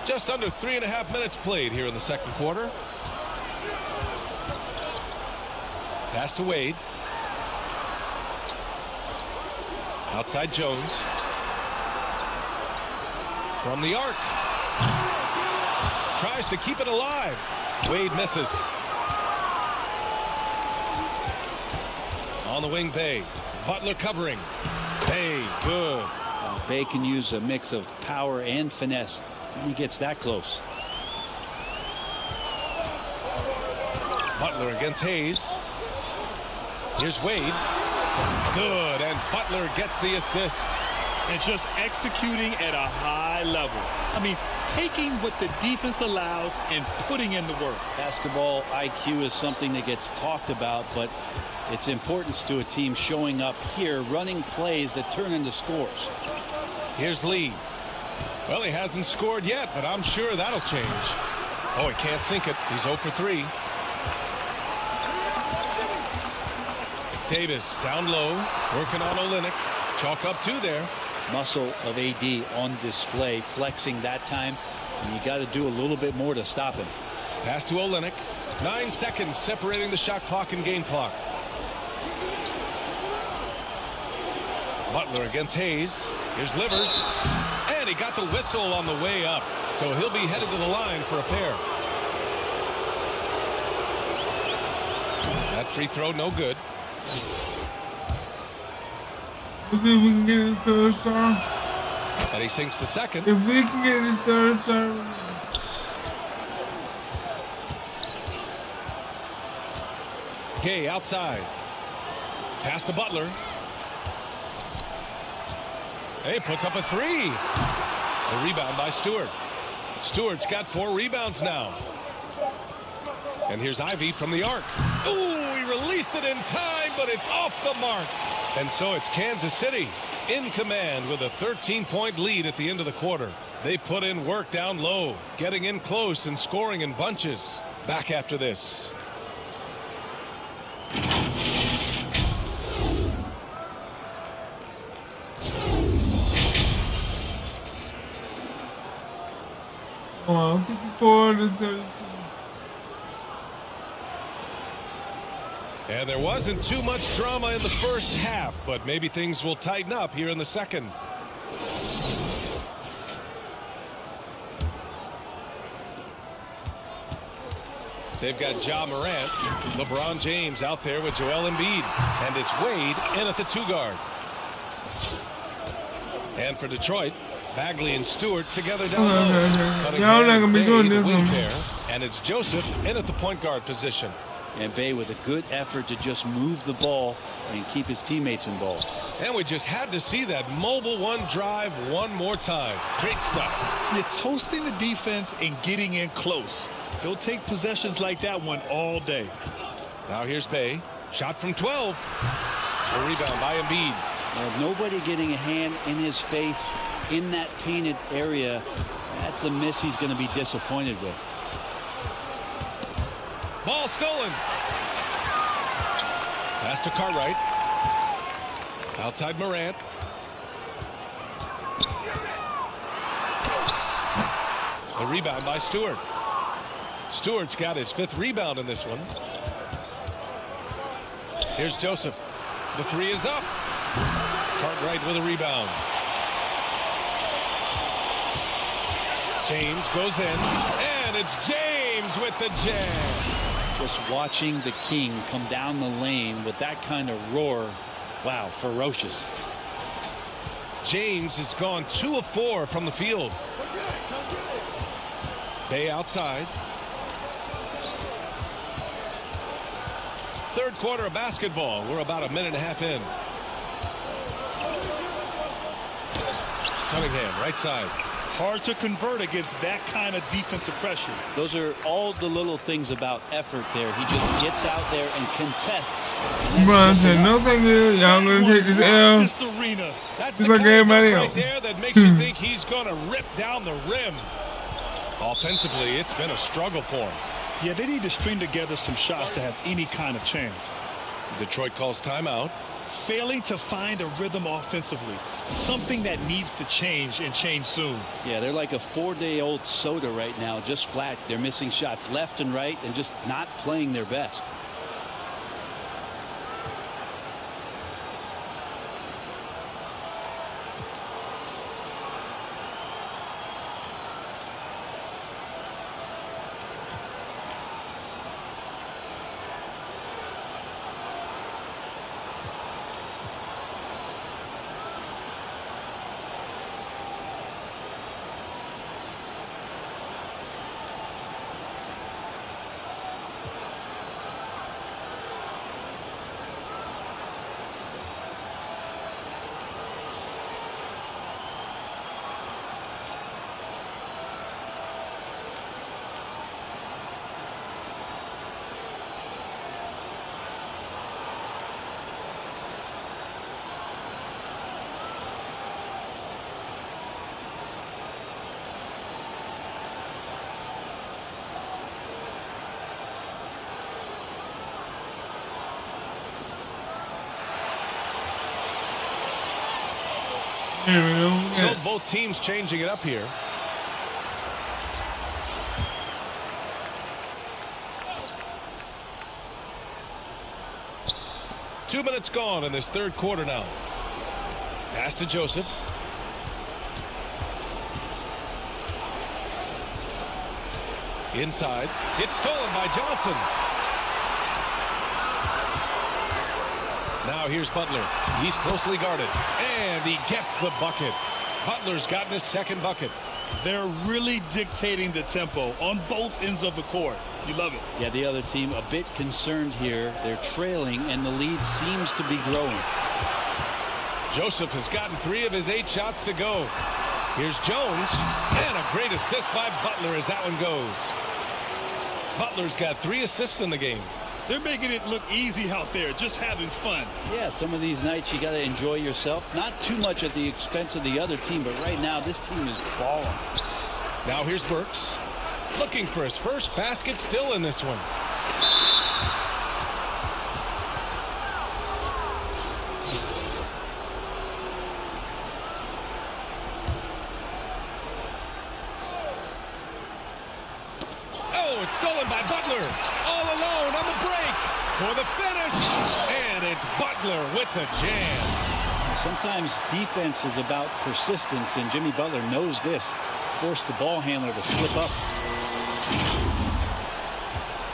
Just under 3.5 minutes played here in the second quarter. Pass to Wade. Outside Jones. From the arc. Tries to keep it alive. Wade misses. On the wing, Bay. Butler covering. Bay, good.
Bay can use a mix of power and finesse when he gets that close.
Butler against Hayes. Here's Wade. Good, and Butler gets the assist.
And just executing at a high level. I mean, taking what the defense allows and putting in the work.
Basketball IQ is something that gets talked about, but its importance to a team showing up here, running plays that turn into scores.
Here's Lee. Well, he hasn't scored yet, but I'm sure that'll change. Oh, he can't sink it. He's 0 for 3. Davis down low, working on Olynyk. Chalk up 2 there.
Muscle of AD on display, flexing that time, and you got to do a little bit more to stop him.
Pass to Olynyk. 9 seconds separating the shot clock and game clock. Butler against Hayes. Here's Livers. And he got the whistle on the way up. So he'll be headed to the line for a pair. That free throw no good.
Let's see if we can get his third serve.
And he sinks the second.
If we can get his third serve.
Gay outside. Pass to Butler. Hey, puts up a 3. A rebound by Stewart. Stewart's got 4 rebounds now. And here's Ivy from the arc. Ooh, he released it in time, but it's off the mark. And so it's Kansas City in command with a 13-point lead at the end of the quarter. They put in work down low, getting in close and scoring in bunches. Back after this.
Oh, 54 to 32.
And there wasn't too much drama in the first half, but maybe things will tighten up here in the second. They've got Ja Morant, LeBron James out there with Joel Embiid, and it's Wade in at the 2 guard. And for Detroit, Bagley and Stewart together down low.
Y'all not gonna be doing this one.
And it's Joseph in at the point guard position.
And Bay with a good effort to just move the ball and keep his teammates involved.
And we just had to see that mobile one drive one more time. Great stuff.
You're toasting the defense and getting in close. They'll take possessions like that one all day.
Now here's Bay. Shot from 12. A rebound by Embiid.
Now, nobody getting a hand in his face in that painted area. That's a miss he's going to be disappointed with.
Ball stolen. Pass to Cartwright. Outside Morant. The rebound by Stewart. Stewart's got his 5th rebound in this one. Here's Joseph. The 3 is up. Cartwright with a rebound. James goes in, and it's James with the jam.
Just watching the King come down the lane with that kind of roar. Wow, ferocious.
James has gone 2 of 4 from the field. Bay outside. Third quarter of basketball. We're about a minute and a half in. Cunningham, right side.
Hard to convert against that kind of defensive pressure.
Those are all the little things about effort there. He just gets out there and contests.
LeBron said, no thank you. Y'all gonna take this L.
This arena.
That's
Just
the
like
kind of
everybody
right
else.
there that makes you think he's going to rip down the rim. Offensively, it's been a struggle for him.
Yeah, they need to string together some shots to have any kind of chance.
Detroit calls timeout.
Failing to find a rhythm offensively. Something that needs to change and change soon.
Yeah, they're like a 4-day-old soda right now, just flat. They're missing shots left and right and just not playing their best.
Here we go.
So both teams changing it up here. Two minutes gone in this third quarter now. Pass to Joseph. Inside. It's stolen by Johnson. Now here's Butler. He's closely guarded. And he gets the bucket. Butler's gotten his second bucket.
They're really dictating the tempo on both ends of the court. You love it.
Yeah, the other team a bit concerned here. They're trailing, and the lead seems to be growing.
Joseph has gotten 3 of his 8 shots to go. Here's Jones. And a great assist by Butler as that one goes. Butler's got 3 assists in the game.
They're making it look easy out there, just having fun.
Yeah, some of these nights you got to enjoy yourself. Not too much at the expense of the other team, but right now this team is balling.
Now here's Burks. Looking for his first basket, still in this one. Oh, it's stolen by Butler. All alone on the break for the finish. And it's Butler with the jam.
Sometimes defense is about persistence, and Jimmy Butler knows this. Forced the ball handler to slip up.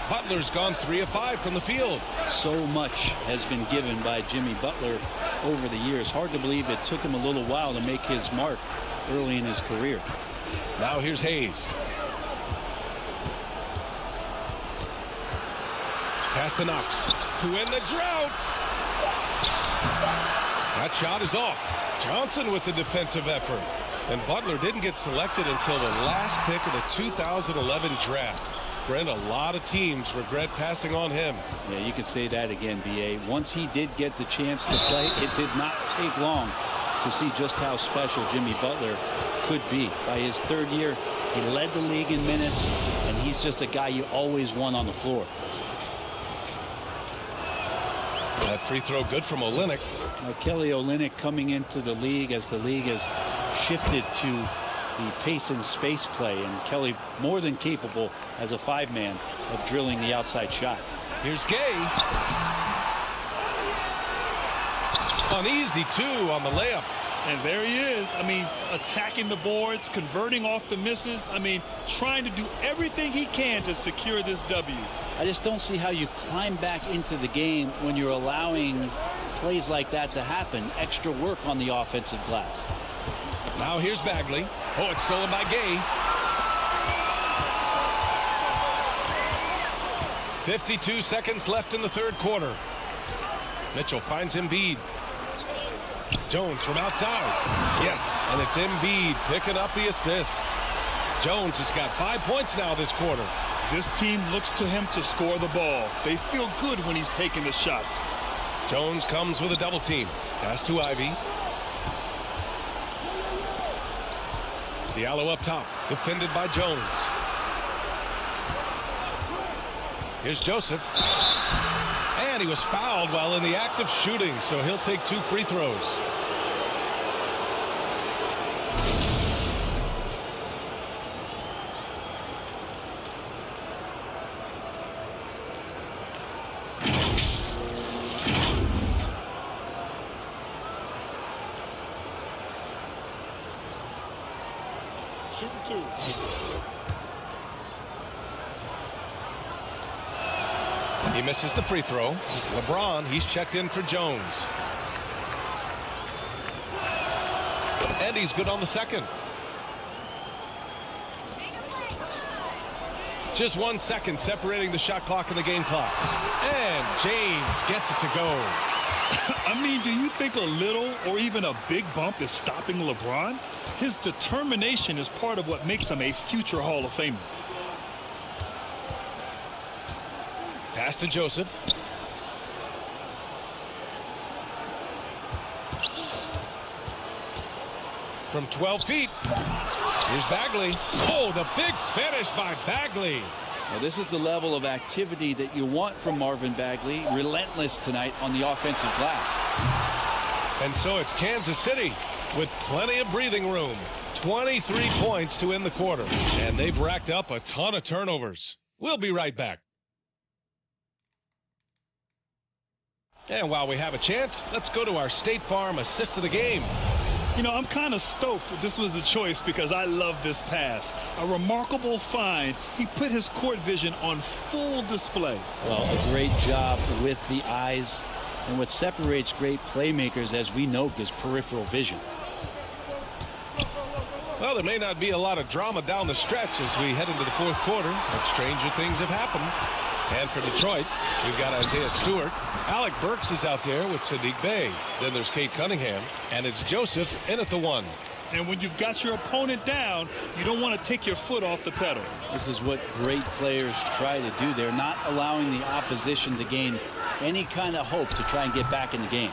Butler's gone 3 of 5 from the field.
So much has been given by Jimmy Butler over the years. Hard to believe it took him a little while to make his mark early in his career.
Now here's Hayes. Pass to Knox to win the drought. That shot is off. Johnson with the defensive effort. And Butler didn't get selected until the last pick of the 2011 draft. Brent, a lot of teams regret passing on him.
Yeah, you could say that again, B.A. Once he did get the chance to play, it did not take long to see just how special Jimmy Butler could be. By his third year, he led the league in minutes, and he's just a guy you always want on the floor.
That free throw good from Olynyk.
Now, Kelly Olynyk coming into the league as the league has shifted to the pace and space play, and Kelly more than capable as a 5-man of drilling the outside shot.
Here's Gay. An easy 2 on the layup.
And there he is. I mean, attacking the boards, converting off the misses. I mean, trying to do everything he can to secure this W.
I just don't see how you climb back into the game when you're allowing plays like that to happen. Extra work on the offensive glass.
Now here's Bagley. Oh, it's stolen by Gay. 52 seconds left in the third quarter. Mitchell finds Embiid. Jones from outside. Yes, and it's Embiid picking up the assist. Jones has got 5 points now this quarter.
This team looks to him to score the ball. They feel good when he's taking the shots.
Jones comes with a double team. Pass to Ivy. Diallo up top, defended by Jones. Here's Joseph. And he was fouled while in the act of shooting, so he'll take 2 free throws.
Shooting 2.
He misses the free throw. LeBron, he's checked in for Jones. And he's good on the second. Just 1 second separating the shot clock and the game clock. And James gets it to go.
I mean, do you think a little or even a big bump is stopping LeBron? His determination is part of what makes him a future Hall of Famer.
Pass to Joseph. From 12 feet. Here's Bagley. Oh, the big finish by Bagley.
Now, this is the level of activity that you want from Marvin Bagley. Relentless tonight on the offensive glass.
And so it's Kansas City with plenty of breathing room. 23 points to end the quarter. And they've racked up a ton of turnovers. We'll be right back. And while we have a chance, let's go to our State Farm assist of the game.
You know, I'm kind of stoked that this was a choice because I love this pass. A remarkable find. He put his court vision on full display.
Well, a great job with the eyes. And what separates great playmakers, as we know, is peripheral vision.
Well, there may not be a lot of drama down the stretch as we head into the fourth quarter, but stranger things have happened. And for Detroit, we've got Isaiah Stewart. Alec Burks is out there with Sadiq Bey. Then there's Cade Cunningham, and it's Joseph in at the 1.
And when you've got your opponent down, you don't want to take your foot off the pedal.
This is what great players try to do. They're not allowing the opposition to gain any kind of hope to try and get back in the game.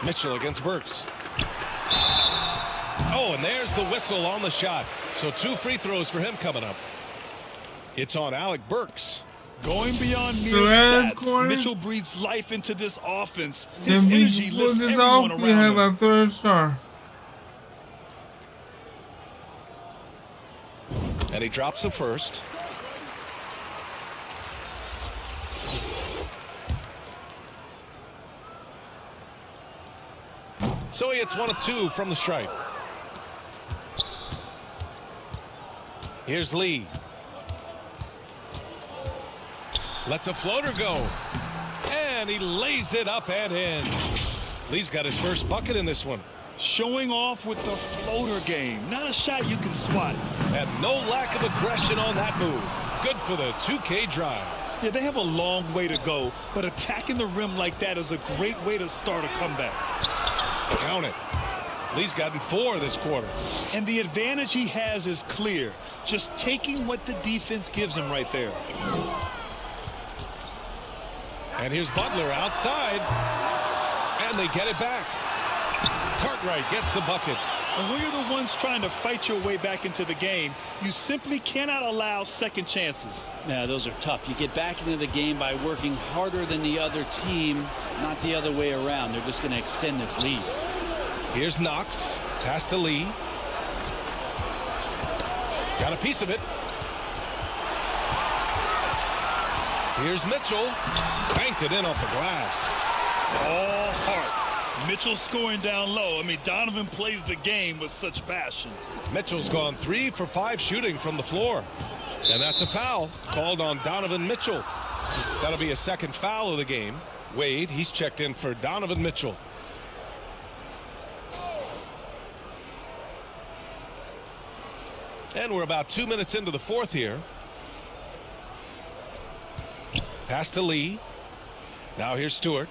Mitchell against Burks. Oh, and there's the whistle on the shot. So 2 free throws for him coming up. It's on Alec Burks.
Going beyond mere stats, Mitchell breathes life into this offense. His
Then
energy
we
lifts
pull this
everyone
off,
around
we have
him.
our third star.
And he drops the first. So he hits 1 of 2 from the stripe. Here's Lee. Lets a floater go. And he lays it up and in. Lee's got his first bucket in this one.
Showing off with the floater game. Not a shot you can swat.
And no lack of aggression on that move. Good for the 2K drive.
Yeah, they have a long way to go, but attacking the rim like that is a great way to start a comeback.
Count it. Lee's gotten 4 this quarter.
And the advantage he has is clear. Just taking what the defense gives him right there.
And here's Butler outside. And they get it back. Cartwright gets the bucket.
And when you're the ones trying to fight your way back into the game, you simply cannot allow second chances.
Yeah, those are tough. You get back into the game by working harder than the other team, not the other way around. They're just going to extend this lead.
Here's Knox. Pass to Lee. Got a piece of it. Here's Mitchell. Banked it in off the glass.
All heart. Mitchell scoring down low. I mean, Donovan plays the game with such passion.
Mitchell's gone 3 for 5 shooting from the floor. And that's a foul called on Donovan Mitchell. That'll be a second foul of the game. Wade, he's checked in for Donovan Mitchell. And we're about 2 minutes into the fourth here. Pass to Lee. Now here's Stewart.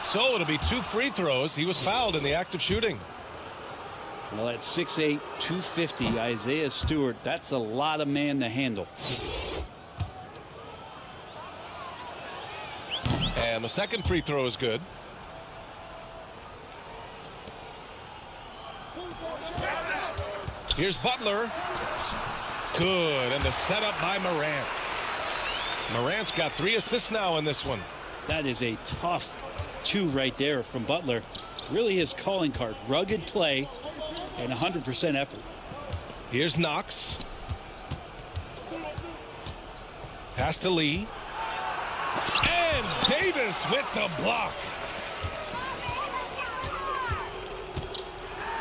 So it'll be 2 free throws. He was fouled in the act of shooting.
Well, at 6'8", 250, Isaiah Stewart, that's a lot of man to handle.
And the second free throw is good. Here's Butler. Good. And the setup by Morant. Morant's got 3 assists now in this one.
That is a tough 2 right there from Butler. Really his calling card. Rugged play and 100% effort.
Here's Knox. Pass to Lee. And Davis with the block.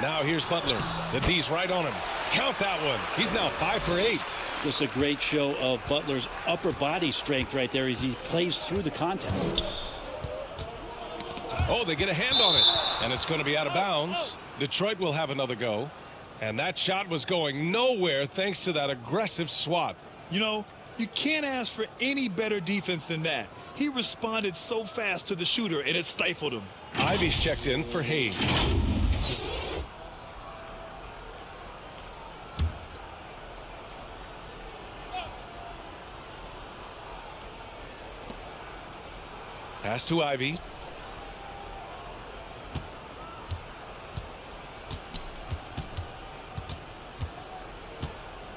Now here's Butler. The D's right on him. Count that one. He's now 5 for 8.
Just a great show of Butler's upper body strength right there as he plays through the contact.
Oh, they get a hand on it. And it's going to be out of bounds. Detroit will have another go. And that shot was going nowhere thanks to that aggressive swat.
You know, you can't ask for any better defense than that. He responded so fast to the shooter, and it stifled him.
Ivy's checked in for Hayes. Pass to Ivy.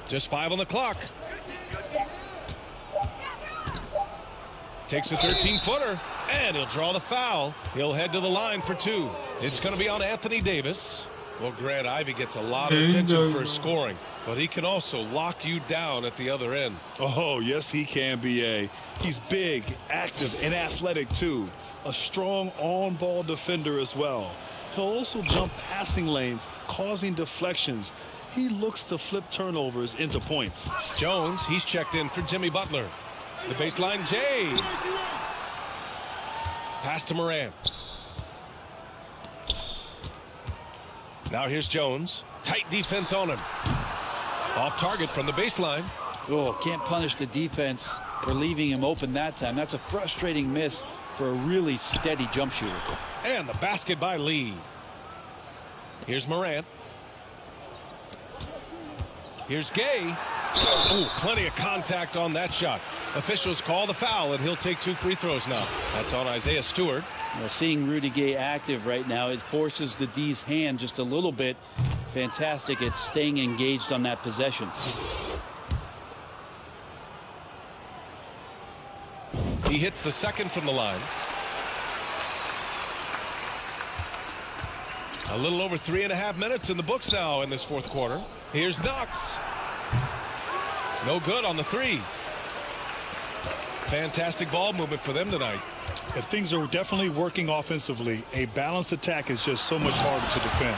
Just 5 on the clock. Takes a 13-footer, and he'll draw the foul. He'll head to the line for 2. It's going to be on Anthony Davis. Well, Grant, Ivy gets a lot of attention for his scoring, but he can also lock you down at the other end.
Oh, yes, he can, B.A. He's big, active, and athletic, too. A strong on-ball defender as well. He'll also jump passing lanes, causing deflections. He looks to flip turnovers into points.
Jones, he's checked in for Jimmy Butler. The baseline, Jay. Pass to Morant. Now here's Jones. Tight defense on him. Off target from the baseline.
Oh, can't punish the defense for leaving him open that time. That's a frustrating miss for a really steady jump shooter.
And the basket by Lee. Here's Morant. Here's Gay. Oh, plenty of contact on that shot. Officials call the foul, and he'll take 2 free throws now. That's on Isaiah Stewart.
Well, seeing Rudy Gay active right now, it forces the D's hand just a little bit. Fantastic at staying engaged on that possession.
He hits the second from the line. A little over 3.5 minutes in the books now in this fourth quarter. Here's Knox. No good on the 3. Fantastic ball movement for them tonight.
If things are definitely working offensively, a balanced attack is just so much harder to defend.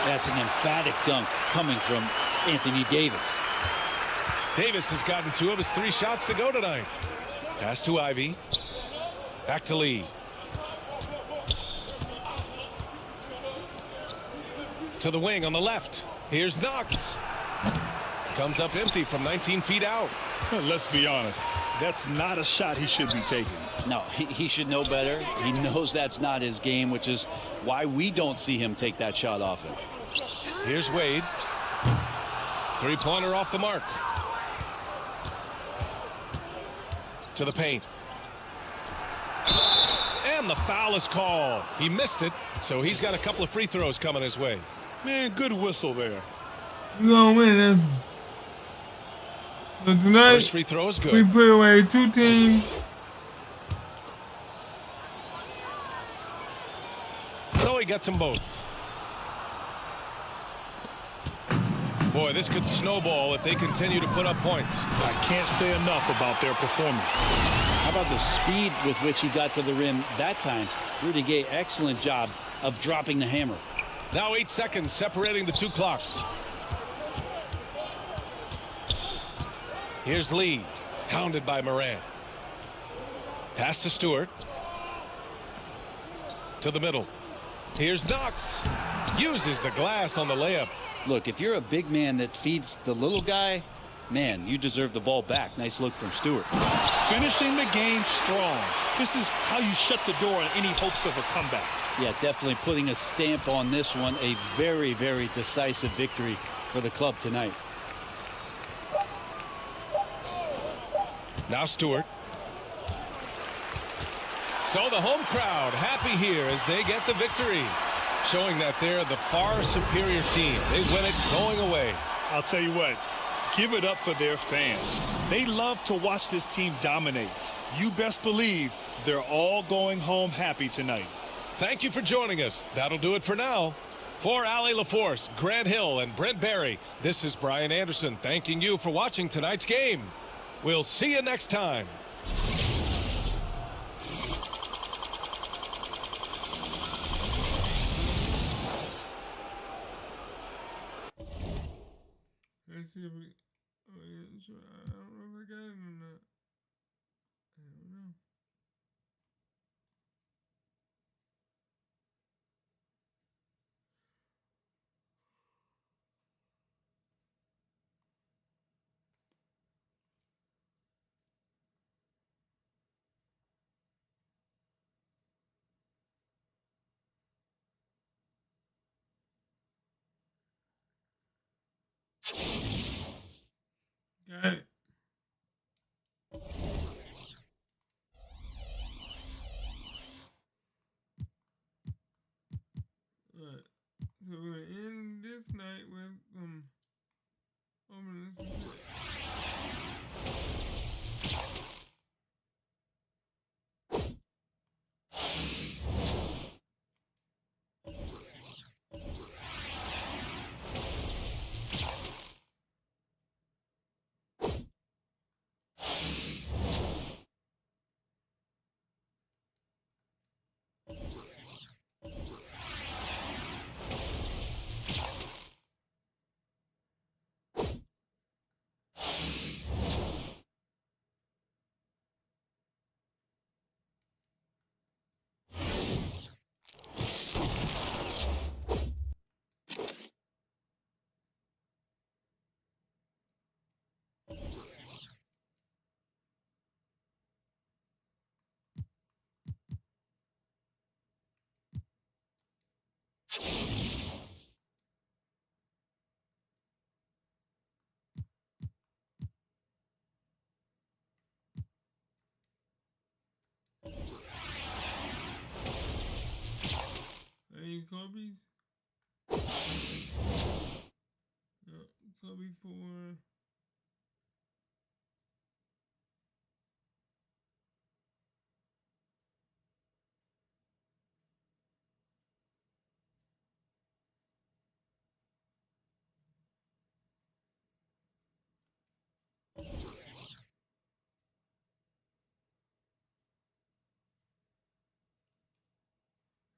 That's an emphatic dunk coming from Anthony Davis.
Davis has gotten 2 of his 3 shots to go tonight. Pass to Ivy. Back to Lee. To the wing on the left. Here's Knox. Comes up empty from 19 feet out.
Let's be honest. That's not a shot he should be taking.
No, he should know better. He knows that's not his game, which is why we don't see him take that shot often.
Here's Wade. 3-pointer off the mark. To the paint. And the foul is called. He missed it, so he's got a couple of free throws coming his way.
Man, good whistle there.
We're going to win this. So tonight,
First free throw is good.
we put away 2 teams.
So he gets them both. Boy, this could snowball if they continue to put up points.
I can't say enough about their performance.
How about the speed with which he got to the rim that time? Rudy Gay, excellent job of dropping the hammer.
Now 8 seconds separating the 2 clocks. Here's Lee, hounded by Moran. Pass to Stewart. To the middle. Here's Knox. Uses the glass on the layup.
Look, if you're a big man that feeds the little guy, man, you deserve the ball back. Nice look from Stewart.
Finishing the game strong. This is how you shut the door on any hopes of a comeback.
Yeah, definitely putting a stamp on this one. A very, very decisive victory for the club tonight.
Now Stewart. So the home crowd happy here as they get the victory, showing that they're the far superior team. They win it going away.
I'll tell you what, give it up for their fans. They love to watch this team dominate. You best believe they're all going home happy tonight.
Thank you for joining us. That'll do it for now. For Allie LaForce, Grant Hill, and Brent Barry, this is Brian Anderson thanking you for watching tonight's game. We'll see you next time.
Let's see if we. Oh, yeah, sure. I don't know if I got it or not. I don't know. Got it. Alright. So we're gonna end this night with ominous. Any Kobe's? No, Kobe 4.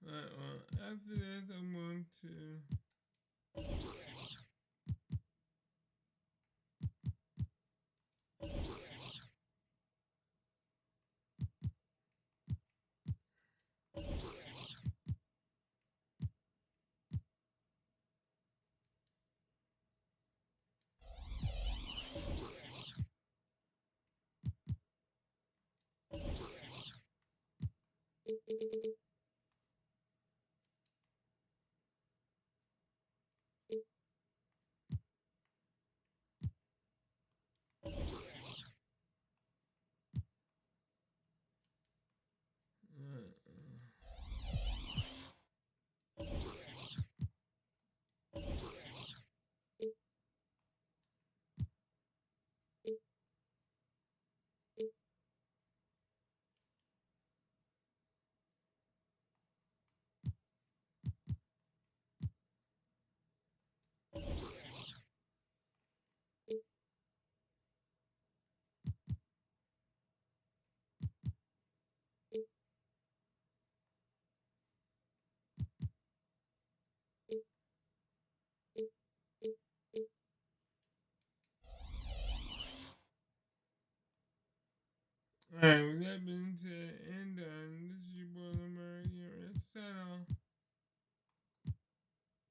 Alright, well, after that, I'm going to. Alright. Alright, with that being said and done, this is your boy Lamar here. Let's sign off.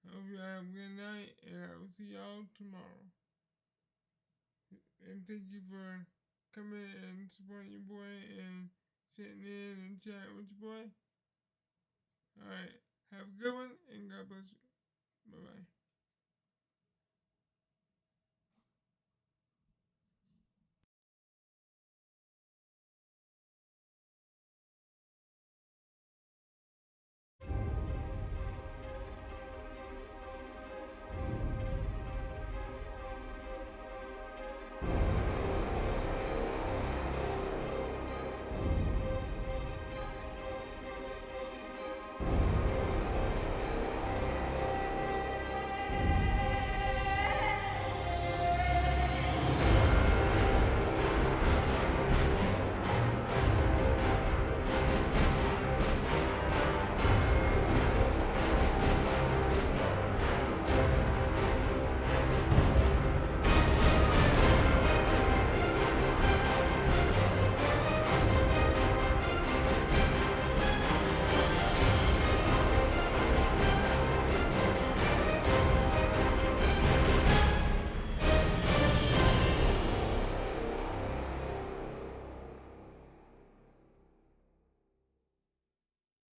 Hope you have a good night, and I will see y'all tomorrow. And thank you for coming and supporting your boy and sitting in and chatting with your boy. Alright, have a good one, and God bless you. Bye-bye.